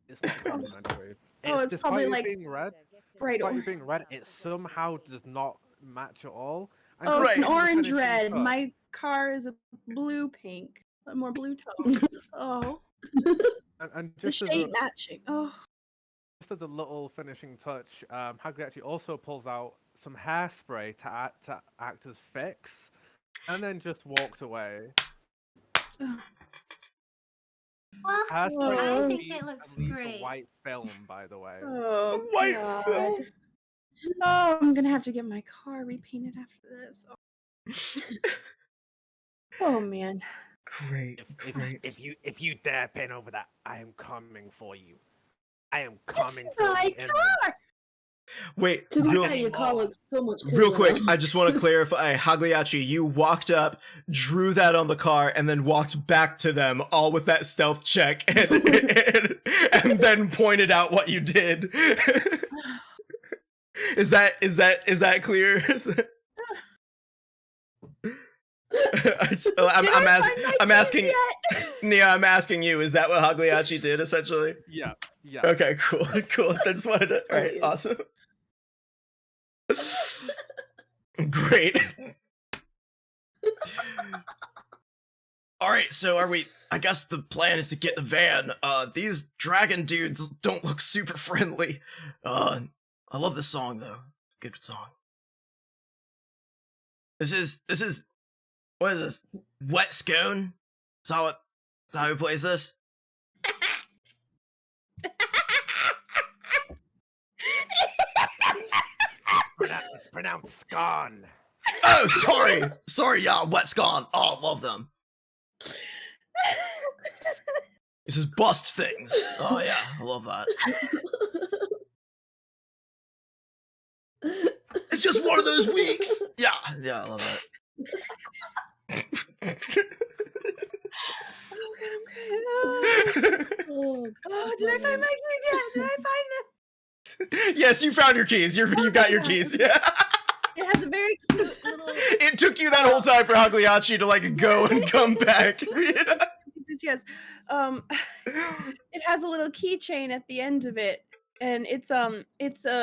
Speaker 6: It's not complimentary.
Speaker 7: Oh, it's
Speaker 6: despite
Speaker 7: probably
Speaker 6: it
Speaker 7: like
Speaker 6: being red.
Speaker 7: bright
Speaker 6: Despite it
Speaker 7: orange.
Speaker 6: being red, it somehow does not match at all. And
Speaker 7: Oh,
Speaker 6: just
Speaker 7: it's an
Speaker 6: like the
Speaker 7: orange
Speaker 6: finishing
Speaker 7: red.
Speaker 6: touch-
Speaker 7: My car is a blue pink. A more blue tone. Oh,
Speaker 6: and
Speaker 7: the
Speaker 6: just as
Speaker 7: shade
Speaker 6: a,
Speaker 7: matching. Oh,
Speaker 6: just as a little finishing touch, Hagley actually also pulls out some hairspray to act as fix, and then just walks away.
Speaker 2: Well,
Speaker 6: Hairspray
Speaker 2: I
Speaker 6: is
Speaker 2: think
Speaker 6: used
Speaker 2: it
Speaker 6: to
Speaker 2: looks
Speaker 6: leave a
Speaker 2: great.
Speaker 6: white film, by the way.
Speaker 7: oh,
Speaker 4: White
Speaker 7: God.
Speaker 4: film.
Speaker 7: Oh, I'm gonna have to get my car repainted after this. Oh man.
Speaker 4: Great.
Speaker 10: If you dare paint over that, I am coming for you. I am coming
Speaker 7: It's
Speaker 10: for
Speaker 7: my
Speaker 10: you. and-
Speaker 7: car.
Speaker 4: Wait,
Speaker 5: To be
Speaker 4: real,
Speaker 5: fair, your car looks so much cooler.
Speaker 4: real quick, I just want to clarify, Hagliacci, you walked up, drew that on the car, and then walked back to them, all with that stealth check, and then pointed out what you did. Is that clear? I'm asking Nia, I'm asking you, is that what Hagliachi did essentially?
Speaker 6: Yeah, yeah.
Speaker 4: Okay, cool. Cool. I just wanted to. All right,
Speaker 5: yeah.
Speaker 4: awesome. Great. All right, so are we? I guess the plan is to get the van. These dragon dudes don't look super friendly. I love this song though. It's a good song. This is what is this? Wet Scone? Is that how he plays this?
Speaker 10: It's pronounced scone.
Speaker 4: Oh, sorry, yeah, Wet Scone. Oh, I love them. This is bust things. Oh yeah, I love that. It's just one of those weeks. Yeah, I love that.
Speaker 9: Oh, good, I'm good. Oh, did I find my keys yet? Did I find them?
Speaker 4: Yes, you found your keys. You got your keys. Yeah.
Speaker 9: It has a very cute little.
Speaker 4: It took you that whole time for Hagliachi to like go and come back.
Speaker 9: Yes. It has a little keychain at the end of it, and it's a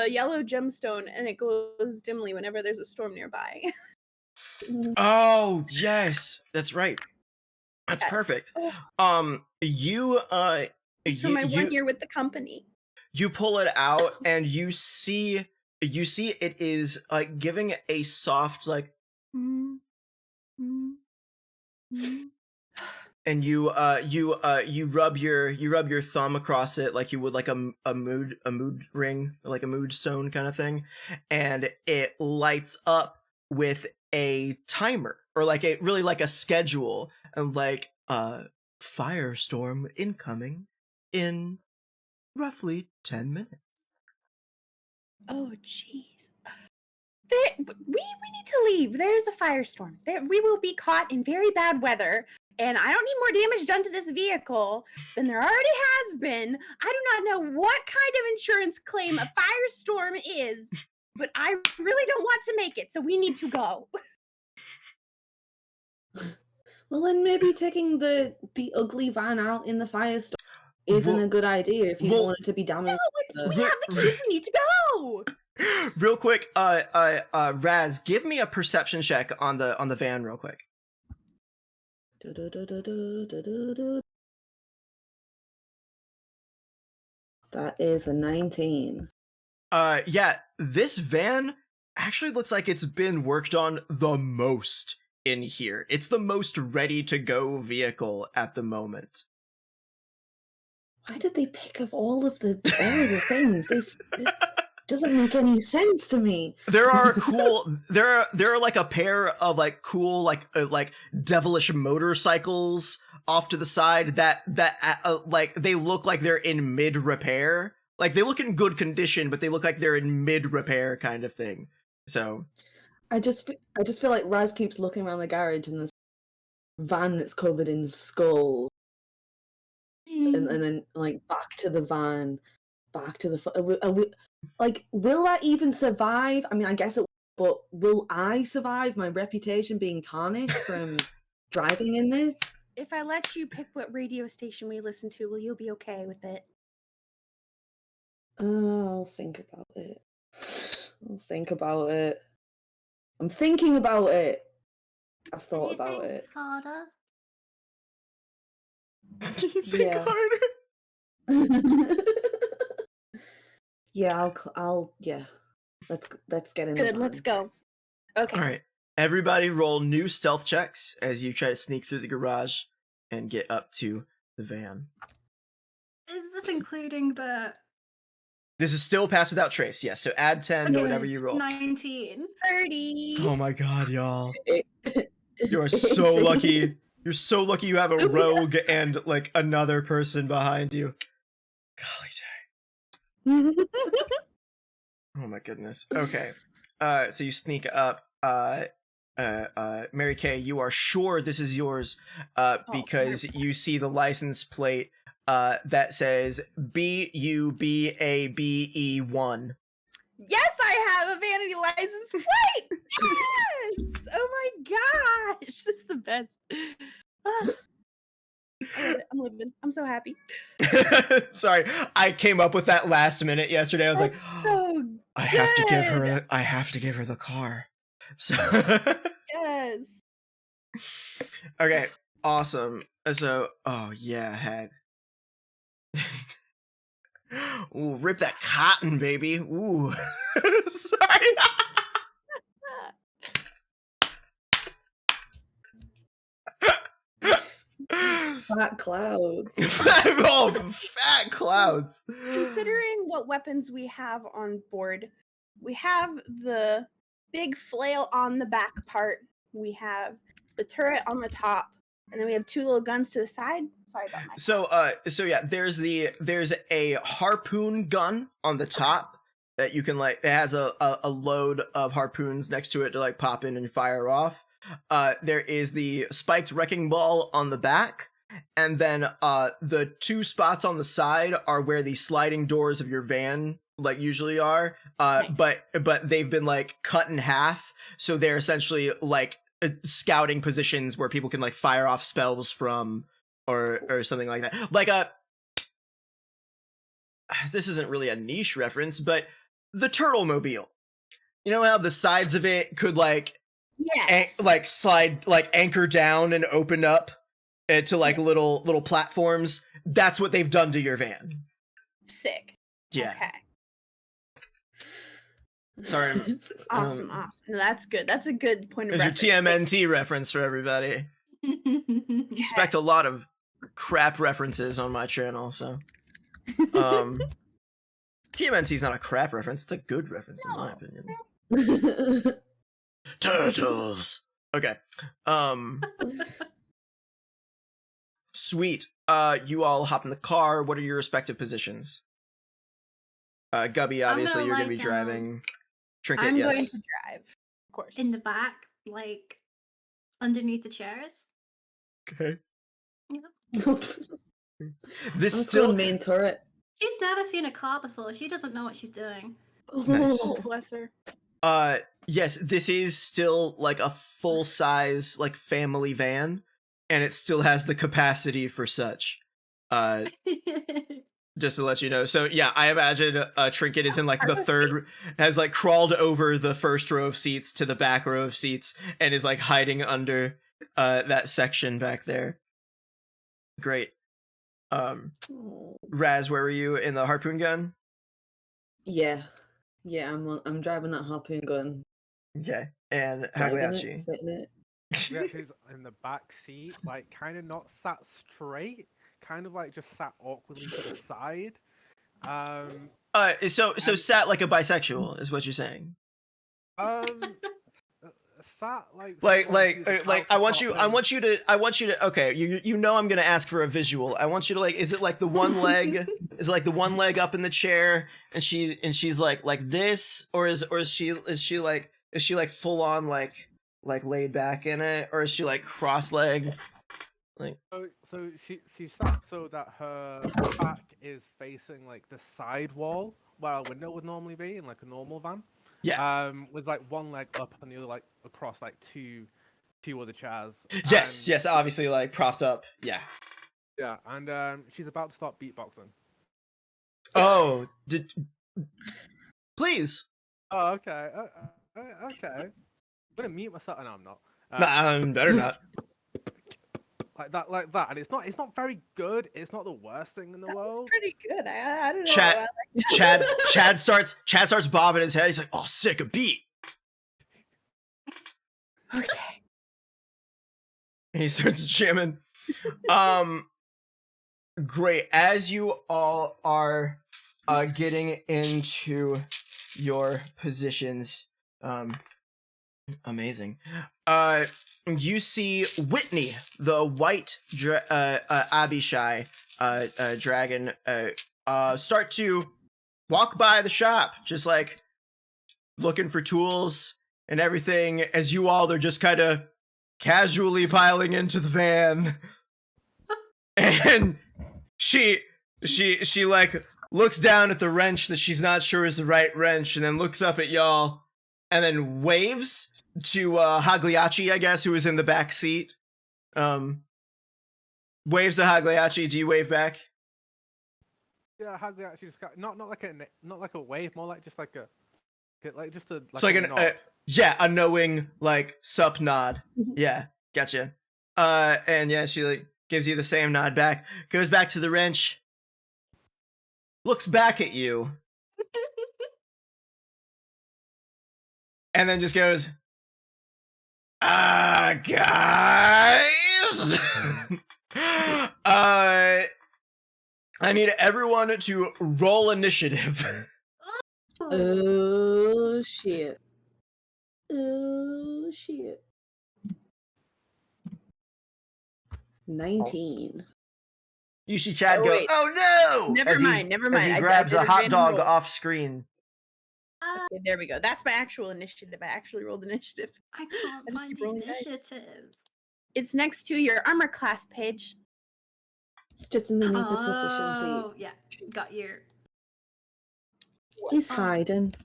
Speaker 9: yellow gemstone, and it glows dimly whenever there's a storm nearby.
Speaker 4: Oh yes, that's right. That's
Speaker 9: Yes.
Speaker 4: perfect.
Speaker 9: Oh.
Speaker 4: It's
Speaker 9: from my 1 year with the company.
Speaker 4: You pull it out and you see it is like giving a soft like and you rub your thumb across it like you would like a mood ring, like a mood stone kind of thing, and it lights up with a timer or like a schedule and like firestorm incoming in roughly 10 minutes.
Speaker 7: Oh, jeez. We need to leave. There's a firestorm. We will be caught in very bad weather, and I don't need more damage done to this vehicle than there already has been. I do not know what kind of insurance claim a firestorm is, but I really don't want to make it, so we need to go.
Speaker 5: Well, then maybe taking the ugly van out in the firestorm isn't a good idea if you don't want it to be damaged.
Speaker 7: No, we have the keys. We need to go.
Speaker 4: Real quick, Raz, give me a perception check on the van, real quick.
Speaker 5: That is a 19.
Speaker 4: Yeah, this van actually looks like it's been worked on the most in here. It's the most ready to go vehicle at the moment.
Speaker 5: Why did they pick of all of the things? This doesn't make any sense to me.
Speaker 4: There are cool. there are like a pair of like cool like devilish motorcycles off to the side that like they look like they're in mid repair. Like they look in good condition, but they look like they're in mid repair kind of thing. So
Speaker 5: I just feel like Raz keeps looking around the garage and there's a van that's covered in skulls. And then like back to the van, back to the like, will that even survive? I mean, I guess it, but will I survive my reputation being tarnished from driving in this?
Speaker 7: If I let you pick what radio station we listen to, will you be okay with it?
Speaker 5: I'll think about it. I'm thinking about it. I've thought about it.
Speaker 2: Harder.
Speaker 4: you think harder?
Speaker 5: Yeah, yeah. Let's get in.
Speaker 7: Good, let's go. Okay.
Speaker 4: All right, everybody, roll new stealth checks as you try to sneak through the garage and get up to the van.
Speaker 2: Is this including the?
Speaker 4: This is still pass without trace. Yes, so add 10 to whatever you roll.
Speaker 2: 19.
Speaker 7: 30.
Speaker 4: Oh my god, y'all! You are so lucky. You're so lucky you have a rogue and like another person behind you. Golly dang. Oh my goodness. Okay. So you sneak up. Mary Kay, you are sure this is yours because you see the license plate that says BUBABE1.
Speaker 7: Yes, I have a vanity license plate. Yes. Oh my gosh, this is the best. Ah, I love it. I'm living. I'm so happy.
Speaker 4: Sorry, I came up with that last minute yesterday. I was
Speaker 7: That's
Speaker 4: like,
Speaker 7: so
Speaker 4: I have to give her.
Speaker 7: good.
Speaker 4: I have to give her the car. So
Speaker 7: Yes.
Speaker 4: okay, awesome. So, oh yeah, Hag. Ooh, rip that cotton, baby. Ooh, sorry.
Speaker 5: Fat clouds.
Speaker 4: Oh, fat clouds.
Speaker 7: Considering what weapons we have on board, we have the big flail on the back part. We have the turret on the top, and then we have 2 little guns to the side. Sorry about my.
Speaker 4: So yeah, there's a harpoon gun on the top that you can like. It has a load of harpoons next to it to like pop in and fire off. There is the spiked wrecking ball on the back, and then the 2 spots on the side are where the sliding doors of your van like usually are.
Speaker 2: Nice.
Speaker 4: But they've been like cut in half, so they're essentially like scouting positions where people can like fire off spells from, or something like that. Like this isn't really a niche reference, but the Turtle Mobile. You know how the sides of it could like
Speaker 7: Yes.
Speaker 4: like slide, like anchor down and open up to like little platforms. That's what they've done to your van.
Speaker 7: Sick.
Speaker 4: Yeah.
Speaker 7: Okay.
Speaker 4: Sorry.
Speaker 7: Awesome. Awesome. No, that's good. That's a good point of
Speaker 4: There's your
Speaker 7: reference.
Speaker 4: TMNT reference for everybody. Expect a lot of crap references on my channel, so TMNT's not a crap reference, it's a good reference in my opinion. Turtles. Okay. Sweet. You all hop in the car. What are your respective positions? Gubby, obviously
Speaker 2: gonna,
Speaker 4: you're gonna be
Speaker 2: like,
Speaker 4: driving. Trinket,
Speaker 7: I'm
Speaker 4: yes.
Speaker 7: going to drive, of course.
Speaker 2: In the back, like underneath the chairs.
Speaker 4: Okay.
Speaker 2: Yeah.
Speaker 4: This
Speaker 5: I'm
Speaker 4: still
Speaker 5: main turret.
Speaker 2: She's never seen a car before. She doesn't know what she's doing.
Speaker 4: Nice.
Speaker 7: Oh, bless her.
Speaker 4: Yes, this is still like a full size like family van, and it still has the capacity for such. Just to let you know. So yeah, I imagine Trinket is in like the third, has like crawled over the first row of seats to the back row of seats and is like hiding under that section back there. Great. Raz, where were you in the harpoon gun?
Speaker 5: Yeah, I'm driving that harpoon gun.
Speaker 4: Okay, and
Speaker 5: Driving it,
Speaker 4: Hagliacci.
Speaker 5: sitting it.
Speaker 6: Reaction's in the back seat, like kind of not sat straight, kind of like just sat awkwardly to the side.
Speaker 4: So sat like a bisexual is what you're saying.
Speaker 6: Sat
Speaker 4: like I want you to okay, you know I'm gonna ask for a visual. I want you to like, is it like the one leg is it like the one leg up in the chair and she's like this, or is she like full on like laid back in it, or is she like cross leg? Like
Speaker 6: so she sat so that her back is facing like the side wall where a window would normally be in like a normal van.
Speaker 4: Yeah.
Speaker 6: With like one leg up and the other like across like two other chairs.
Speaker 4: Yes, obviously like propped up. Yeah.
Speaker 6: Yeah, and she's about to start beatboxing.
Speaker 4: Oh, please.
Speaker 6: Oh, okay. Okay. I'm gonna mute myself. No, I'm not.
Speaker 4: Nah, better not.
Speaker 6: Like that, and it's not very good. It's not the worst thing in the world.
Speaker 7: It's pretty good. I don't know.
Speaker 4: Chad starts bobbing his head. He's like, "Oh, sick, a beat."
Speaker 7: Okay.
Speaker 4: And he starts jamming. Great. As you all are getting into your positions, amazing. You see Whitney, the white Abishai dragon, start to walk by the shop, just like looking for tools and everything, as you all are just kind of casually piling into the van. And she like looks down at the wrench that she's not sure is the right wrench, and then looks up at y'all, and then waves to Hagliacci, I guess, who is in the back seat. Waves to Hagliacci. Do you wave back?
Speaker 6: Yeah, Hagliacci just got not like a wave, more like just like a
Speaker 4: nod. A knowing like sup nod. Yeah, gotcha. And yeah, she like gives you the same nod back. Goes back to the wrench. Looks back at you. And then just goes, guys. I need everyone to roll initiative.
Speaker 5: Oh shit. Oh shit. 19.
Speaker 4: You see Chad
Speaker 9: Oh,
Speaker 4: go,
Speaker 9: wait.
Speaker 4: oh no!
Speaker 9: Never mind.
Speaker 4: As he grabs a hot dog off screen.
Speaker 9: Okay, there we go. That's my actual initiative. I actually rolled initiative.
Speaker 2: I can't
Speaker 9: just
Speaker 2: find
Speaker 9: keep
Speaker 2: the
Speaker 9: rolling dice.
Speaker 2: initiative.
Speaker 9: It's next to your armor class page.
Speaker 5: It's just underneath the proficiency.
Speaker 2: Oh, yeah. Got your...
Speaker 5: He's hiding.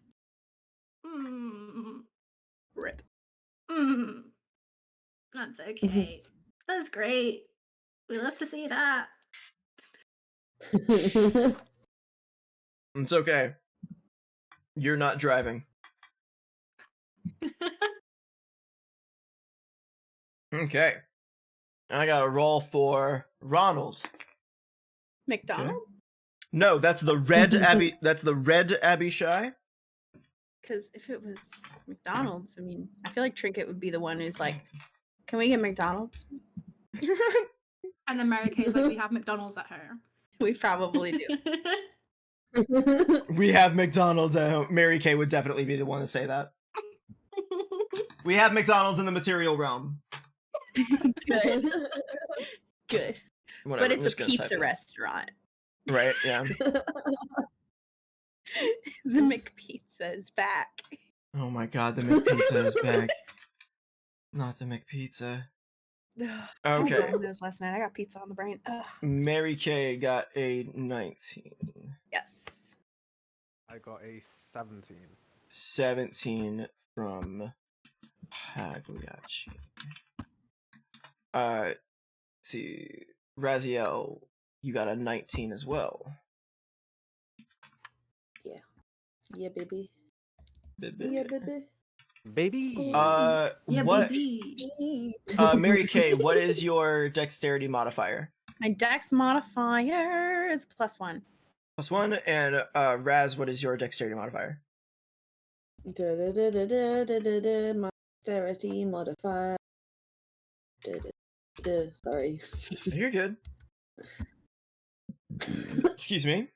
Speaker 9: Rip.
Speaker 2: That's okay. That's great. We love to see that.
Speaker 4: It's okay. You're not driving. Okay. I got a roll for Ronald.
Speaker 9: McDonald?
Speaker 4: Okay. No, that's the red Abby. That's the red Abishai.
Speaker 9: Because if it was McDonald's, I mean, I feel like Trinket would be the one who's like, "Can we get McDonald's?"
Speaker 2: And then Mary Kay's like, we have McDonald's at home.
Speaker 9: We probably do.
Speaker 4: We have McDonald's at home. Mary Kay would definitely be the one to say that. We have McDonald's in the material realm.
Speaker 9: Good. Good.
Speaker 4: Whatever,
Speaker 9: But
Speaker 4: I'm
Speaker 9: it's
Speaker 4: just
Speaker 9: a
Speaker 4: gonna type
Speaker 9: pizza
Speaker 4: it.
Speaker 9: restaurant.
Speaker 4: Right, yeah.
Speaker 9: The McPizza is back.
Speaker 4: Oh my god, the McPizza is back. Not the McPizza. Okay.
Speaker 9: I had those last night. I got pizza on the brain. Ugh.
Speaker 4: Mary Kay got a 19.
Speaker 9: Yes.
Speaker 6: I got a 17.
Speaker 4: 17 from Hagliacci. See, Raziel, you got a 19 as well.
Speaker 5: Yeah, baby.
Speaker 4: Baby.
Speaker 5: Yeah, baby.
Speaker 6: Baby.
Speaker 2: Yeah,
Speaker 4: what?
Speaker 2: baby.
Speaker 4: Mary Kay, what is your dexterity modifier?
Speaker 9: My dex modifier is +1.
Speaker 4: +1, and Raz, what is your dexterity modifier?
Speaker 5: My dexterity modifier. Sorry.
Speaker 4: You're good. Excuse me.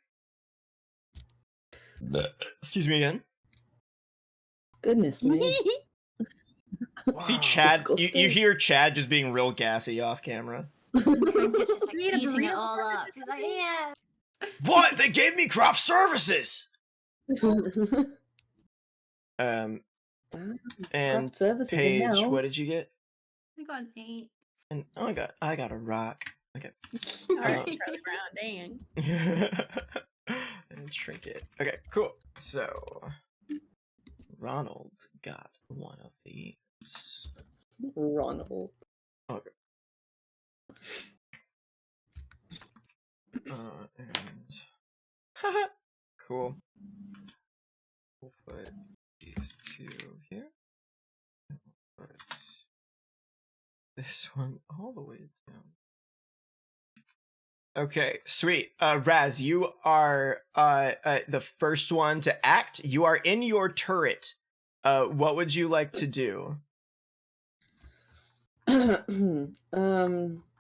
Speaker 4: Excuse me again.
Speaker 5: Goodness me.
Speaker 4: See Chad, you
Speaker 5: Disgusting.
Speaker 4: hear Chad just being real gassy off camera.
Speaker 2: It's just like
Speaker 9: Burrito,
Speaker 2: eating it
Speaker 9: burrito,
Speaker 2: all
Speaker 9: burrito,
Speaker 2: up. He's like, yeah.
Speaker 4: What? They gave me craft services. And
Speaker 5: Craft services in
Speaker 4: Paige,
Speaker 5: hell.
Speaker 4: what did you get?
Speaker 2: I got an 8.
Speaker 4: And oh, I got a rock. Okay.
Speaker 9: All right, Charlie Brown, dang.
Speaker 4: And trinket. Okay, cool. So Ronald got one of these.
Speaker 5: Ronald.
Speaker 4: Okay. And cool. We'll put these two here. We'll put this one all the way down. Okay, sweet. Raz, you are the first one to act. You are in your turret. What would you like to do?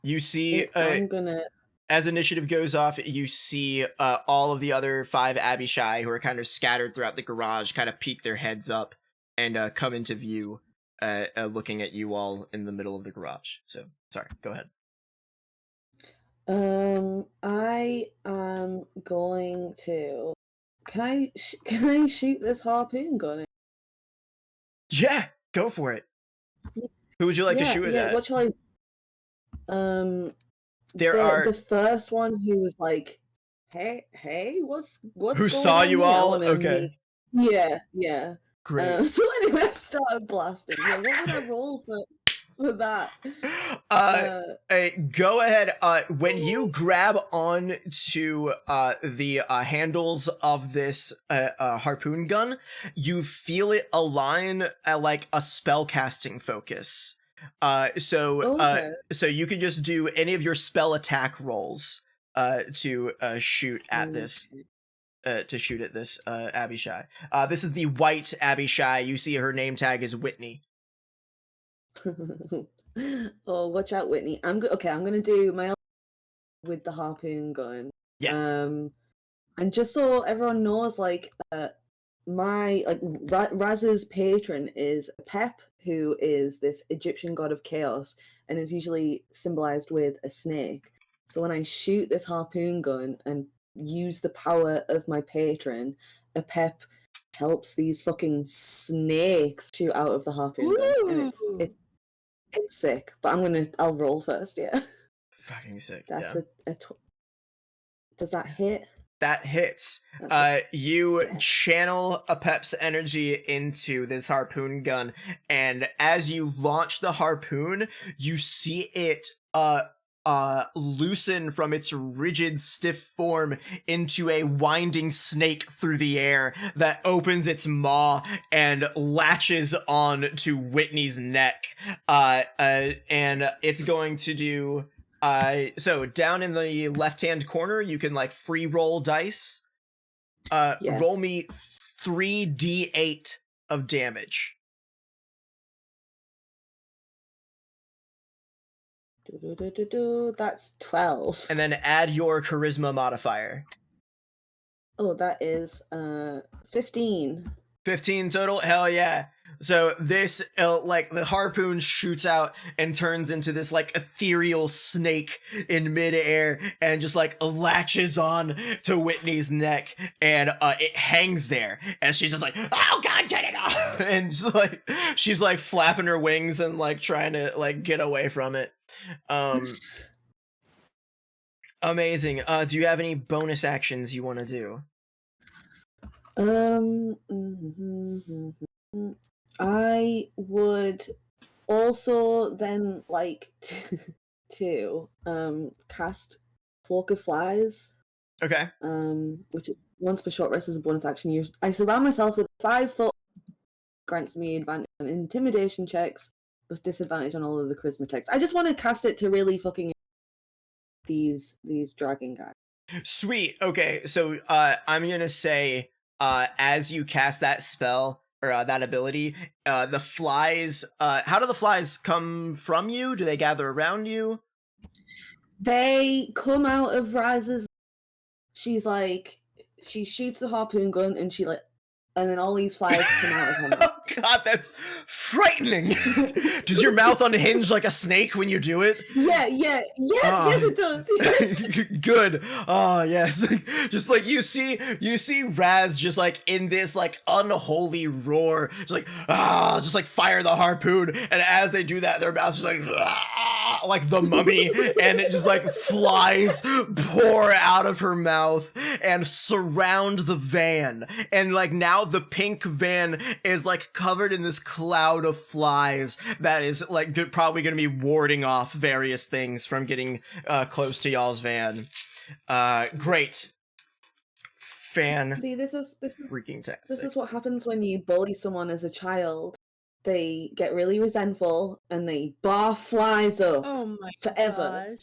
Speaker 4: You see,
Speaker 5: I'm gonna.
Speaker 4: as initiative goes off, you see all of the other 5 Abishai who are kind of scattered throughout the garage kind of peek their heads up and come into view, looking at you all in the middle of the garage. So, sorry, go ahead.
Speaker 5: I am going to. Can I shoot this harpoon gun?
Speaker 4: Yeah, go for it. Who would you like to shoot it at?
Speaker 5: What shall I?
Speaker 4: There are
Speaker 5: the first one who was like hey, what's
Speaker 4: Who
Speaker 5: going
Speaker 4: saw
Speaker 5: on
Speaker 4: you
Speaker 5: here? I
Speaker 4: all?
Speaker 5: wanna
Speaker 4: Okay.
Speaker 5: meet- Yeah.
Speaker 4: Great.
Speaker 5: So anyway, I started blasting. Yeah, what would I roll for that?
Speaker 4: Go ahead. When you grab on to the handles of this harpoon gun, you feel it align at like a spell casting focus.
Speaker 5: Okay.
Speaker 4: So you can just do any of your spell attack rolls to shoot at this. To shoot at this Abishai. This is the white Abishai. You see her name tag is Whitney.
Speaker 5: Oh, watch out, Whitney. Okay. I'm gonna do my own with the harpoon gun.
Speaker 4: Yeah.
Speaker 5: And just so everyone knows, like, Raz's patron is Pep, who is this Egyptian god of chaos, and is usually symbolized with a snake. So when I shoot this harpoon gun and use the power of my patron, a Pep helps these fucking snakes shoot out of the harpoon gun, and it's sick. But I'll roll first. Yeah,
Speaker 4: Fucking sick.
Speaker 5: that's
Speaker 4: yeah.
Speaker 5: Does that hit?
Speaker 4: That hits. You channel a Pep's energy into this harpoon gun, and as you launch the harpoon, you see it loosen from its rigid, stiff form into a winding snake through the air that opens its maw and latches on to Whitney's neck. And it's going to do. So down in the left-hand corner, you can like free roll dice. Roll me 3d8 of damage.
Speaker 5: That's 12.
Speaker 4: And then add your charisma modifier.
Speaker 5: Oh, that is 15.
Speaker 4: 15 total? Hell yeah. So this, like, the harpoon shoots out and turns into this, like, ethereal snake in midair and just, like, latches on to Whitney's neck, and it hangs there. And she's just like, oh god, get it off! And just, like, she's, like, flapping her wings and, like, trying to, like, get away from it. Amazing. Do you have any bonus actions you want to do?
Speaker 5: I would also then like to cast Cloak of Flies.
Speaker 4: Okay.
Speaker 5: Which is once per short rest as a bonus action. I surround myself with 5 foot, grants me advantage on intimidation checks with disadvantage on all of the charisma checks. I just want to cast it to really fucking these dragon guys.
Speaker 4: Sweet. Okay, so I'm gonna say as you cast that spell or that ability, the flies. How do the flies come from you? Do they gather around you?
Speaker 5: They come out of Raz's. She shoots the harpoon gun and and then all these flies come out of her mouth.
Speaker 4: Oh god, that's frightening. Does your mouth unhinge like a snake when you do it?
Speaker 5: Yeah. Yes, it does. Yes.
Speaker 4: Good. Oh yes. Just like you see Raz just like in this like unholy roar, just like fire the harpoon, and as they do that, their mouth's just like the mummy, and it just like flies pour out of her mouth and surround the van, and like now the pink van is like covered in this cloud of flies that is like probably going to be warding off various things from getting close to y'all's van. Great.
Speaker 5: See, this is
Speaker 4: freaking text.
Speaker 5: This is what happens when you bully someone as a child. They get really resentful and they bar flies up.
Speaker 9: Oh my
Speaker 5: forever.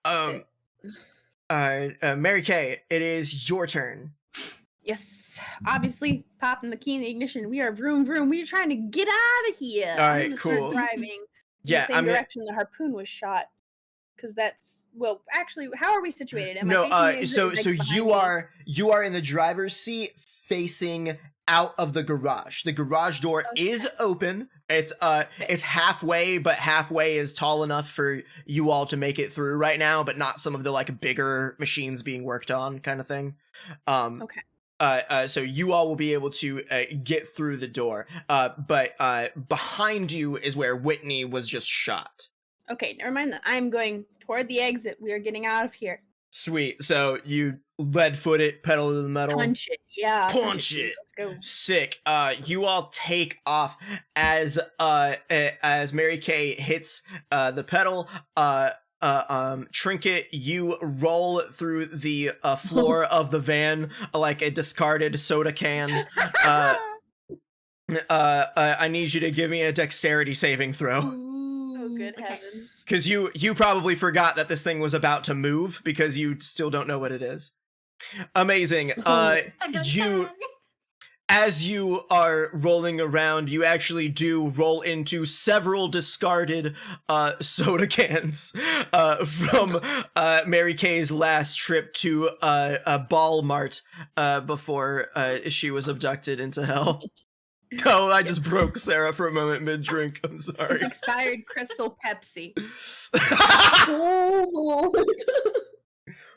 Speaker 9: Gosh.
Speaker 4: Mary Kay, it is your turn.
Speaker 9: Yes, obviously, popping the key in the ignition. We are vroom vroom. We are trying to get out of here.
Speaker 4: All right,
Speaker 9: I'm gonna
Speaker 4: cool.
Speaker 9: Start driving.
Speaker 4: Yeah,
Speaker 9: in the same direction the harpoon was shot. Because that's actually, how are we situated? Am I facing the exit,
Speaker 4: so
Speaker 9: like,
Speaker 4: you are in the driver's seat facing out of the garage. The garage door is open. It's halfway, but halfway is tall enough for you all to make it through right now, but not some of the like bigger machines being worked on kind of thing.
Speaker 9: Okay.
Speaker 4: So you all will be able to get through the door. But behind you is where Whitney was just shot.
Speaker 9: Okay, never mind that. I'm going toward the exit. We are getting out of here.
Speaker 4: Sweet. So you lead foot it, pedal to the metal.
Speaker 9: Punch it, yeah.
Speaker 4: Punch it.
Speaker 9: Let's go.
Speaker 4: Sick. You all take off as Mary Kay hits the pedal. Trinket, you roll through the floor of the van like a discarded soda can. I need you to give me a dexterity saving throw.
Speaker 9: Oh, good heavens.
Speaker 4: Because you probably forgot that this thing was about to move because you still don't know what it is. Amazing. You, as you are rolling around, you actually do roll into several discarded soda cans from Mary Kay's last trip to a ball mart before she was abducted into hell. Oh, I just broke Sarah for a moment mid-drink. I'm sorry.
Speaker 9: It's expired Crystal Pepsi.
Speaker 5: Oh,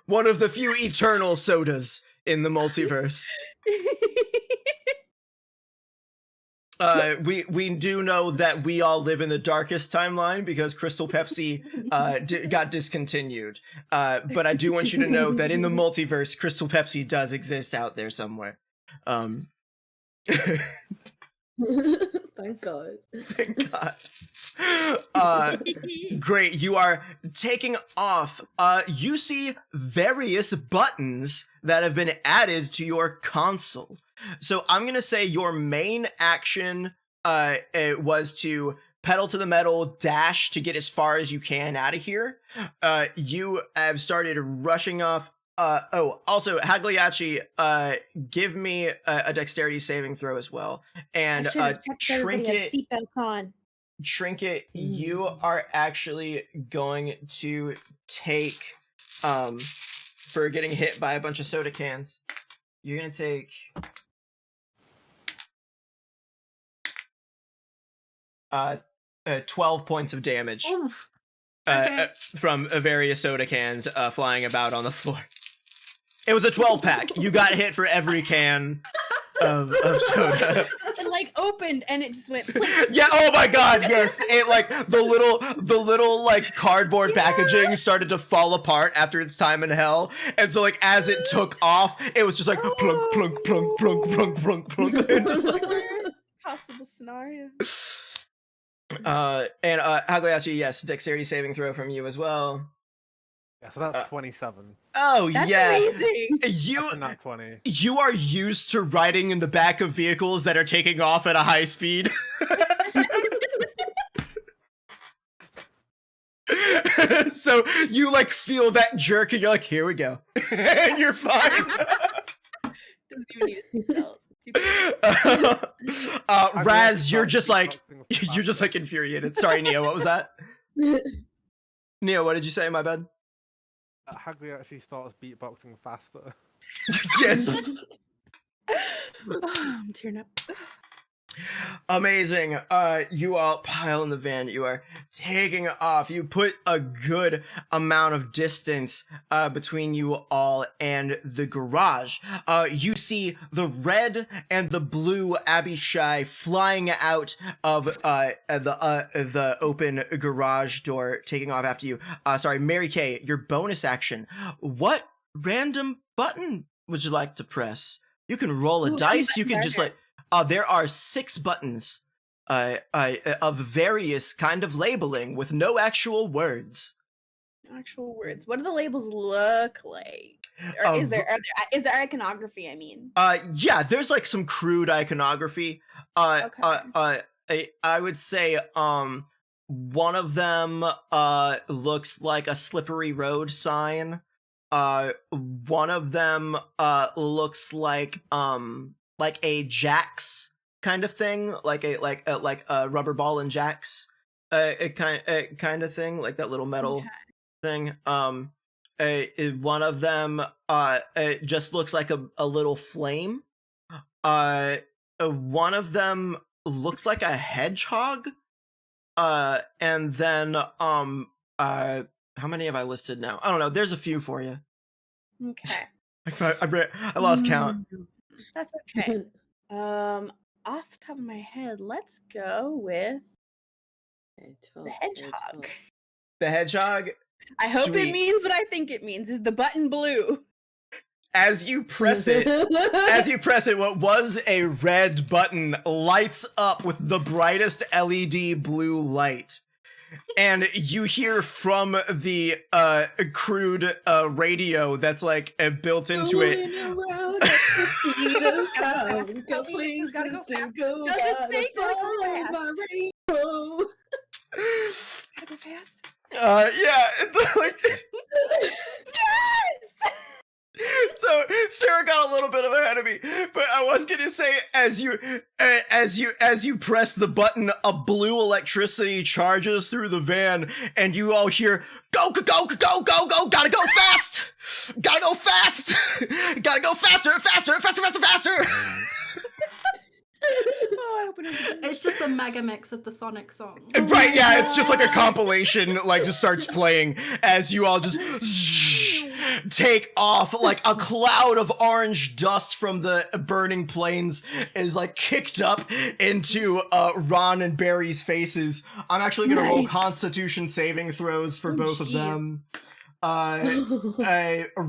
Speaker 4: One of the few eternal sodas in the multiverse. We do know that we all live in the darkest timeline because Crystal Pepsi got discontinued. But I do want you to know that in the multiverse, Crystal Pepsi does exist out there somewhere.
Speaker 5: Thank God.
Speaker 4: Thank God. Great, you are taking off. You see various buttons that have been added to your console. So I'm gonna say your main action was to pedal to the metal, dash to get as far as you can out of here. You have started rushing off. Also, Hagliachi, give me a dexterity saving throw as well. And Trinket,
Speaker 9: seatbelts on.
Speaker 4: Trinket, you are actually going to take, for getting hit by a bunch of soda cans, you're gonna take 12 points of damage. From various soda cans flying about on the floor. It was a 12-pack. You got hit for every can of soda.
Speaker 9: It like opened and it just went.
Speaker 4: Yeah. Oh my God. Yes. It like the little like cardboard packaging started to fall apart after its time in hell, and so like as it took off, it was just like plunk plunk plunk plunk plunk plunk plunk. And just like
Speaker 9: Possible scenario.
Speaker 4: And Hagliachi, yes, dexterity saving throw from you as well.
Speaker 6: Yeah, so that's 27.
Speaker 4: Oh,
Speaker 9: That's
Speaker 4: yeah.
Speaker 9: amazing.
Speaker 6: That's not 20.
Speaker 4: You are used to riding in the back of vehicles that are taking off at a high speed. So you like feel that jerk and you're like, here we go. And you're fine.
Speaker 9: Doesn't even need a seatbelt.
Speaker 4: Raz, you're just like infuriated. Sorry, Neo, what was that? Neo, what did you say? My bad.
Speaker 6: Hagley actually starts beatboxing faster.
Speaker 4: Yes.
Speaker 9: I'm tearing up.
Speaker 4: Amazing. You all pile in the van. You are taking off. You put a good amount of distance between you all and the garage. You see the red and the blue Abishai flying out of the open garage door, taking off after you. Sorry, Mary Kay, your bonus action. What random button would you like to press? You can roll a dice. You can just like. There are 6 buttons of various kind of labeling with no actual words.
Speaker 9: Actual words. What do the labels look like? Or is there iconography? I mean.
Speaker 4: Yeah, there's like some crude iconography.
Speaker 9: Okay.
Speaker 4: I would say one of them looks like a slippery road sign. One of them looks like a Jax kind of thing, like a rubber ball and Jax, kind of thing, like that little metal thing. One of them it just looks like a little flame. One of them looks like a hedgehog. And then how many have I listed now? I don't know. There's a few for you.
Speaker 9: Okay.
Speaker 4: I lost count.
Speaker 9: That's okay. Off the top of my head, let's go with the hedgehog.
Speaker 4: The hedgehog?
Speaker 7: I hope
Speaker 4: Sweet.
Speaker 7: it means what I think it means. Is the button blue?
Speaker 4: As you press it, what was a red button lights up with the brightest LED blue light. And you hear from the crude radio that's like built into it.
Speaker 5: Around at the speed of sound. Go
Speaker 7: Please,
Speaker 5: please,
Speaker 7: gotta go
Speaker 5: please
Speaker 7: fast.
Speaker 5: go.
Speaker 7: Doesn't say go
Speaker 5: follow
Speaker 7: fast.
Speaker 5: my rainbow.
Speaker 7: Gotta go fast.
Speaker 4: Yeah, like,
Speaker 7: Yes!
Speaker 4: so Sarah got a little bit ahead of me, but I was gonna say, as you press the button, a blue electricity charges through the van, and you all hear go go go go go go, gotta go fast, gotta go fast, gotta go faster, faster, faster, faster, faster.
Speaker 7: Oh, I hope it doesn't-
Speaker 2: It's just a mega mix of the Sonic song.
Speaker 4: Right? Yeah, it's just like a compilation, like just starts playing as you all just take off. Like a cloud of orange dust from the burning plains is like kicked up into Ron and Barry's faces. I'm actually gonna roll
Speaker 5: Nice.
Speaker 4: Constitution saving throws for
Speaker 7: Oh,
Speaker 4: both of
Speaker 7: jeez.
Speaker 4: them.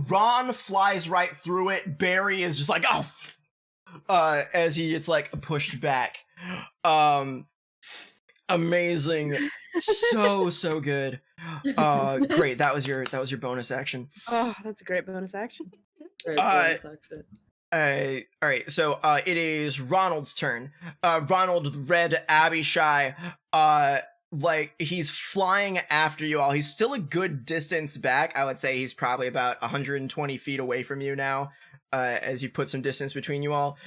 Speaker 4: Ron flies right through it. Barry is just like, oh, as he gets like pushed back. Amazing. So good. Great. That was your bonus action.
Speaker 7: Oh, that's a great bonus action.
Speaker 5: Very bonus action.
Speaker 4: All right, so it is Ronald's turn. Ronald, Red, Abishai, like he's flying after you all. He's still a good distance back. I would say he's probably about 120 feet away from you now, as you put some distance between you all.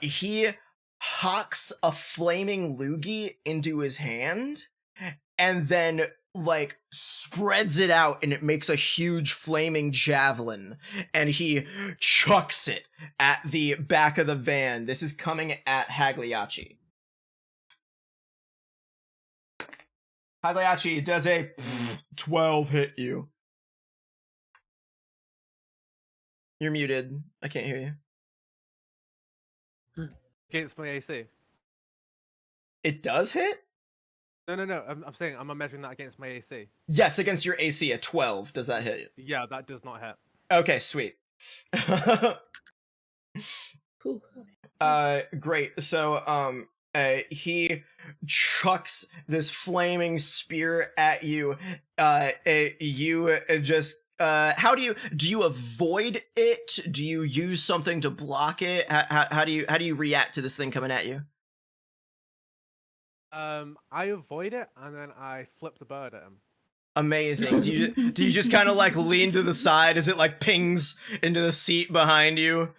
Speaker 4: He hawks a flaming loogie into his hand, and then like spreads it out, and it makes a huge flaming javelin, and he chucks it at the back of the van. This is coming at Hagliachi. Hagliachi, does a 12 hit you? You're muted. I can't hear you.
Speaker 6: Against my AC.
Speaker 4: It does hit?
Speaker 6: No. I'm saying I'm measuring that against my AC.
Speaker 4: Yes, against your AC, a 12. Does that hit you?
Speaker 6: Yeah, that does not hit.
Speaker 4: Okay, sweet.
Speaker 5: Whew.
Speaker 4: Great. So, he chucks this flaming spear at you. You just, how do you avoid it? Do you use something to block it? How do you react to this thing coming at you?
Speaker 6: I avoid it and then I flip the bird at him.
Speaker 4: Amazing. Do you just kind of like lean to the side as it like pings into the seat behind you?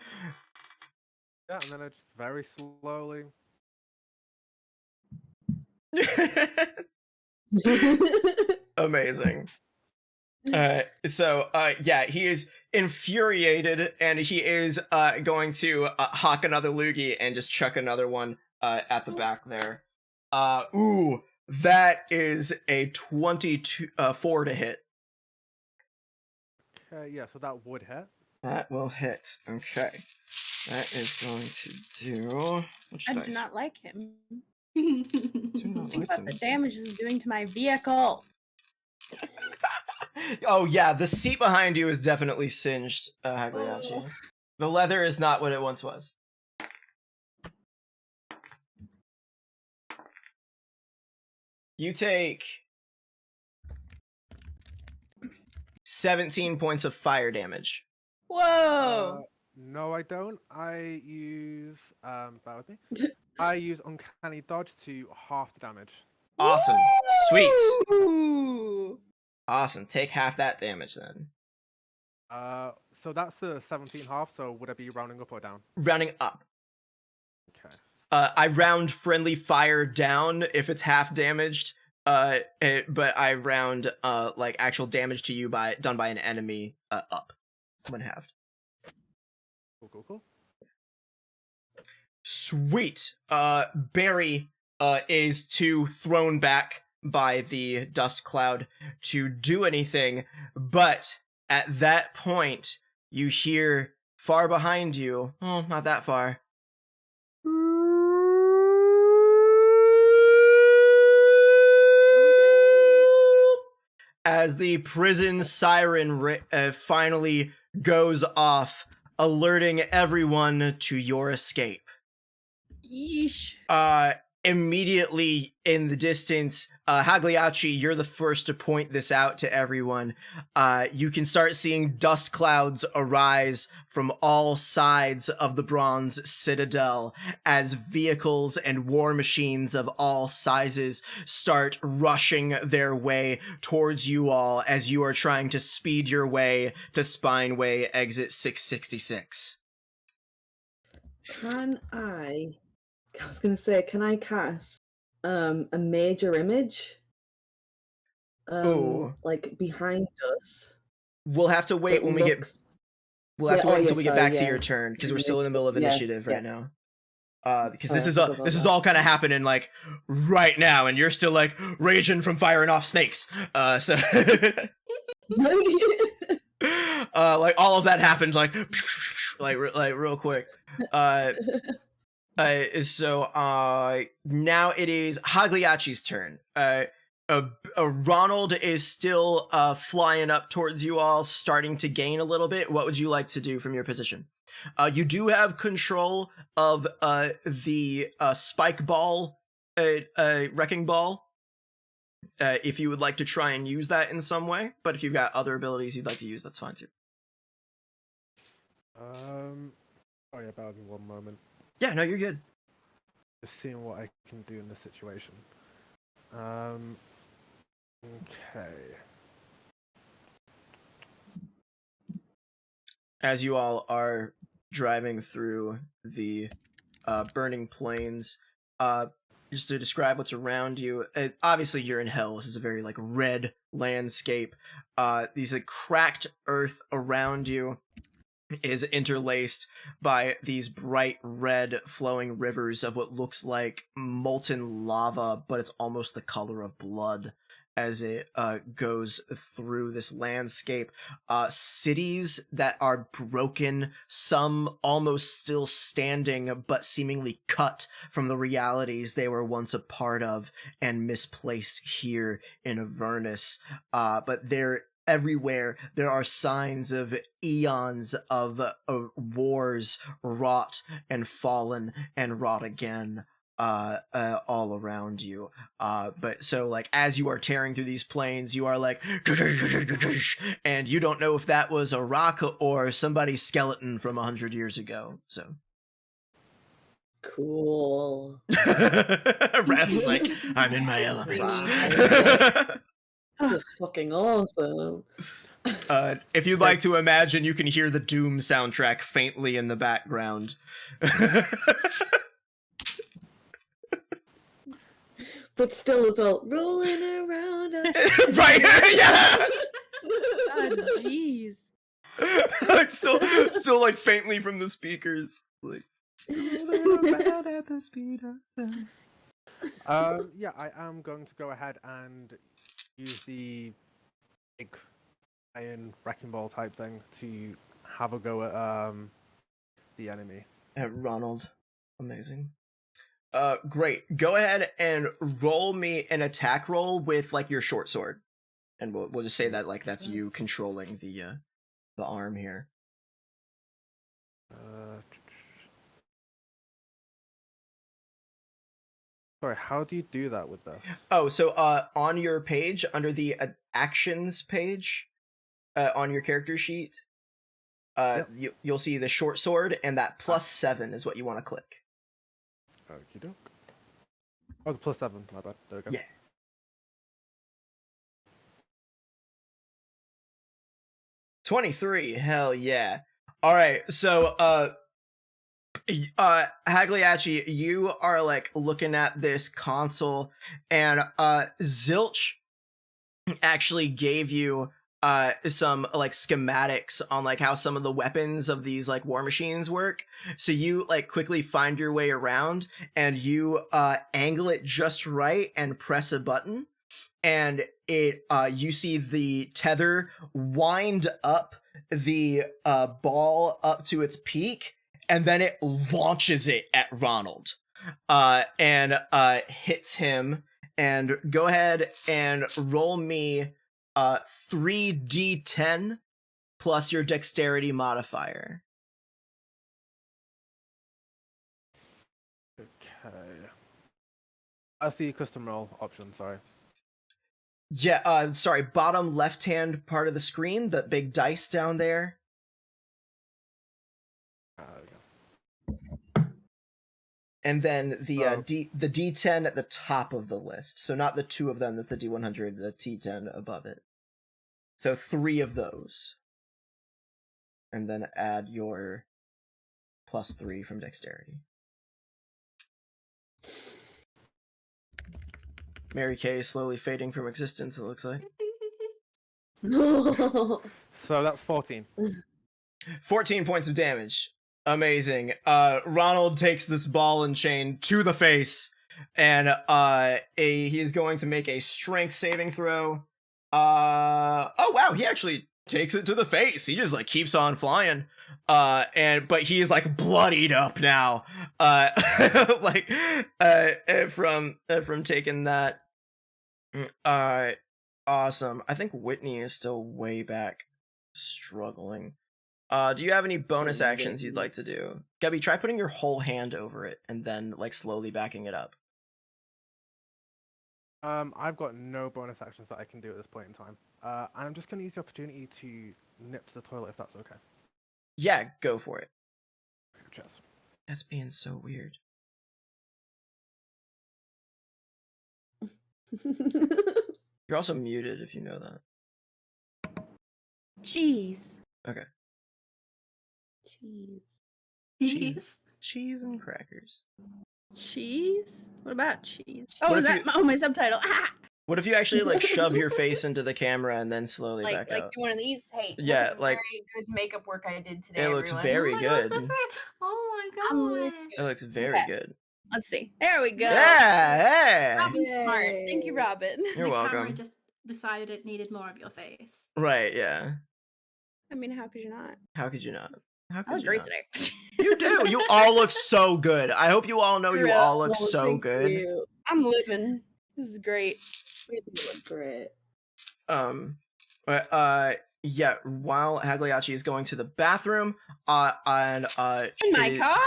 Speaker 6: Yeah, and then I just very slowly.
Speaker 4: Amazing. So yeah, he is infuriated, and he is going to hawk another loogie and just chuck another one at the back there. Ooh, that is a 24 to hit.
Speaker 6: Okay, yeah, so that would hit.
Speaker 4: That will hit. Okay. That is going to do... Which
Speaker 7: I
Speaker 4: dice?
Speaker 7: do not like him.
Speaker 4: Do not
Speaker 7: Think
Speaker 4: like
Speaker 7: about
Speaker 4: them.
Speaker 7: the damage this is doing to my vehicle.
Speaker 4: Oh yeah, the seat behind you is definitely singed, Hagliachi.
Speaker 7: Oh.
Speaker 4: The leather is not what it once was. You take 17 points of fire damage.
Speaker 7: Whoa!
Speaker 6: No, I don't. I use bear with me. I use Uncanny Dodge to half the damage.
Speaker 4: Awesome. Sweet.
Speaker 7: Ooh.
Speaker 4: Awesome. Take half that damage then.
Speaker 6: So that's the 17 half, so would I be rounding up or down?
Speaker 4: Rounding up.
Speaker 6: Okay.
Speaker 4: I round friendly fire down if it's half damaged. But I round like actual damage to you done by an enemy up when halved.
Speaker 6: Cool.
Speaker 4: Sweet. Barry is too thrown back by the dust cloud to do anything, but at that point you hear far behind you, oh, not that far, as the prison siren finally goes off, alerting everyone to your escape.
Speaker 9: Yeesh.
Speaker 4: Immediately in the distance, Hagliachi, you're the first to point this out to everyone. You can start seeing dust clouds arise from all sides of the Bronze Citadel as vehicles and war machines of all sizes start rushing their way towards you all as you are trying to speed your way to Spineway exit 666.
Speaker 5: I was gonna say, can I cast a major image?
Speaker 4: Ooh.
Speaker 5: Like behind us.
Speaker 4: We'll have to wait when we get. We'll have to wait until we get back to your turn because we're still in the middle of initiative right now. Because this is all kind of happening like right now, and you're still like raging from firing off snakes. So like all of that happened like real quick. So now it is Hagliachi's turn. Ronald is still flying up towards you all, starting to gain a little bit. What would you like to do from your position? You do have control of the spike ball, wrecking ball, if you would like to try and use that in some way. But if you've got other abilities you'd like to use, that's fine too.
Speaker 6: Oh yeah, bear with me one moment.
Speaker 4: Yeah, no, you're good.
Speaker 6: Just seeing what I can do in this situation. Okay.
Speaker 4: As you all are driving through the burning plains, just to describe what's around you, obviously you're in hell. This is a very like red landscape. These like cracked earth around you is interlaced by these bright red flowing rivers of what looks like molten lava, but it's almost the color of blood as it goes through this landscape. Cities that are broken, some almost still standing, but seemingly cut from the realities they were once a part of and misplaced here in Avernus. But they're everywhere. There are signs of eons of wars wrought and fallen and wrought again all around you. But so like as you are tearing through these plains, you are like and you don't know if that was a rock or somebody's skeleton from 100 years ago. So
Speaker 5: cool.
Speaker 4: Raz is like, I'm in my element.
Speaker 5: That's fucking awesome.
Speaker 4: If you'd like to imagine, you can hear the Doom soundtrack faintly in the background.
Speaker 5: But still as well, rolling around.
Speaker 4: Right, yeah!
Speaker 9: Oh, jeez.
Speaker 4: It's still like faintly from the speakers. Like,
Speaker 6: at the speed of sound. Yeah, I am going to go ahead and use the big iron wrecking ball type thing to have a go at the enemy.
Speaker 4: Ronald, amazing. Great. Go ahead and roll me an attack roll with like your short sword, and we'll just say that like that's you controlling the arm here.
Speaker 6: Sorry, how do you do that with this?
Speaker 4: Oh, so on your page, under the actions page, on your character sheet,
Speaker 6: Yep.
Speaker 4: you'll see the short sword, and that +7 is what you want to click.
Speaker 6: Okie doke. Oh, the +7, my bad. There we go.
Speaker 4: Yeah. 23, hell yeah. Alright, so Hagliachi, you are like looking at this console, and Zilch actually gave you some like schematics on like how some of the weapons of these like war machines work. So you like quickly find your way around, and you angle it just right and press a button, and it you see the tether wind up the ball up to its peak, and then it launches it at Ronald and hits him. And go ahead and roll me 3d10 plus your dexterity modifier.
Speaker 6: Okay. That's the custom roll option, sorry.
Speaker 4: Yeah, sorry, bottom left-hand part of the screen, the big dice down there.
Speaker 6: There we go.
Speaker 4: And then the the D10 at the top of the list. So not the two of them, that's the D100, the T10 above it. So 3 of those. And then add your +3 from dexterity. Mary Kay is slowly fading from existence, it looks like.
Speaker 6: So that's 14.
Speaker 4: 14 points of damage. Amazing. Ronald takes this ball and chain to the face, and he is going to make a strength saving throw. Oh wow, he actually takes it to the face. He just like keeps on flying. But he is like bloodied up now. From taking that. Awesome. I think Whitney is still way back, struggling. Do you have any bonus actions you'd like to do? Gabby, try putting your whole hand over it and then like slowly backing it up.
Speaker 6: I've got no bonus actions that I can do at this point in time. I'm just going to use the opportunity to nip to the toilet if that's okay.
Speaker 4: Yeah, go for it.
Speaker 6: Cheers.
Speaker 4: That's being so weird. You're also muted if you know that.
Speaker 7: Jeez.
Speaker 4: Okay.
Speaker 2: Cheese.
Speaker 4: Cheese and crackers.
Speaker 9: Cheese? What about cheese?
Speaker 4: What
Speaker 9: Oh,
Speaker 4: if
Speaker 9: is that
Speaker 4: you-
Speaker 9: my subtitle? Ah!
Speaker 4: What if you actually like shove your face into the camera and then slowly
Speaker 11: Like
Speaker 4: back out?
Speaker 11: do one of these. Hey, look
Speaker 4: Yeah,
Speaker 11: at the
Speaker 4: like
Speaker 11: very good makeup work I did today.
Speaker 4: it looks
Speaker 11: everyone.
Speaker 4: very
Speaker 2: Oh my
Speaker 4: good.
Speaker 2: God, so pretty. Oh
Speaker 9: I'm
Speaker 2: my
Speaker 9: with
Speaker 2: god.
Speaker 4: It looks very
Speaker 9: Okay.
Speaker 4: good.
Speaker 9: Let's see. There we go.
Speaker 4: Yeah, hey.
Speaker 9: Robin's smart. Thank you,
Speaker 5: Yay.
Speaker 9: Robin.
Speaker 4: You're
Speaker 2: The
Speaker 4: welcome.
Speaker 2: camera just decided it needed more of your face.
Speaker 4: Right, yeah.
Speaker 9: I mean, how could you not?
Speaker 4: How could you not? How
Speaker 9: I
Speaker 4: could
Speaker 9: look
Speaker 4: you
Speaker 9: great
Speaker 4: not?
Speaker 9: today.
Speaker 4: You do. You all look so good. I hope you all know you all look
Speaker 5: Oh,
Speaker 4: so
Speaker 5: thank
Speaker 4: good.
Speaker 5: you.
Speaker 9: I'm living. This is great.
Speaker 5: You look great.
Speaker 4: Yeah, while Hagliacci is going to the bathroom,
Speaker 9: In my car?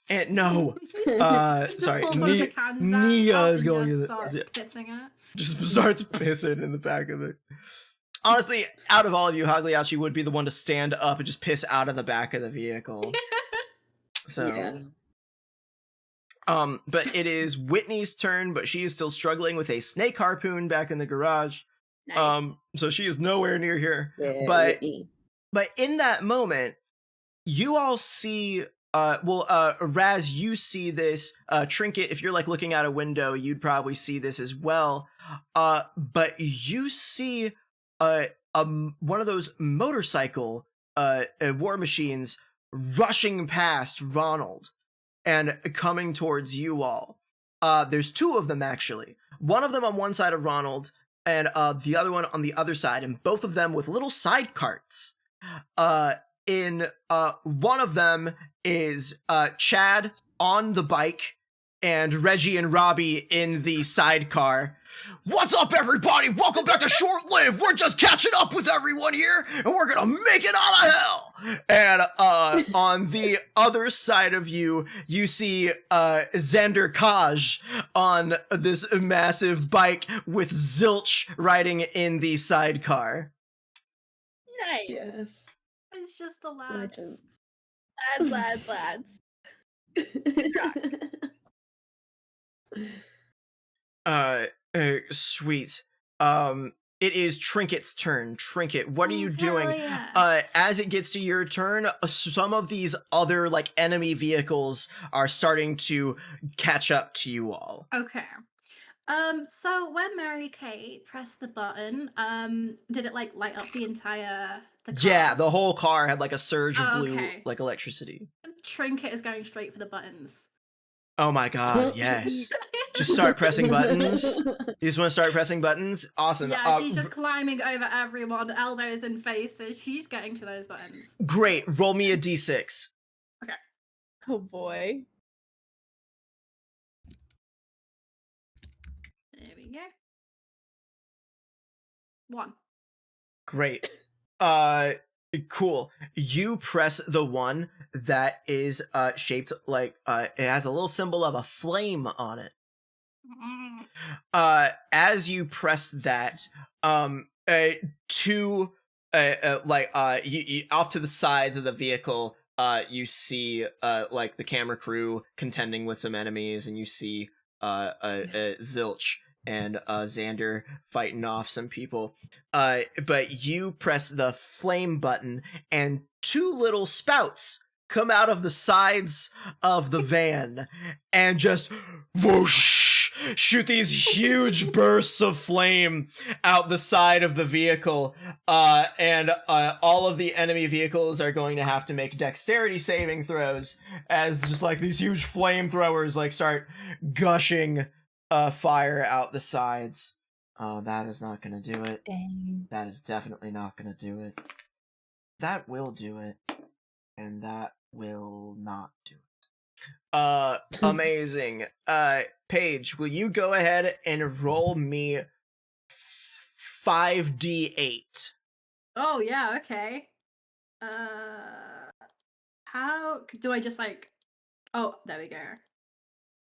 Speaker 4: and no,
Speaker 2: Just
Speaker 4: sorry,
Speaker 2: pulls one of the cans out
Speaker 4: Nia is
Speaker 2: and
Speaker 4: going
Speaker 2: just
Speaker 4: to
Speaker 2: starts
Speaker 4: the,
Speaker 2: pissing in it.
Speaker 4: just starts pissing in the back of it. Honestly, out of all of you, Hagliacci would be the one to stand up and just piss out of the back of the vehicle. So,
Speaker 5: Yeah.
Speaker 4: but it is Whitney's turn, but she is still struggling with a snake harpoon back in the garage.
Speaker 9: Nice.
Speaker 4: So she is nowhere near here.
Speaker 5: Yeah,
Speaker 4: But
Speaker 5: Whitney.
Speaker 4: But in that moment, you all see, Raz, you see this, Trinket, if you're like looking out a window, you'd probably see this as well. But you see, one of those motorcycle, war machines rushing past Ronald and coming towards you all. There's 2 of them actually. One of them on one side of Ronald, and the other one on the other side, and both of them with little side carts. In one of them is Chad on the bike and Reggie and Robbie in the sidecar. What's up, everybody? Welcome back to Short Live. We're just catching up with everyone here, and we're gonna make it out of hell. And on the other side of you, you see Xander Kaj on this massive bike with Zilch riding in the sidecar.
Speaker 9: Nice.
Speaker 5: Yes.
Speaker 2: It's just the lads.
Speaker 5: Legend.
Speaker 9: Lads.
Speaker 4: Sweet. It is Trinket's turn. Trinket, what are you
Speaker 2: Oh,
Speaker 4: doing?
Speaker 2: hell yeah.
Speaker 4: As it gets to your turn, some of these other like enemy vehicles are starting to catch up to you all.
Speaker 2: Okay. So when Mary Kate pressed the button, did it like light up the entire the car?
Speaker 4: Yeah, the whole car had like a surge of
Speaker 2: Oh,
Speaker 4: blue
Speaker 2: okay.
Speaker 4: like electricity.
Speaker 2: Trinket is going straight for the buttons.
Speaker 4: Oh my god, yes. Just start pressing buttons. You just want to start pressing buttons? Awesome.
Speaker 2: Yeah, she's just climbing over everyone, elbows and faces. She's getting to those buttons.
Speaker 4: Great. Roll me a d6.
Speaker 9: Oh boy.
Speaker 2: There we go. 1.
Speaker 4: Great. Cool. You press the one that is shaped like it has a little symbol of a flame on it. As you press that, two you, off to the sides of the vehicle, you see like the camera crew contending with some enemies, and you see Zilch and Xander fighting off some people. But you press the flame button, and two little spouts come out of the sides of the van and just whoosh, shoot these huge bursts of flame out the side of the vehicle. And all of the enemy vehicles are going to have to make dexterity saving throws as just like these huge flamethrowers like start gushing fire out the sides. That is not gonna do it.
Speaker 7: Dang.
Speaker 4: That is definitely not gonna do it. That will do it. And that will not do it. Amazing. Paige, will you go ahead and roll me 5d8?
Speaker 2: Oh yeah, okay. How do I just like? Oh, there we go.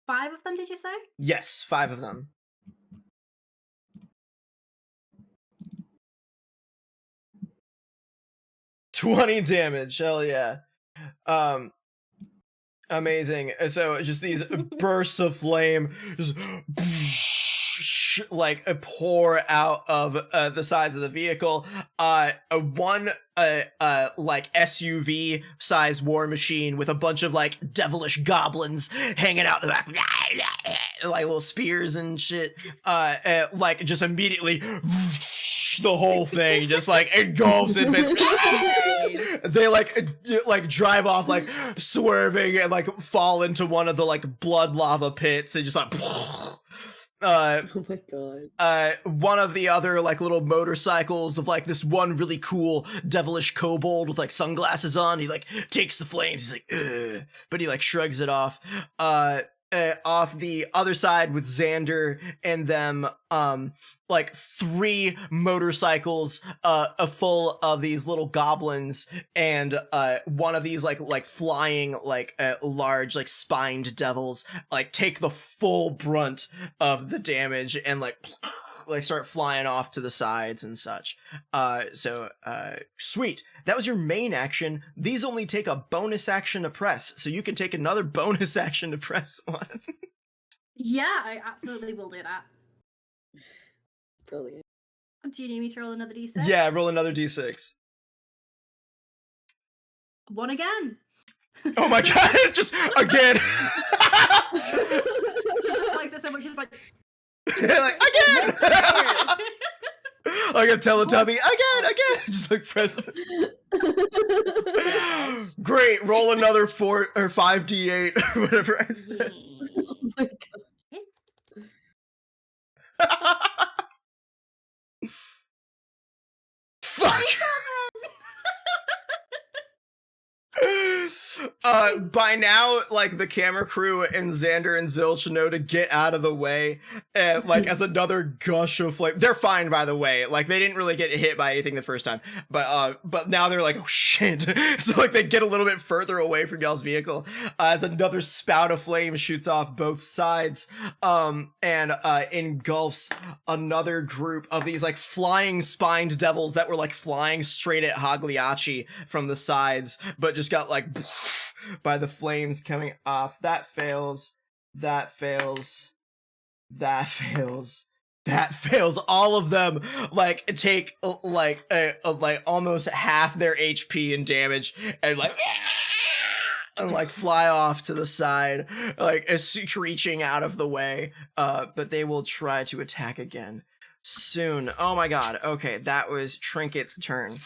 Speaker 2: 5 of them, did you say?
Speaker 4: Yes, 5 of them. $20 damage, hell yeah. Amazing. So just these bursts of flame just like pour out of the sides of the vehicle. One like SUV size war machine with a bunch of like devilish goblins hanging out the back, like little spears and shit, like just immediately the whole thing just like engulfs it. They like drive off like swerving and like fall into one of the like blood lava pits and just like
Speaker 5: Oh my god.
Speaker 4: one of the other like little motorcycles of like this one really cool devilish kobold with like sunglasses on, he like takes the flames, he's like ugh, but he like shrugs it off. Off the other side with Xander and them, like 3 motorcycles full of these little goblins, and one of these like flying like large like spined devils like take the full brunt of the damage and like start flying off to the sides and such. So sweet. That was your main action. These only take a bonus action to press, so you can take another bonus action to press one.
Speaker 2: Yeah, I absolutely will do that.
Speaker 5: Brilliant.
Speaker 2: Do you need me to roll another d6?
Speaker 4: Yeah, roll another d6.
Speaker 2: 1 again.
Speaker 4: Oh my god, just again.
Speaker 2: She just likes it so much. She's like,
Speaker 4: like again. Like a Teletubby again. Just like press. Great, roll another 4 or 5d8 or whatever I said.
Speaker 5: Oh my god.
Speaker 4: Fuck. By now, like, the camera crew and Xander and Zilch know to get out of the way, and, like, as another gush of flame, they're fine, by the way, like, they didn't really get hit by anything the first time, but now they're like, oh shit, so, like, they get a little bit further away from y'all's vehicle, as another spout of flame shoots off both sides, and engulfs another group of these, like, flying spined devils that were, like, flying straight at Hagliachi from the sides, but just got, like, by the flames coming off. That fails. That fails. That fails. That fails. All of them like take like almost half their HP and damage, and like fly off to the side, like screeching out of the way. But they will try to attack again soon. Oh my god. Okay, that was Trinket's turn.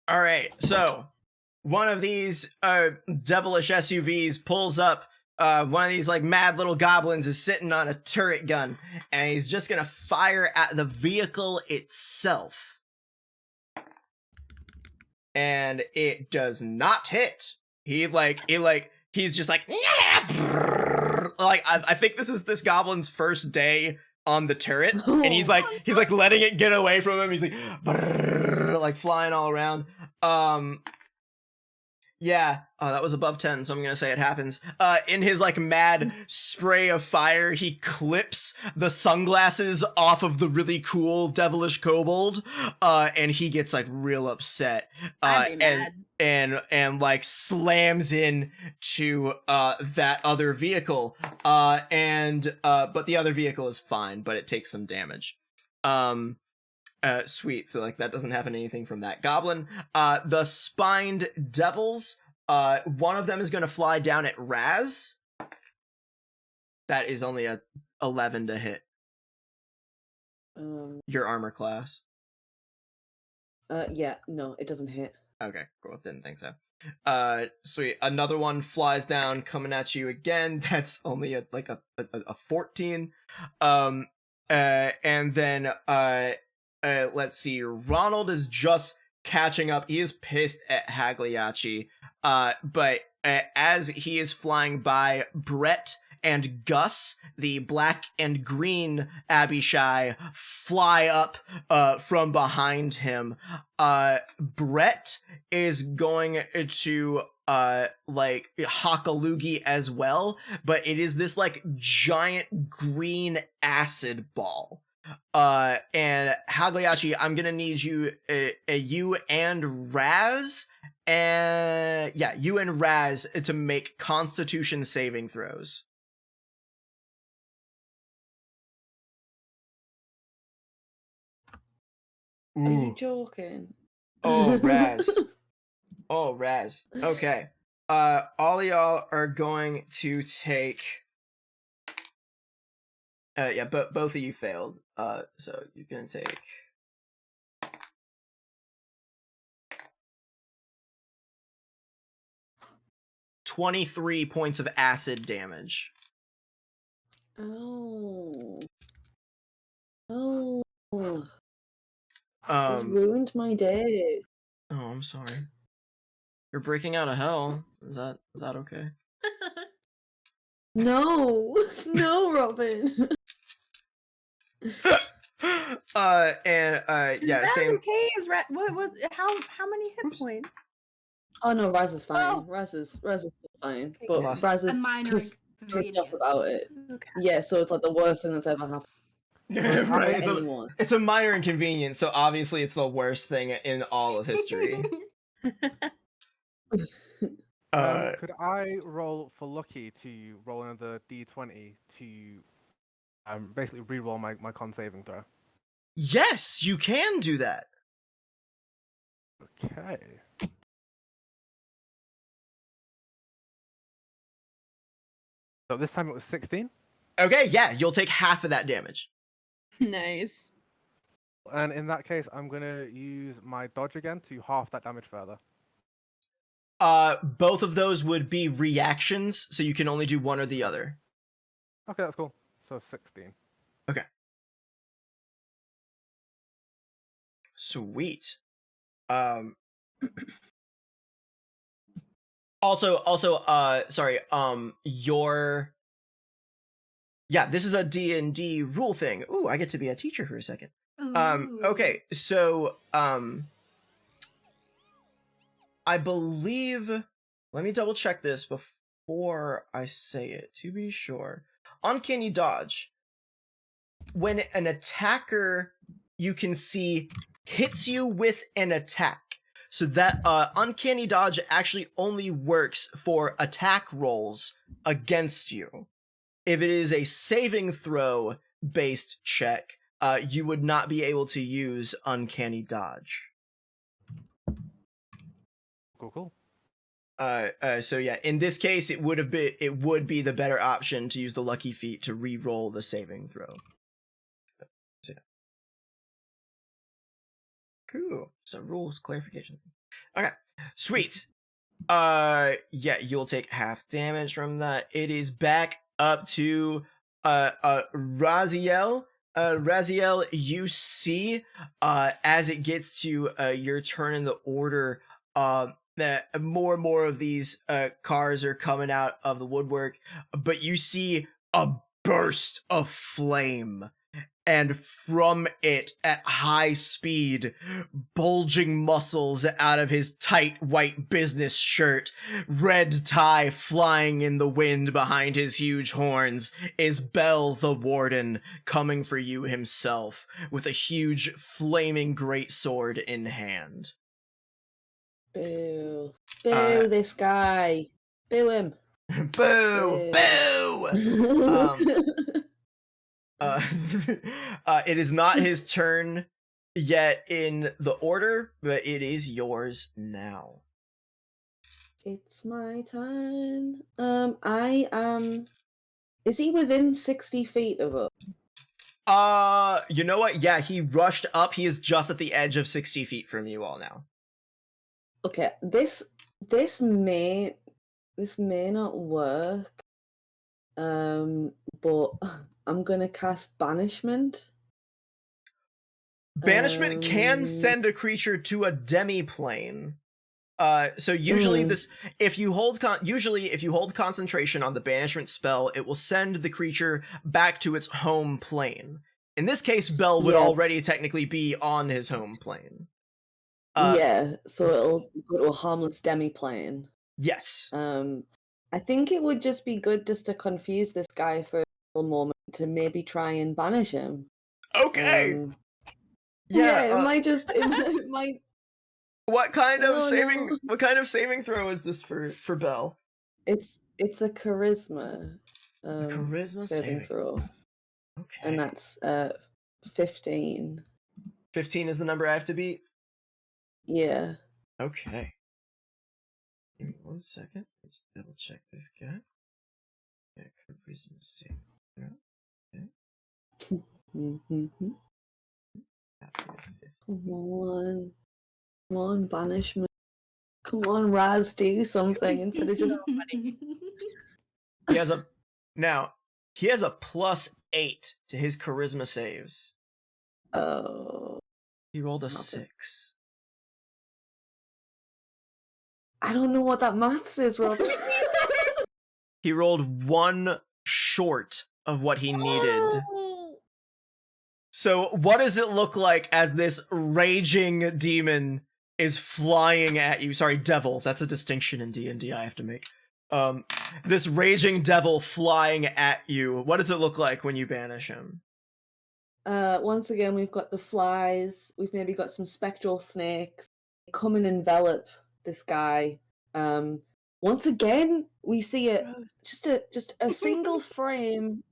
Speaker 4: All right, so one of these devilish SUVs pulls up. One of these like mad little goblins is sitting on a turret gun, and he's just gonna fire at the vehicle itself. And it does not hit. He's just like I think this is this goblin's first day on the turret, and he's like letting it get away from him. He's like brrr, like flying all around. Yeah, that was above 10, so I'm gonna say it happens. In his like mad spray of fire, he clips the sunglasses off of the really cool devilish kobold, and he gets like real upset, and like slams in to that other vehicle, but the other vehicle is fine, but it takes some damage. Sweet. So like that doesn't happen anything from that goblin. The spined devils. One of them is going to fly down at Raz. That is only a 11 to hit. Your armor class.
Speaker 5: Yeah, no, it doesn't hit.
Speaker 4: Okay, cool. Didn't think so. Sweet. Another one flies down, coming at you again. That's only a 14. And then let's see. Ronald is just catching up. He is pissed at Hagliacci. But as he is flying by, Brett and Gus, the black and green Abishai, fly up from behind him. Brett is going to like hock a loogie as well, but it is this like giant green acid ball. And Hagliacci, I'm gonna need you, you and Raz, to make Constitution saving throws.
Speaker 5: Are you joking?
Speaker 4: Oh, Raz. Oh, Raz. Okay. All y'all are going to take. But both of you failed. So you're gonna take 23 points of acid damage.
Speaker 5: Oh. Oh. This has
Speaker 4: Um.
Speaker 5: ruined my day.
Speaker 4: Oh, I'm sorry. You're breaking out of hell. Is that okay?
Speaker 5: No, no, Robin.
Speaker 4: Yeah,
Speaker 9: That's
Speaker 4: same.
Speaker 9: okay. How many hit points?
Speaker 5: Oh no, Raz is fine.
Speaker 9: Oh.
Speaker 5: Raz is still fine.
Speaker 9: Okay,
Speaker 5: But
Speaker 4: good.
Speaker 5: Raz
Speaker 2: A
Speaker 5: is
Speaker 2: minor
Speaker 5: pissed off about it.
Speaker 9: Okay.
Speaker 5: Yeah, so it's like the worst thing that's ever happened
Speaker 4: Right.
Speaker 5: to anyone.
Speaker 4: It's a minor inconvenience, so obviously it's the worst thing in all of history.
Speaker 6: Could I roll for lucky to roll another d20 to basically re-roll my con saving throw?
Speaker 4: Yes, you can do that.
Speaker 6: Okay. So this time it was 16.
Speaker 4: Okay, yeah, you'll take half of that damage.
Speaker 9: Nice.
Speaker 6: And in that case, I'm gonna use my dodge again to half that damage further.
Speaker 4: Both of those would be reactions, so you can only do one or the other.
Speaker 6: Okay, that's cool. So 16.
Speaker 4: Okay. Sweet. Sorry, this is a D&D rule thing. Ooh, I get to be a teacher for a second. Okay, so, I believe, let me double check this before I say it, to be sure. Uncanny Dodge. When an attacker you can see hits you with an attack, so that Uncanny Dodge actually only works for attack rolls against you. If it is a saving throw based check, you would not be able to use Uncanny Dodge.
Speaker 6: Cool.
Speaker 4: So yeah, in this case, it would be the better option to use the lucky feat to re-roll the saving throw. So, yeah. Cool. So rules clarification. Okay, sweet. You'll take half damage from that. It is back up to Raziel. Raziel, you see, as it gets to your turn in the order, that more and more of these cars are coming out of the woodwork, but you see a burst of flame and from it at high speed, bulging muscles out of his tight white business shirt, red tie flying in the wind behind his huge horns, is Bell the Warden, coming for you himself with a huge flaming greatsword in hand.
Speaker 5: Boo. Boo this guy. Boo him.
Speaker 4: Boo! Boo! It is not his turn yet in the order, but it is yours now.
Speaker 5: It's my turn. Is he within 60 feet of us?
Speaker 4: You know what? Yeah, he rushed up. He is just at the edge of 60 feet from you all now.
Speaker 5: Okay, this may not work. But I'm gonna cast Banishment.
Speaker 4: Banishment can send a creature to a demi-plane. So usually if you hold concentration on the banishment spell, it will send the creature back to its home plane. In this case, Bell would already technically be on his home plane.
Speaker 5: Yeah, so it'll go to a harmless demi-plane.
Speaker 4: Yes.
Speaker 5: I think it would just be good just to confuse this guy for a little moment to maybe try and banish him.
Speaker 4: Okay.
Speaker 5: It might.
Speaker 4: What kind of saving throw is this for Bell?
Speaker 5: It's a charisma.
Speaker 4: Charisma saving
Speaker 5: throw.
Speaker 4: Okay.
Speaker 5: And that's 15.
Speaker 4: 15 is the number I have to beat?
Speaker 5: Yeah.
Speaker 4: Okay. Give me 1 second. Let's double check this guy. Yeah, charisma saving throw. Okay.
Speaker 5: Come on, banishment. Come on, Raz, do something instead of just.
Speaker 4: He has a +8 to his charisma saves.
Speaker 5: Oh.
Speaker 4: He rolled a 6.
Speaker 5: I don't know what that maths is, Robin.
Speaker 4: He rolled 1 short of what he needed. So what does it look like as this raging demon is flying at you? Sorry, devil. That's a distinction in D&D I have to make. This raging devil flying at you. What does it look like when you banish him?
Speaker 5: Once again, we've got the flies. We've maybe got some spectral snakes. Come and envelop this guy. Once again, we see just a single frame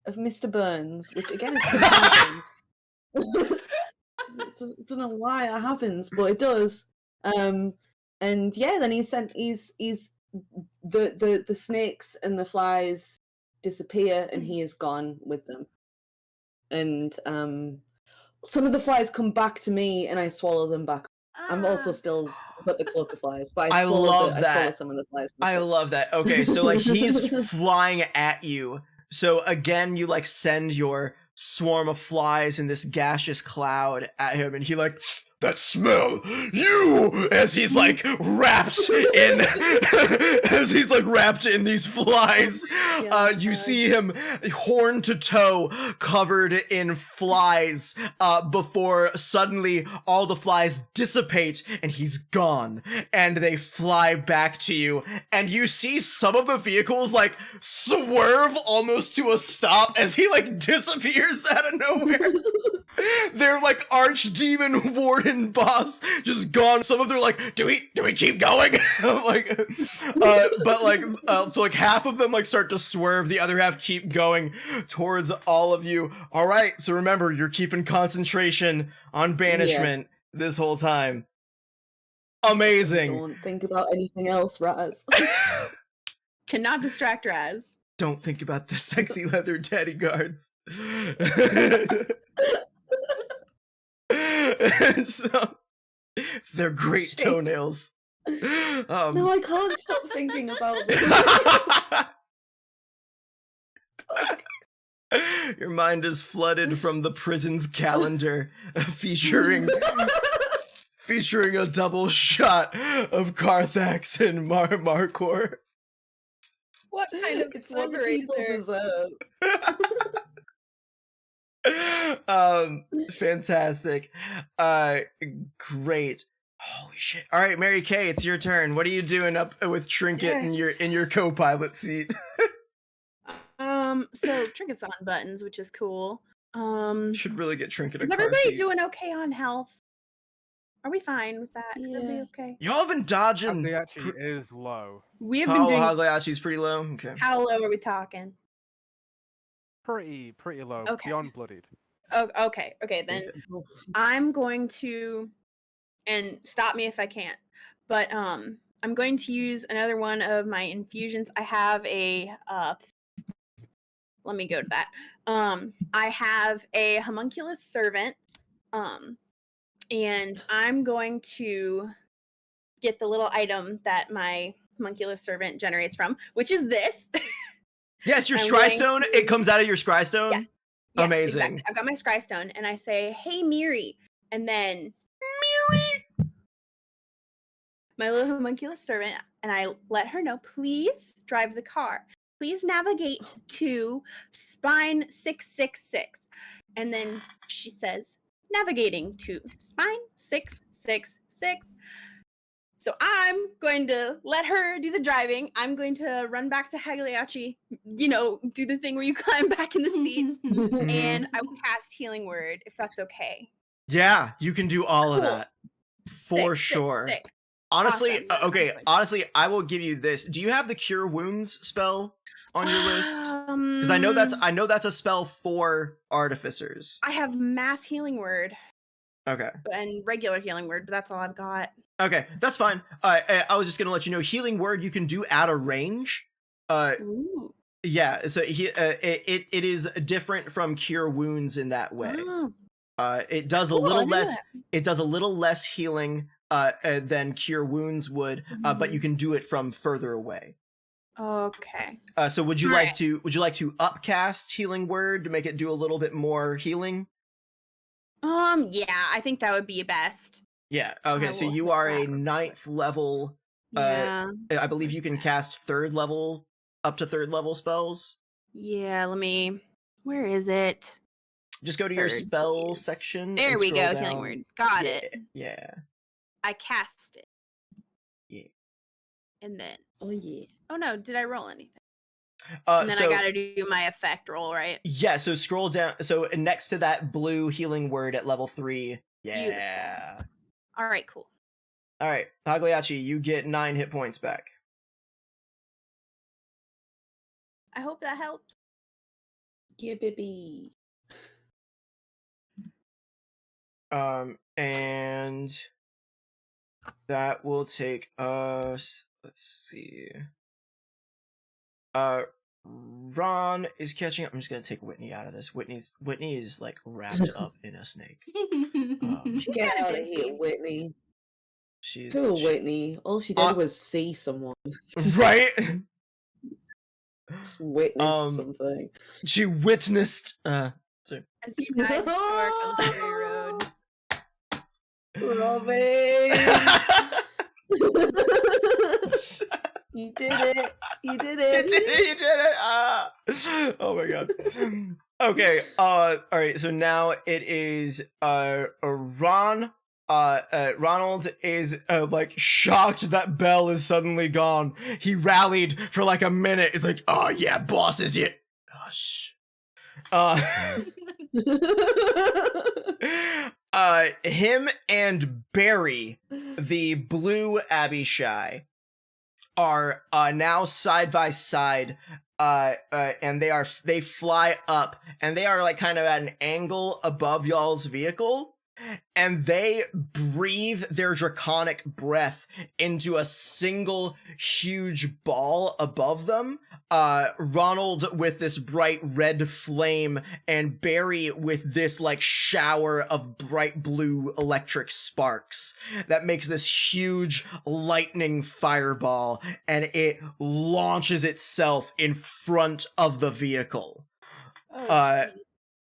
Speaker 5: of Mr. Burns, which again is confusing. I don't know why it happens, but it does. And yeah, then he's the snakes and the flies disappear, and he is gone with them. And some of the flies come back to me, and I swallow them back. I'm also still got the cloak of flies, but I swallow some of the flies.
Speaker 4: I love that. Okay, so like he's flying at you. So again, you like send your swarm of flies in this gaseous cloud at him, and he like, that smell, you, as he's like wrapped in these flies. You see him horn to toe covered in flies before suddenly all the flies dissipate and he's gone, and they fly back to you, and you see some of the vehicles like swerve almost to a stop as he like disappears out of nowhere. They're like archdemon warden boss just gone. Some of them are like, do we keep going? Like, but like, so like half of them like start to swerve, the other half keep going towards all of you. All right, so remember, you're keeping concentration on banishment this whole time. Amazing.
Speaker 5: Don't think about anything else, Raz.
Speaker 9: Cannot distract Raz.
Speaker 4: Don't think about the sexy leather daddy guards. So they're great toenails.
Speaker 5: No, I can't stop thinking about this.
Speaker 4: Your mind is flooded from the prison's calendar, featuring a double shot of Carthax and Markor.
Speaker 9: What kind of
Speaker 5: It's what the people deserve.
Speaker 4: Fantastic. Great. Holy shit. All right, Mary Kay, it's your turn. What are you doing up with Trinket in your co-pilot seat?
Speaker 9: So Trinket's on buttons, which is cool.
Speaker 4: Should really get Trinket a
Speaker 9: Is
Speaker 4: car
Speaker 9: everybody
Speaker 4: seat.
Speaker 9: doing okay on health? Are we fine with that? Is everybody okay?
Speaker 4: Y'all have been dodging.
Speaker 6: Hagliachi is low.
Speaker 9: We have been doing.
Speaker 4: Hagliachi's pretty low. Okay.
Speaker 9: How low are we talking?
Speaker 6: Pretty low.
Speaker 9: Okay.
Speaker 6: Beyond bloodied.
Speaker 9: Oh, okay. Then I'm going to, and stop me if I can't, but I'm going to use another one of my infusions. I have a let me go to that. I have a homunculus servant, and I'm going to get the little item that my homunculus servant generates from, which is this.
Speaker 4: Yes, your scry stone. It comes out of your scry stone.
Speaker 9: Yes.
Speaker 4: Amazing.
Speaker 9: Exactly. I've got my scry stone, and I say, "Hey, Miri," and then my little homunculus servant, and I let her know, please drive the car. Please navigate to spine 666. And then she says, navigating to spine 666. So I'm going to let her do the driving. I'm going to run back to Hagliachi, do the thing where you climb back in the seat. And I will cast Healing Word, if that's okay.
Speaker 4: Yeah, you can do all of that. For
Speaker 9: Sick,
Speaker 4: sure.
Speaker 9: sick.
Speaker 4: Honestly,
Speaker 9: Awesome.
Speaker 4: okay, honestly, I will give you this. Do you have the Cure Wounds spell on your list? Because I know that's a spell for artificers.
Speaker 9: I have Mass Healing Word.
Speaker 4: Okay.
Speaker 9: And regular Healing Word, but that's all I've got.
Speaker 4: Okay, that's fine. I was just gonna let you know, Healing Word you can do at a range.
Speaker 9: Ooh.
Speaker 4: Yeah, so it is different from Cure Wounds in that way.
Speaker 9: Oh.
Speaker 4: It does a little less. It does a little less healing than Cure Wounds would, but you can do it from further away.
Speaker 9: Okay.
Speaker 4: So would you like to upcast Healing Word to make it do a little bit more healing?
Speaker 9: Yeah, I think that would be best.
Speaker 4: Yeah. Okay. So you are a 9th level.
Speaker 9: Yeah.
Speaker 4: I believe you can cast 3rd level up to 3rd level spells.
Speaker 9: Yeah. Where is it?
Speaker 4: Just go to your spell section.
Speaker 9: There
Speaker 4: and
Speaker 9: we
Speaker 4: scroll
Speaker 9: go.
Speaker 4: down.
Speaker 9: Healing Word. Got it.
Speaker 4: Yeah.
Speaker 9: I cast it.
Speaker 4: Yeah.
Speaker 9: And then.
Speaker 5: Oh yeah.
Speaker 9: Oh no! Did I roll anything? And then I gotta do my effect roll, right?
Speaker 4: Yeah. So scroll down. So next to that blue Healing Word at level 3. Yeah.
Speaker 9: Beautiful. All right. Cool.
Speaker 4: All right, Hagliachi, you get 9 hit points back.
Speaker 9: I hope that helps.
Speaker 5: Yeah, baby.
Speaker 4: And that will take us. Let's see. Ron is catching up. I'm just gonna take Whitney out of this. Whitney is like wrapped up in a snake.
Speaker 5: Get out of here, Whitney. Poor Whitney. All she did was see someone.
Speaker 4: Right?
Speaker 5: Just witnessed something.
Speaker 4: She witnessed.
Speaker 9: As you drive to work on the road.
Speaker 5: Robin! You did it. You did it.
Speaker 4: You did it. Oh my god. Okay. All right. So now it is Ron. Ronald is like shocked that Belle is suddenly gone. He rallied for like a minute. It's like, oh yeah, boss is here. Oh shh. Him and Barry, the blue Abishai, are now side by side, and they fly up, and they are like kind of at an angle above y'all's vehicle, and they breathe their draconic breath into a single huge ball above them. Ronald with this bright red flame, and Barry with this like shower of bright blue electric sparks that makes this huge lightning fireball, and it launches itself in front of the vehicle. I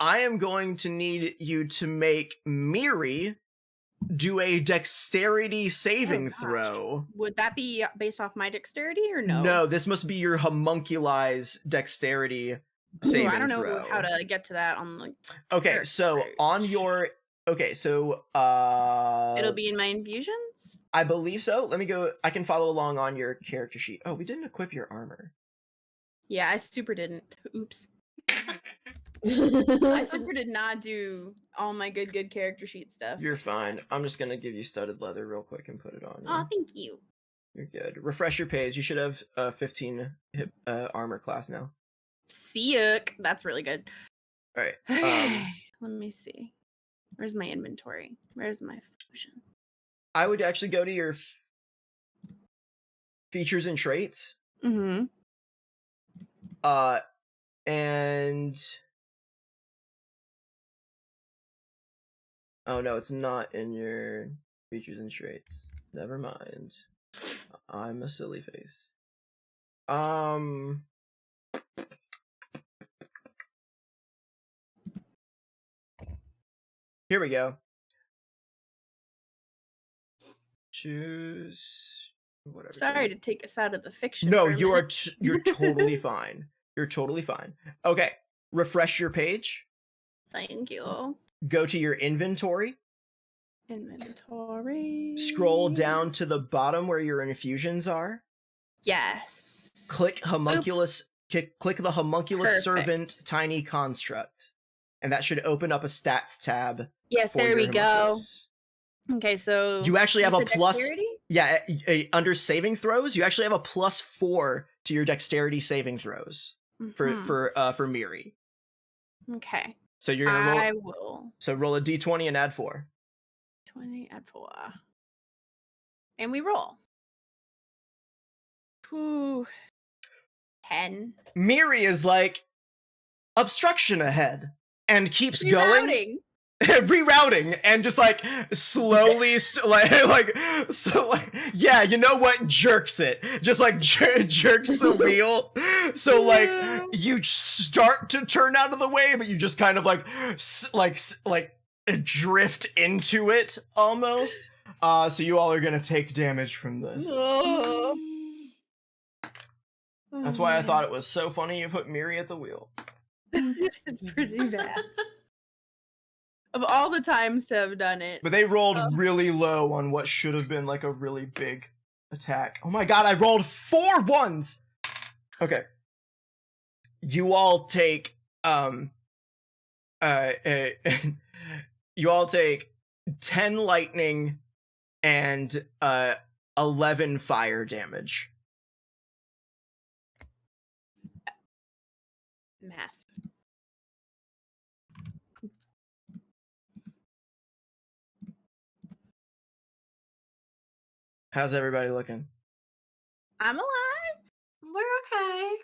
Speaker 4: am going to need you to make Miri do a dexterity saving throw.
Speaker 9: Would that be based off my dexterity or no?
Speaker 4: No, this must be your homunculize dexterity saving
Speaker 7: I don't know
Speaker 4: throw.
Speaker 7: how to get to that on the.
Speaker 4: Okay, so on your
Speaker 7: It'll be in my infusions.
Speaker 4: I believe so. Let me go. I can follow along on your character sheet. Oh, we didn't equip your armor.
Speaker 7: Yeah, I super didn't. Oops. I super did not do all my good character sheet stuff.
Speaker 4: You're fine. I'm just gonna give you studded leather real quick and put it on.
Speaker 7: Oh, thank you.
Speaker 4: You're good. Refresh your page. You should have 15 hip, armor class now.
Speaker 7: Sick. That's really good.
Speaker 4: All right.
Speaker 7: Let me see. Where's my inventory? Where's my fusion?
Speaker 4: I would actually go to your features and traits.
Speaker 7: Mm-hmm.
Speaker 4: And oh no, it's not in your features and traits. Never mind. I'm a silly face. Here we go. Choose whatever.
Speaker 7: Sorry to take us out of the fiction.
Speaker 4: No,
Speaker 7: for a
Speaker 4: you are.
Speaker 7: minute.
Speaker 4: You're totally fine. You're totally fine. Okay, refresh your page.
Speaker 7: Thank you.
Speaker 4: Go to your inventory.
Speaker 7: Inventory.
Speaker 4: Scroll down to the bottom where your infusions are.
Speaker 7: Yes.
Speaker 4: Click homunculus. Click the homunculus
Speaker 7: Perfect.
Speaker 4: servant tiny construct, and that should open up a stats tab.
Speaker 7: Yes,
Speaker 4: for
Speaker 7: there
Speaker 4: your
Speaker 7: we go.
Speaker 4: homunculus.
Speaker 7: Okay, so
Speaker 4: You actually have a
Speaker 7: said
Speaker 4: plus.
Speaker 7: dexterity?
Speaker 4: Yeah, under saving throws, you actually have a +4 to your dexterity saving throws
Speaker 7: Mhm.
Speaker 4: for Miri.
Speaker 7: Okay.
Speaker 4: So you're gonna roll.
Speaker 7: I will.
Speaker 4: So roll a d20 and add 4.
Speaker 7: 20 add 4. And we roll. 2. 10.
Speaker 4: Miri is like obstruction ahead and keeps going.
Speaker 7: Rerouting.
Speaker 4: Rerouting and just like slowly yeah, you know what, jerks it, just like jerks the wheel, so like you start to turn out of the way, but you just kind of like drift into it almost. So you all are gonna take damage from this.
Speaker 7: Oh.
Speaker 4: That's why I thought it was so funny you put Miri at the wheel.
Speaker 7: It's pretty bad. Of all the times to have done it.
Speaker 4: But they rolled really low on what should have been like a really big attack. Oh my god, I rolled 4 ones! Okay. You all take you all take 10 lightning and 11 fire damage.
Speaker 7: Math.
Speaker 4: How's everybody looking?
Speaker 7: I'm alive.
Speaker 2: We're okay.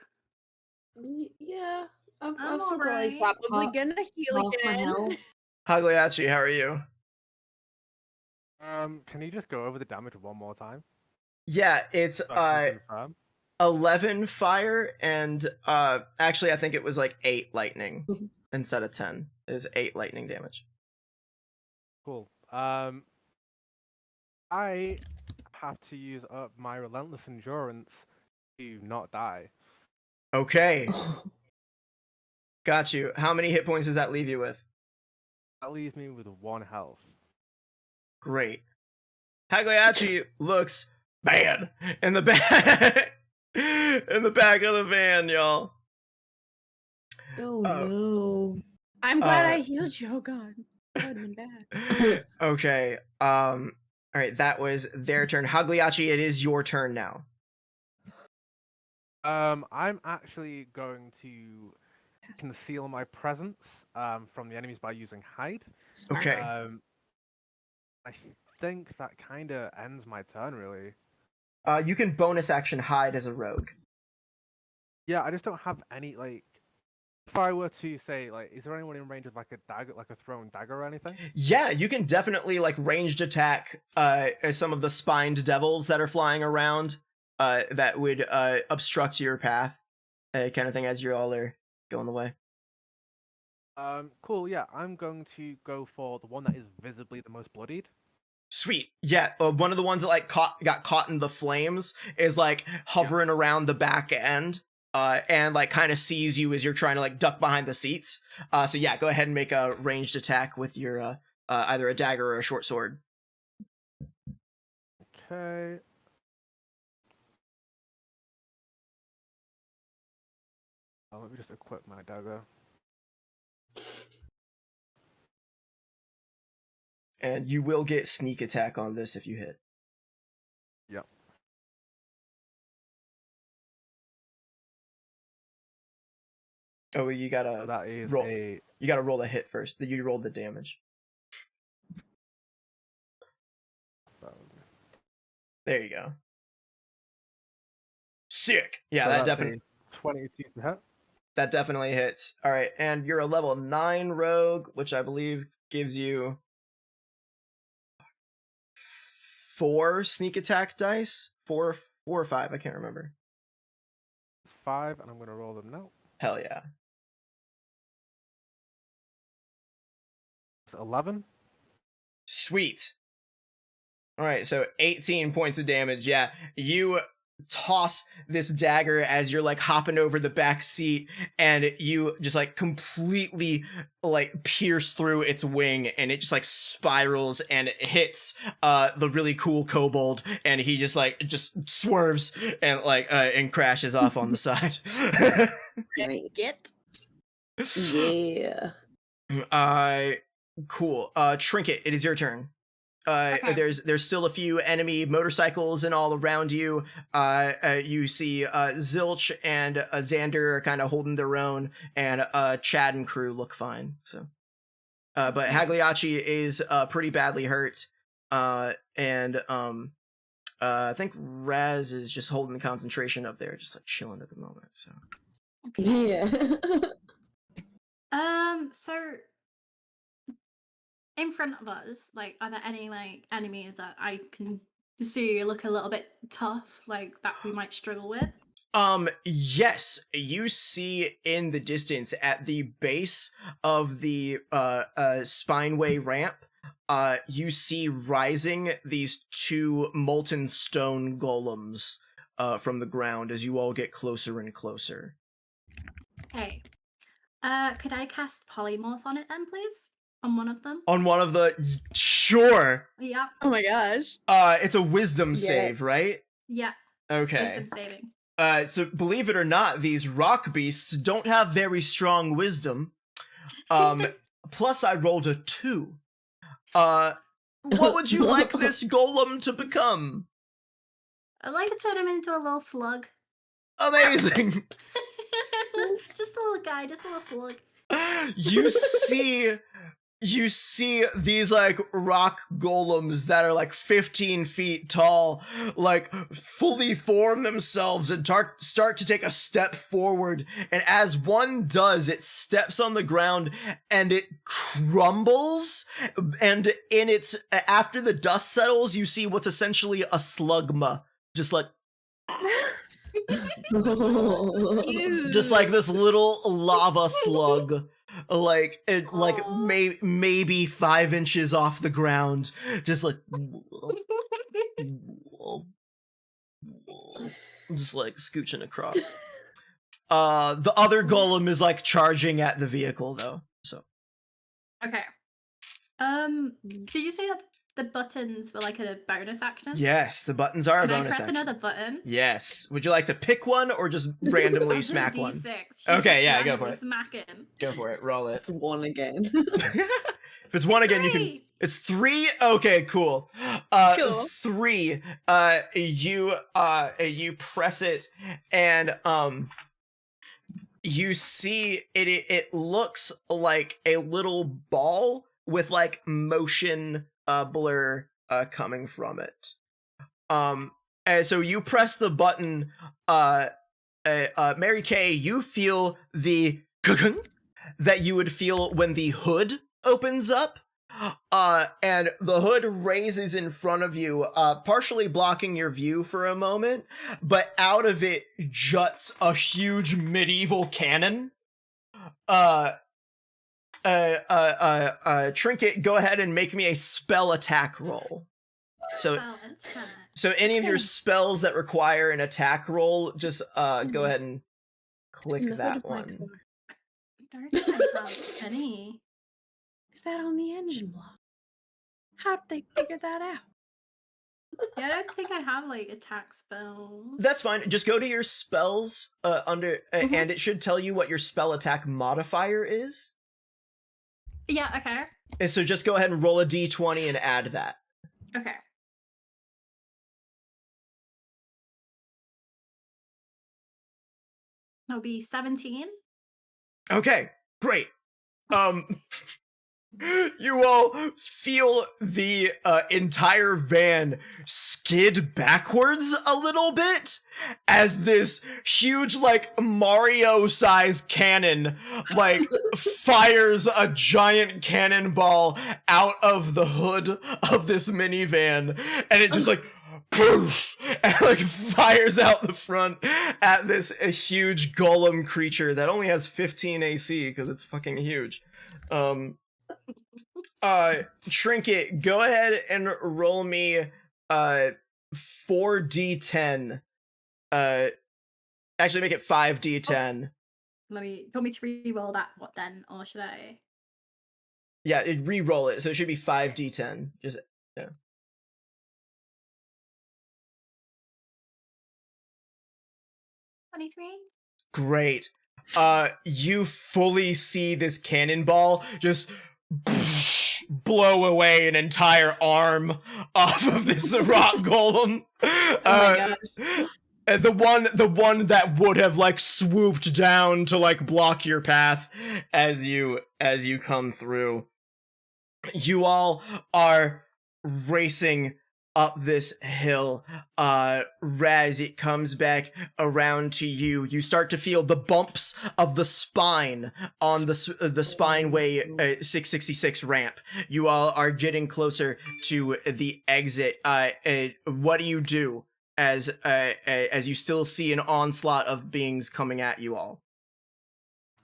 Speaker 5: Yeah, I've
Speaker 2: I'm
Speaker 5: still got like
Speaker 2: alright.
Speaker 7: Probably gonna heal
Speaker 5: half my
Speaker 7: again.
Speaker 5: health.
Speaker 4: Hagliachi, how are you?
Speaker 6: Can you just go over the damage one more time?
Speaker 4: Yeah, it's
Speaker 6: So I can confirm?
Speaker 4: 11 fire and actually I think it was like 8 lightning instead of 10. It is 8 lightning damage.
Speaker 6: Cool. I have to use up my relentless endurance to not die.
Speaker 4: Okay. Got you. How many hit points does that leave you with?
Speaker 6: That leaves me with 1 health.
Speaker 4: Great. Hagliachi looks bad in the back in the back of the van, y'all.
Speaker 5: Oh no.
Speaker 7: I'm glad I healed you. Oh god. That would have been bad.
Speaker 4: Okay. All right, that was their turn. Hagliachi, it is your turn now.
Speaker 6: I'm actually going to conceal my presence from the enemies by using hide.
Speaker 4: Okay.
Speaker 6: I think that kind of ends my turn, really.
Speaker 4: You can bonus action hide as a rogue.
Speaker 6: Yeah, I just don't have any, like... If I were to say, like, is there anyone in range of, like, a dagger, like a thrown dagger or anything?
Speaker 4: Yeah, you can definitely, like, ranged attack some of the spined devils that are flying around that would obstruct your path, kind of thing, as you all are going the way.
Speaker 6: Cool, yeah, I'm going to go for the one that is visibly the most bloodied.
Speaker 4: Sweet. Yeah, one of the ones that, like, got caught in the flames is, like, hovering around the back end and like kind of sees you as you're trying to like duck behind the seats. So yeah, go ahead and make a ranged attack with your either a dagger or a short sword.
Speaker 6: Okay. Let me just equip my dagger.
Speaker 4: And you will get sneak attack on this if you hit.
Speaker 6: Yep.
Speaker 4: Oh, you gotta
Speaker 6: That is
Speaker 4: roll.
Speaker 6: a...
Speaker 4: You gotta roll the hit first. You rolled the damage. There you go. Sick. Yeah,
Speaker 6: So
Speaker 4: that
Speaker 6: that's
Speaker 4: definitely.
Speaker 6: 22 to hit.
Speaker 4: That definitely hits. All right, and you're a level 9 rogue, which I believe gives you 4 sneak attack dice. 4 or 5, I can't remember.
Speaker 6: 5, and I'm gonna roll them now.
Speaker 4: Hell yeah.
Speaker 6: It's 11.
Speaker 4: Sweet. All right, so 18 points of damage. Yeah, you toss this dagger as you're like hopping over the back seat, and you just like completely like pierce through its wing, and it just like spirals and it hits the really cool kobold, and he just swerves and and crashes off on the side.
Speaker 9: Get.
Speaker 5: Yeah.
Speaker 4: Cool. Trinket, it is your turn.
Speaker 2: Okay.
Speaker 4: There's still a few enemy motorcycles and all around you. You see Zilch and Xander are kind of holding their own, and Chad and crew look fine. So, but Hagliacci is pretty badly hurt, and I think Raz is just holding concentration up there, just like chilling at the moment. So,
Speaker 5: Yeah.
Speaker 2: So in front of us, like, are there any like enemies that I can see look a little bit tough, like that we might struggle with?
Speaker 4: Yes, you see in the distance at the base of the spineway ramp, you see rising these 2 molten stone golems from the ground as you all get closer and closer.
Speaker 2: Okay. Could I cast polymorph on it then, please? On one of them?
Speaker 4: On one of the... Sure!
Speaker 2: Yep.
Speaker 9: Oh my gosh.
Speaker 4: It's a wisdom save, right?
Speaker 2: Yeah.
Speaker 4: Okay.
Speaker 2: Wisdom saving.
Speaker 4: So believe it or not, these rock beasts don't have very strong wisdom. Plus I rolled a 2. What would you like this golem to become?
Speaker 2: I'd like to turn him into a little slug.
Speaker 4: Amazing!
Speaker 2: Just a little guy, just a little slug.
Speaker 4: You see these like rock golems that are like 15 feet tall, like fully form themselves and start to take a step forward. And as one does, it steps on the ground and it crumbles. And in its, after the dust settles, you see what's essentially a slugma. Just like, just like this little lava slug. Like it, like maybe 5 inches off the ground, just like just like scooching across. The other golem is like charging at the vehicle though. So
Speaker 2: Okay. Did you say that the buttons were like a bonus action?
Speaker 4: yes, the buttons are
Speaker 2: Can
Speaker 4: a
Speaker 2: I
Speaker 4: bonus
Speaker 2: press
Speaker 4: action.
Speaker 2: another button?
Speaker 4: Yes. Would you like to pick one or just randomly
Speaker 2: I'll do
Speaker 4: smack
Speaker 2: D6.
Speaker 4: one?
Speaker 2: She's
Speaker 4: Okay,
Speaker 2: just
Speaker 4: yeah, go
Speaker 2: randomly
Speaker 4: for it.
Speaker 2: Smacking.
Speaker 4: Go for it. Roll it.
Speaker 5: It's 1 again.
Speaker 4: If it's 1 again, you can.
Speaker 2: 3.
Speaker 4: It's 3. Okay, cool.
Speaker 9: Cool.
Speaker 4: 3. You press it, and you see it. It looks like a little ball with like motion blur coming from it. And so you press the button. Mary Kay, you feel the that you would feel when the hood opens up, and the hood raises in front of you, partially blocking your view for a moment, but out of it juts a huge medieval cannon. Trinket, go ahead and make me a spell attack roll. So any of your spells that require an attack roll, just go ahead and click
Speaker 9: In the hood
Speaker 4: that
Speaker 9: of my
Speaker 4: one.
Speaker 9: car.
Speaker 2: I don't think I have any.
Speaker 9: Is that on the engine block? How'd they figure that out?
Speaker 2: Yeah, I don't think I have like attack spells.
Speaker 4: That's fine. Just go to your spells under,
Speaker 2: Mhm.
Speaker 4: and it should tell you what your spell attack modifier is.
Speaker 2: Yeah, okay.
Speaker 4: And so just go ahead and roll a d20 and add that.
Speaker 2: Okay. That'll be 17.
Speaker 4: Okay, great. You all feel the entire van skid backwards a little bit as this huge, like, Mario-sized cannon, like, fires a giant cannonball out of the hood of this minivan, and it just, like, poof, and, like, fires out the front at this huge golem creature that only has 15 AC because it's fucking huge. Trinket, go ahead and roll me 4d10. Actually make it 5d10.
Speaker 2: Do you want me to re-roll that what then, or should I?
Speaker 4: Yeah, re-roll it, so it should be 5d10. Just yeah.
Speaker 2: 23.
Speaker 4: Great. You fully see this cannonball just blow away an entire arm off of this rock golem.
Speaker 9: Oh my gosh.
Speaker 4: The one that would have like swooped down to like block your path as you come through. You all are racing up this hill. As it comes back around to you, you start to feel the bumps of the spine on the Spineway 666 ramp. You all are getting closer to the exit. What do you do as you still see an onslaught of beings coming at you all?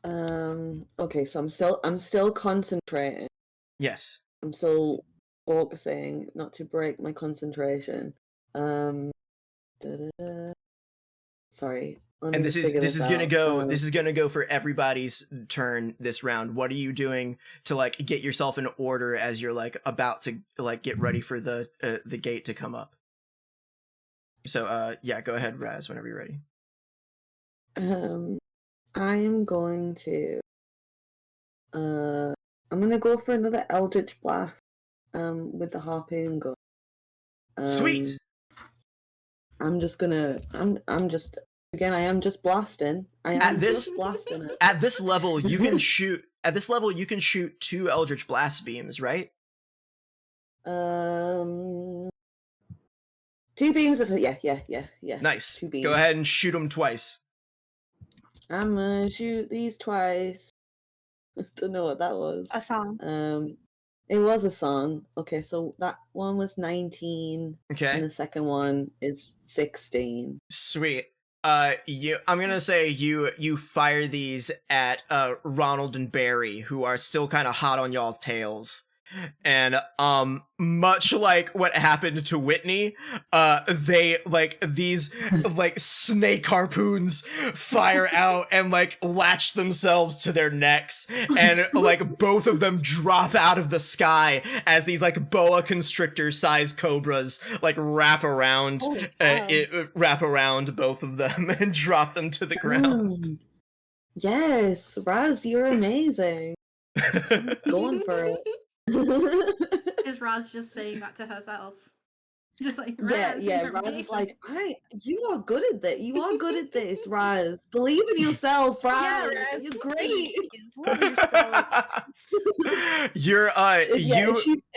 Speaker 5: Okay, so I'm still concentrating.
Speaker 4: Yes.
Speaker 5: I'm still focusing not to break my concentration. Sorry.
Speaker 4: And this is gonna go. This is gonna go for everybody's turn this round. What are you doing to like get yourself in order as you're like about to like get ready for the gate to come up? So yeah, go ahead, Raz, whenever you're ready.
Speaker 5: I am going to. I'm gonna go for another Eldritch Blast. With the harpoon gun.
Speaker 4: Sweet.
Speaker 5: I'm just again. I am just blasting. Just blasting it.
Speaker 4: At this level, you can shoot. At this level, you can shoot 2 Eldritch Blast beams, right?
Speaker 5: 2 beams of yeah.
Speaker 4: Nice.
Speaker 5: 2 beams.
Speaker 4: Go ahead and shoot them twice.
Speaker 5: I'm gonna shoot these twice. I don't know what that was.
Speaker 9: A song.
Speaker 5: It was a song. Okay, so that one was 19.
Speaker 4: Okay.
Speaker 5: And the second one is 16.
Speaker 4: Sweet. I'm gonna say you fire these at Ronald and Barry, who are still kind of hot on y'all's tails. And much like what happened to Whitney, they like these like snake harpoons fire out and like latch themselves to their necks, and like both of them drop out of the sky as these like boa constrictor sized cobras like wrap around both of them and drop them to the ground.
Speaker 5: Yes, Raz, you're amazing. Going for it.
Speaker 2: Is Raz just saying that to herself? Just like
Speaker 5: Yeah,
Speaker 2: Raz,
Speaker 5: yeah.
Speaker 2: you're
Speaker 5: Raz is
Speaker 2: amazing.
Speaker 5: like, you are good at this. You are good at this, Raz. Believe in yourself, Raz.
Speaker 9: Yeah, Raz,
Speaker 5: You're great.
Speaker 9: please, love yourself.
Speaker 4: You're
Speaker 5: Yeah,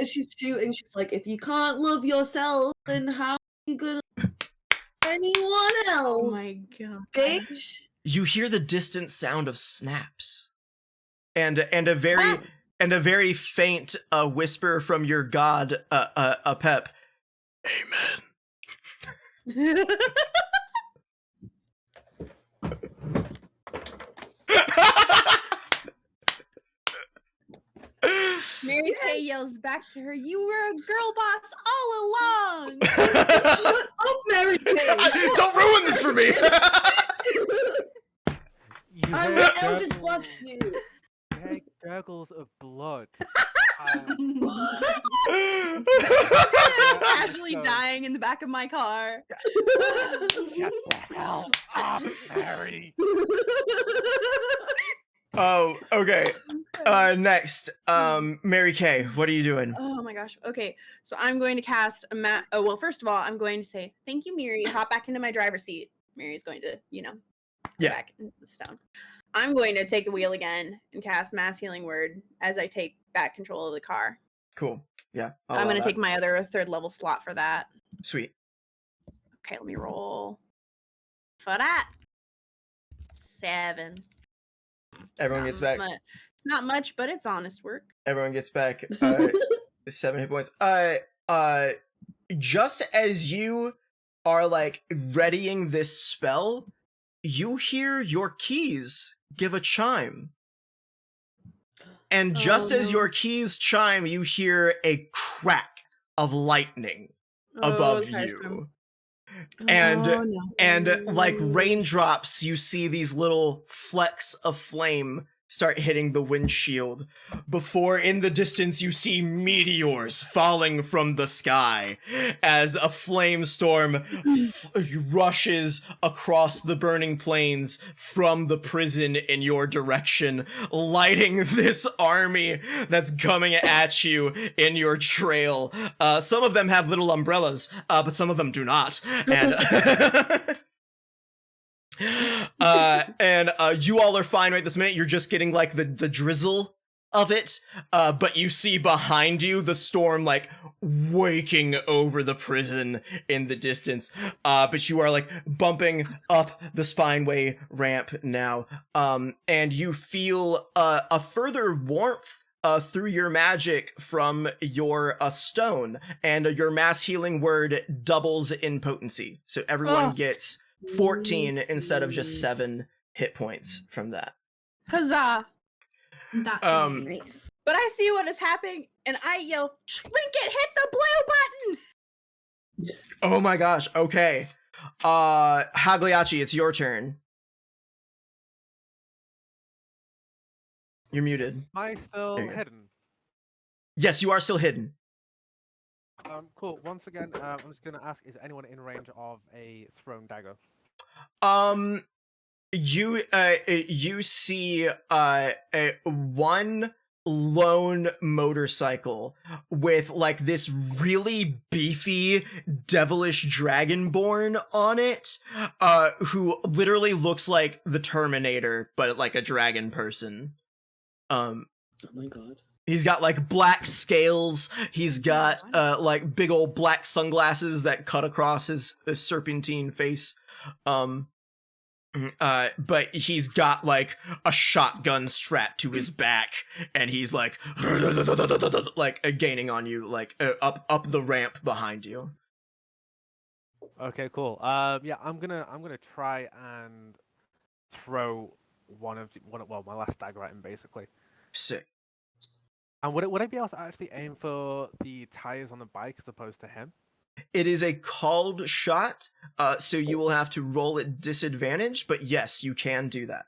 Speaker 5: she's shooting. She's like, if you can't love yourself, then how are you gonna anyone else?
Speaker 9: Oh my god,
Speaker 5: bitch.
Speaker 4: You hear the distant sound of snaps, and a very faint whisper from your god, Pep. Amen.
Speaker 9: Mary Kay yells back to her, "You were a girl boss all along."
Speaker 5: Shut up, Mary Kay.
Speaker 4: Don't ruin this for me.
Speaker 6: puddles of blood.
Speaker 9: Casually
Speaker 6: So-
Speaker 9: dying in the back of my car.
Speaker 6: Shut the hell up, Mary.
Speaker 4: Oh, okay. Next, Mary Kay, what are you doing?
Speaker 9: Oh my gosh. Okay, so I'm going to cast a Oh well, first of all, I'm going to say thank you, Miri. Hop back into my driver's seat. Mary's going to, get
Speaker 4: Yeah.
Speaker 9: back into the stone. I'm going to take the wheel again and cast Mass Healing Word as I take back control of the car.
Speaker 4: Cool. Yeah.
Speaker 9: I'm going to take my other 3rd level slot for that.
Speaker 4: Sweet.
Speaker 9: Okay, let me roll for that. 7.
Speaker 4: Everyone gets back.
Speaker 9: It's not much, but it's honest work.
Speaker 4: Everyone gets back 7 hit points. Just as you are like readying this spell, you hear your keys give a chime. And just as your keys chime, you hear a crack of lightning above you. And like raindrops, you see these little flecks of flame start hitting the windshield before in the distance you see meteors falling from the sky as a flame storm rushes across the burning plains from the prison in your direction, lighting this army that's coming at you in your trail. Some of them have little umbrellas, but some of them do not. And you all are fine right this minute. You're just getting like the drizzle of it, but you see behind you the storm like waking over the prison in the distance, but you are like bumping up the Spineway ramp now, and you feel a further warmth through your magic from your stone, and your Mass Healing Word doubles in potency, so everyone gets 14 instead of just 7 hit points from that.
Speaker 9: Huzzah!
Speaker 2: That's
Speaker 5: Nice.
Speaker 9: But I see what is happening, and I yell, "Trinket, hit the blue button!"
Speaker 4: Oh my gosh, okay. Hagliachi, it's your turn. You're muted.
Speaker 6: Am I still
Speaker 4: There you go.
Speaker 6: hidden?
Speaker 4: Yes, you are still hidden.
Speaker 6: Cool. Once again, I'm just gonna ask: is anyone in range of a thrown dagger?
Speaker 4: You see one lone motorcycle with like this really beefy devilish dragonborn on it, who literally looks like the Terminator but like a dragon person.
Speaker 5: Oh my god.
Speaker 4: He's got like black scales. He's got like big old black sunglasses that cut across his serpentine face. But he's got like a shotgun strapped to his back, and he's like gaining on you, like up the ramp behind you.
Speaker 6: Okay, cool. Yeah, I'm gonna try and throw my last dagger at him, basically.
Speaker 4: Sick.
Speaker 6: And would I be able to actually aim for the tires on the bike as opposed to him?
Speaker 4: It is a called shot, so you will have to roll at disadvantage, but yes, you can do that.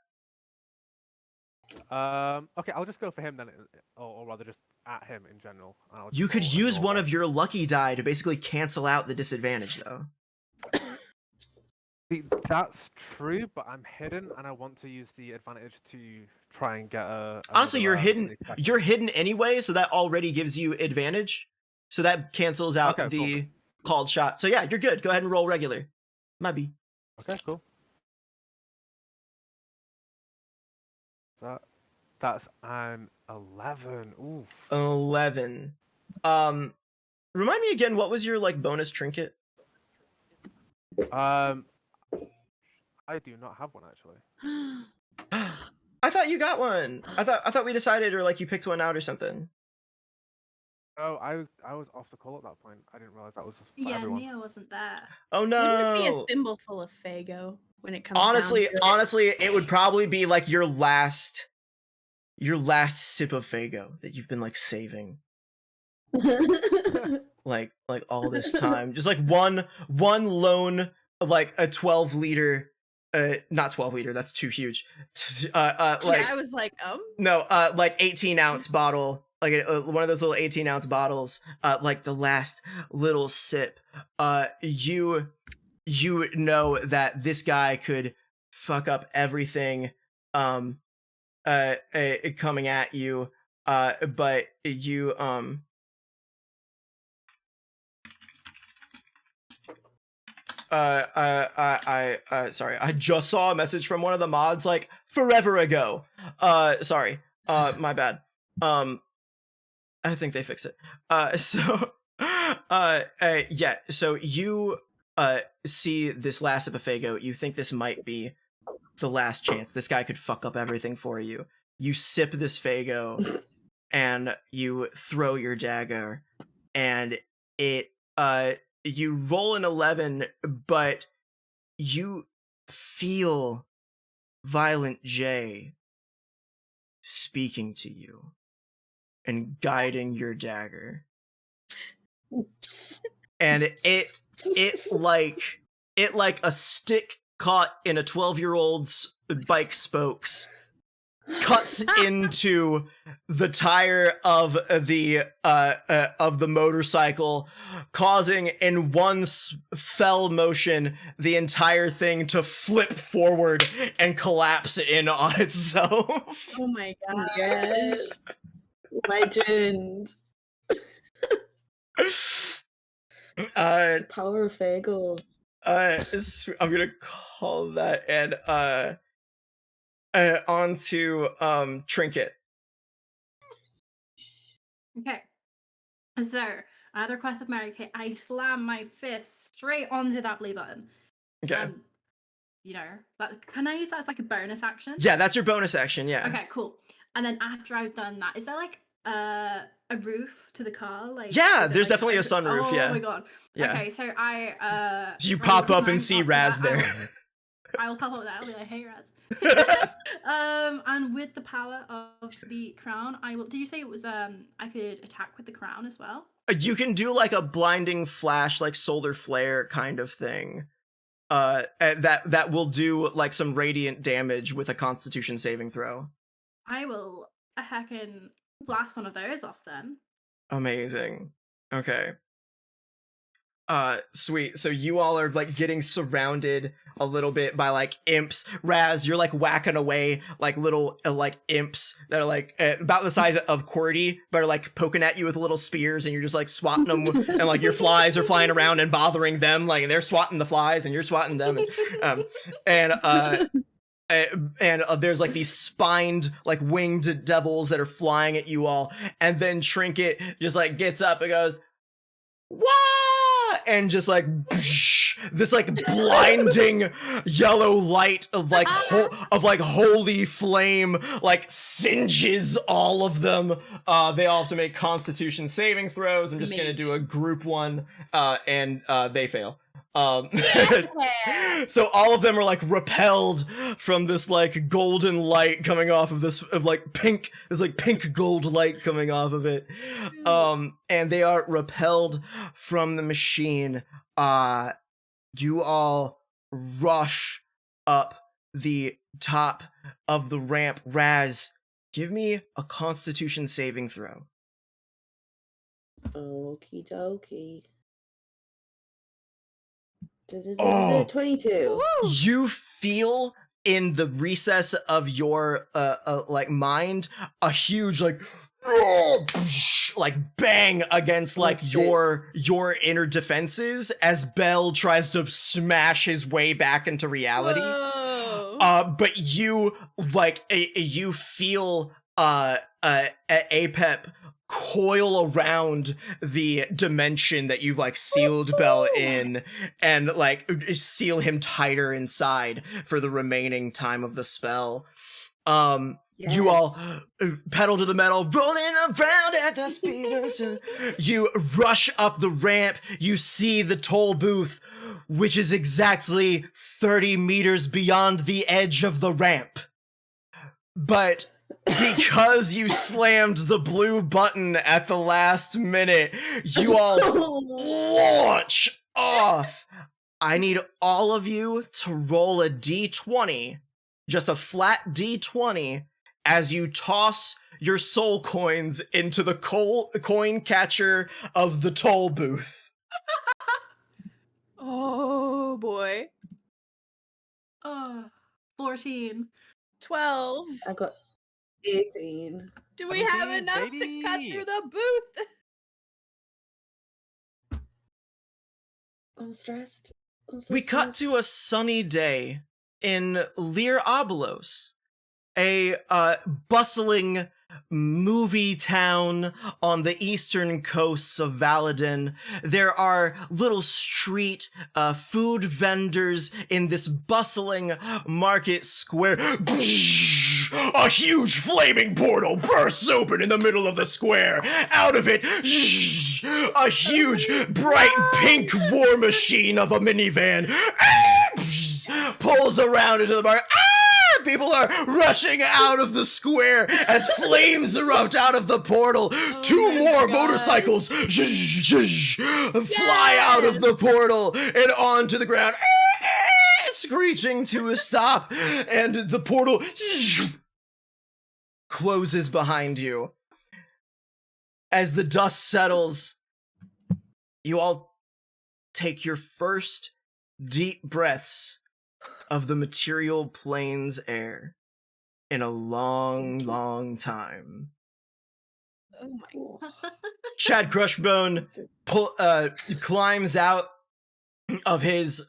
Speaker 6: Okay, I'll just go for him then, or rather just at him in general.
Speaker 4: You could use one of your lucky die to basically cancel out the disadvantage, though.
Speaker 6: See, that's true, but I'm hidden, and I want to use the advantage to try and get a.
Speaker 4: Honestly, you're
Speaker 6: another,
Speaker 4: hidden. You're hidden anyway, so that already gives you advantage. So that cancels out the called shot. So yeah, you're good. Go ahead and roll regular. Might be.
Speaker 6: Okay, cool. That's an 11. Ooh.
Speaker 4: 11. Remind me again, what was your like bonus trinket?
Speaker 6: I do not have one actually.
Speaker 4: I thought you got one. I thought we decided, or like you picked one out or something.
Speaker 6: Oh, I was off the call at that point. I didn't realize that was for everyone.
Speaker 2: Nia wasn't there.
Speaker 4: Oh
Speaker 9: Wouldn't it be
Speaker 4: no.
Speaker 9: a thimble full of Fago when it comes
Speaker 4: Honestly,
Speaker 9: down to it?
Speaker 4: honestly, it would probably be like your last sip of Fago that you've been like saving. like all this time. Just like one lone, like a 12-liter not 12 liter, that's too huge.
Speaker 9: I was like,
Speaker 4: No, like 18-ounce bottle, like one of those little 18-ounce bottles, like the last little sip. You know that this guy could fuck up everything coming at you, but you sorry, I just saw a message from one of the mods like forever ago. Sorry, my bad. I think they fixed it. Yeah, so you see this last Epifago. You think this might be the last chance. This guy could fuck up everything for you. You sip this Fago and you throw your dagger, and it you roll an 11, but you feel Violent J speaking to you and guiding your dagger. And it like a stick caught in a 12-year-old's bike spokes cuts into the tire of the motorcycle, causing in one fell motion the entire thing to flip forward and collapse in on itself.
Speaker 9: oh my god.
Speaker 5: Yes. Legend. Power of Fago.
Speaker 4: I'm gonna call that, and onto Trinket.
Speaker 2: Okay. So, at the request of Mary Kate, I slam my fist straight onto that blue button.
Speaker 4: Okay.
Speaker 2: You know, can I use that as like a bonus action?
Speaker 4: Yeah, that's your bonus action, yeah.
Speaker 2: Okay, cool. And then after I've done that, is there like a roof to the car? Like,
Speaker 4: yeah,
Speaker 2: is it,
Speaker 4: there's
Speaker 2: like,
Speaker 4: definitely a sunroof, yeah.
Speaker 2: Oh my god.
Speaker 4: Yeah.
Speaker 2: Okay, so I
Speaker 4: You pop up and see Raz
Speaker 2: there.
Speaker 4: there.
Speaker 2: I will pop up there. I'll be like, "Hey, Raz." And with the power of the crown, I will. Did you say it was I could attack with the crown as well?
Speaker 4: You can do like a blinding flash, like solar flare kind of thing. That will do like some radiant damage with a Constitution saving throw.
Speaker 2: I will heckin' blast one of those off then.
Speaker 4: Amazing. Okay. Sweet. So you all are like getting surrounded a little bit by like imps. Raz, you're like whacking away like little like imps that are like about the size of QWERTY, but are like poking at you with little spears, and you're just like swatting them, and like your flies are flying around and bothering them, like, and they're swatting the flies and you're swatting them, and there's like these spined like winged devils that are flying at you all, and then Trinket just like gets up and goes, "Wah!" and just like this like blinding yellow light of like holy flame like singes all of them. They all have to make Constitution saving throws. I'm just gonna do a group one, and they fail. So all of them are like repelled from this like golden light coming off of this pink gold light coming off of it. And they are repelled from the machine. You all rush up the top of the ramp. Raz, give me a Constitution saving throw.
Speaker 5: Okie dokie.
Speaker 4: Oh,
Speaker 5: 22.
Speaker 4: You feel in the recess of your like mind a huge like bang against like your inner defenses as Bell tries to smash his way back into reality. But you like you feel Apep coil around the dimension that you've like sealed Bell in, and like seal him tighter inside for the remaining time of the spell. Yes. You all pedal to the metal, rolling around at the speed of sound. You rush up the ramp. You see the toll booth, which is exactly 30 meters beyond the edge of the ramp. But because you slammed the blue button at the last minute, you all launch off I need all of you to roll a d20, just a flat d20, as you toss your soul coins into the coin catcher of the toll booth.
Speaker 9: Oh boy.
Speaker 2: 14.
Speaker 9: 12.
Speaker 5: I got 18.
Speaker 9: Do we have
Speaker 10: 17,
Speaker 9: enough to cut
Speaker 10: baby.
Speaker 9: through the booth?
Speaker 5: I'm stressed. I'm so
Speaker 4: We cut
Speaker 5: stressed.
Speaker 4: to a sunny day in Lir Abelos, a bustling movie town on the eastern coasts of Valadin. There are little street food vendors in this bustling market square. A huge flaming portal bursts open in the middle of the square. Out of it, a huge, bright pink war machine of a minivan pulls around into the market. People are rushing out of the square as flames erupt out of the portal. Two more motorcycles fly out of the portal and onto the ground, screeching to a stop, and the portal closes behind you. As the dust settles, you all take your first deep breaths of the material plane's air in a long, long time.
Speaker 9: Oh my god.
Speaker 4: Chad Crushbone climbs out of his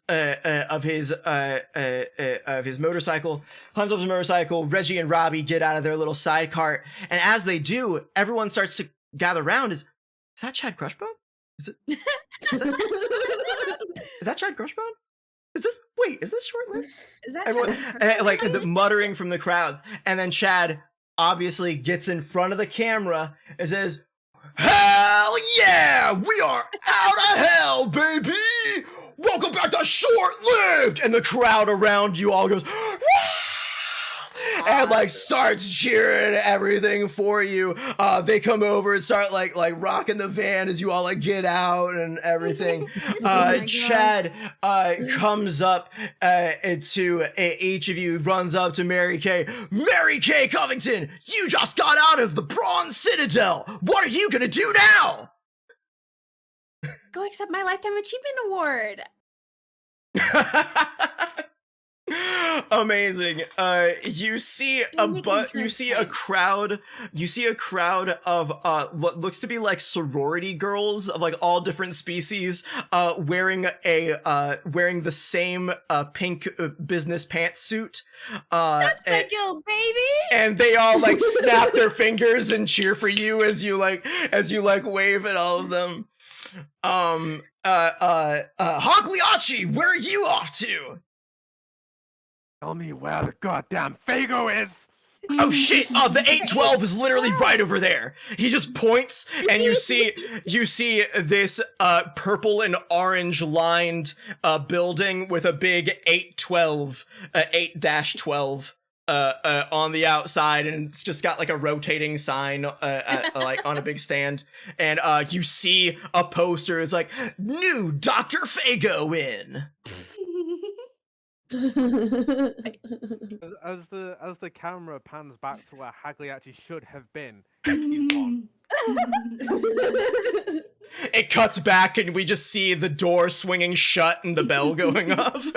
Speaker 4: motorcycle, climbs up his motorcycle. Reggie and Robbie get out of their little side cart, and as they do, everyone starts to gather around. Is that Chad Crushbone? Is that Chad Crushbone? Is this short-lived?
Speaker 9: Is that
Speaker 4: Everyone,
Speaker 9: Chad?
Speaker 4: like the muttering from the crowds, and then Chad obviously gets in front of the camera and says, "Hell yeah, we are out of hell, baby! Welcome back to Short Lived!" And the crowd around you all goes, "Wah!" and like starts cheering everything for you. They come over and start like rocking the van as you all like get out and everything. Chad comes up to each of you, runs up to Mary Kay. Mary Kay Covington, you just got out of the Bronze Citadel. What are you gonna do now?
Speaker 7: Go accept my Lifetime Achievement Award.
Speaker 4: Amazing. You see a crowd of what looks to be like sorority girls of like all different species, wearing the same pink business pantsuit.
Speaker 9: That's my guild, baby!
Speaker 4: And they all like snap their fingers and cheer for you as you wave at all of them. Hogliachi, where are you off to?
Speaker 6: Tell me where the goddamn Fago is!
Speaker 4: Oh shit! The 812 is literally right over there. He just points, and you see this purple and orange lined building with a big 812, 8-12 on the outside, and it's just got like a rotating sign like on a big stand, and you see a poster. It's like new Dr. Fago in.
Speaker 6: As the camera pans back to where Hagley actually should have been, he's gone.
Speaker 4: It cuts back, and we just see the door swinging shut and the bell going off.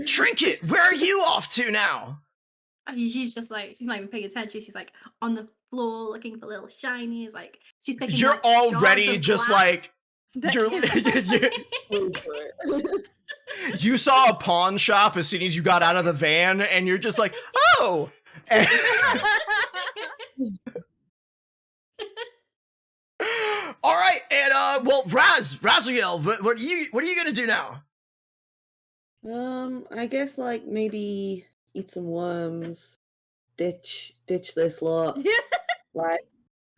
Speaker 4: Trinket, where are you off to now?
Speaker 2: She's just like, she's not even paying attention. She's like on the floor looking for little shinies. Like she's picking.
Speaker 4: You're
Speaker 2: up shards
Speaker 4: already
Speaker 2: of
Speaker 4: just
Speaker 2: glass.
Speaker 4: like you saw a pawn shop as soon as you got out of the van, and you're just like, oh. All right, and well, Raziel, what are you gonna do now?
Speaker 5: I guess like maybe eat some worms, ditch this lot, like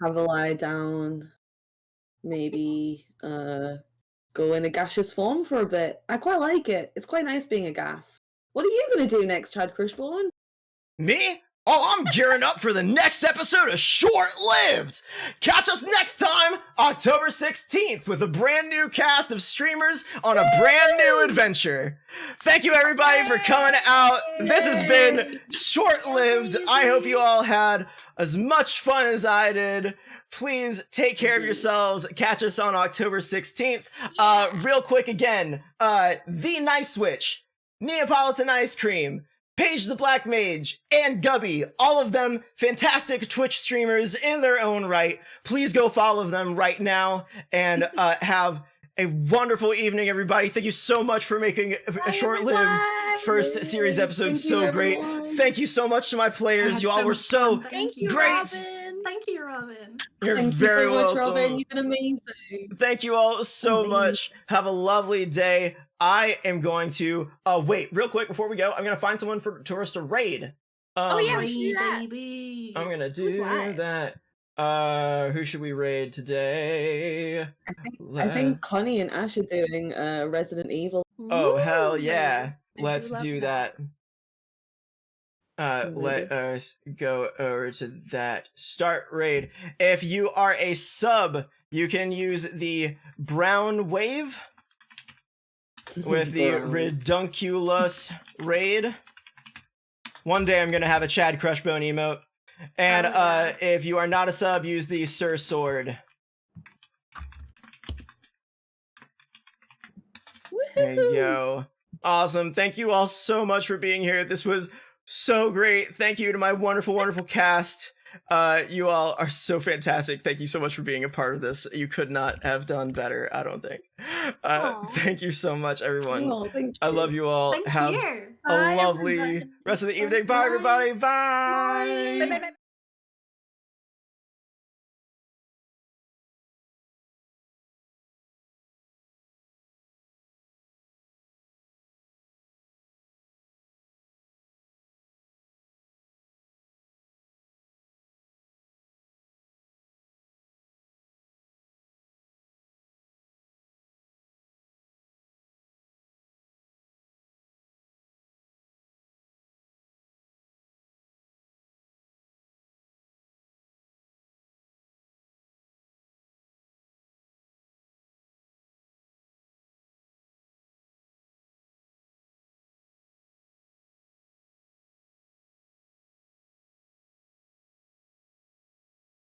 Speaker 5: have a lie down, maybe go in a gaseous form for a bit. I quite like it. It's quite nice being a gas. What are you gonna do next, Chad Crushborn?
Speaker 4: Me? Oh, I'm gearing up for the next episode of Short Lived. Catch us next time, October 16th, with a brand new cast of streamers on a brand new adventure. Thank you, everybody, for coming out. This has been Short Lived. I hope you all had as much fun as I did. Please take care of yourselves. Catch us on October 16th. Real quick again, The Nice Witch, Neapolitan Ice Cream, Paige the Black Mage, and Gubby, all of them fantastic Twitch streamers in their own right. Please go follow them right now and have a wonderful evening, everybody. Thank you so much for making a short-lived first series episode so great. Thank you so much to my players. You all were so
Speaker 2: Thank you,
Speaker 4: great.
Speaker 2: Robin. Thank you, Robin.
Speaker 4: You're
Speaker 5: Thank
Speaker 4: very
Speaker 5: you so much,
Speaker 4: welcome.
Speaker 5: Robin. You've been amazing.
Speaker 4: Thank you all so much. Have a lovely day. I am going to wait real quick before we go. I'm gonna find someone for us to raid.
Speaker 9: Oh yeah, we should do that.
Speaker 2: Baby.
Speaker 4: I'm gonna do
Speaker 9: Who's live?
Speaker 4: that. Who should we raid today?
Speaker 5: I think Connie and Ash are doing Resident Evil.
Speaker 4: Oh hell yeah!
Speaker 9: I do
Speaker 4: Let's
Speaker 9: love
Speaker 4: do
Speaker 9: that.
Speaker 4: that. Let us go over to that start raid. If you are a sub, you can use the brown wave with the Ridunculus raid. One day I'm gonna have a Chad Crushbone emote. And if you are not a sub, use the Sir Sword. There you go. Awesome. Thank you all so much for being here. This was so great. Thank you to my wonderful, wonderful cast. You all are so fantastic. Thank you so much for being a part of this. You could not have done better, I don't think. Thank you so much, everyone.
Speaker 5: Oh, thank
Speaker 4: I love you all.
Speaker 2: Thank
Speaker 4: Have
Speaker 2: you.
Speaker 4: a lovely rest of the evening. Bye, everybody. Bye.
Speaker 9: Bye, bye, bye.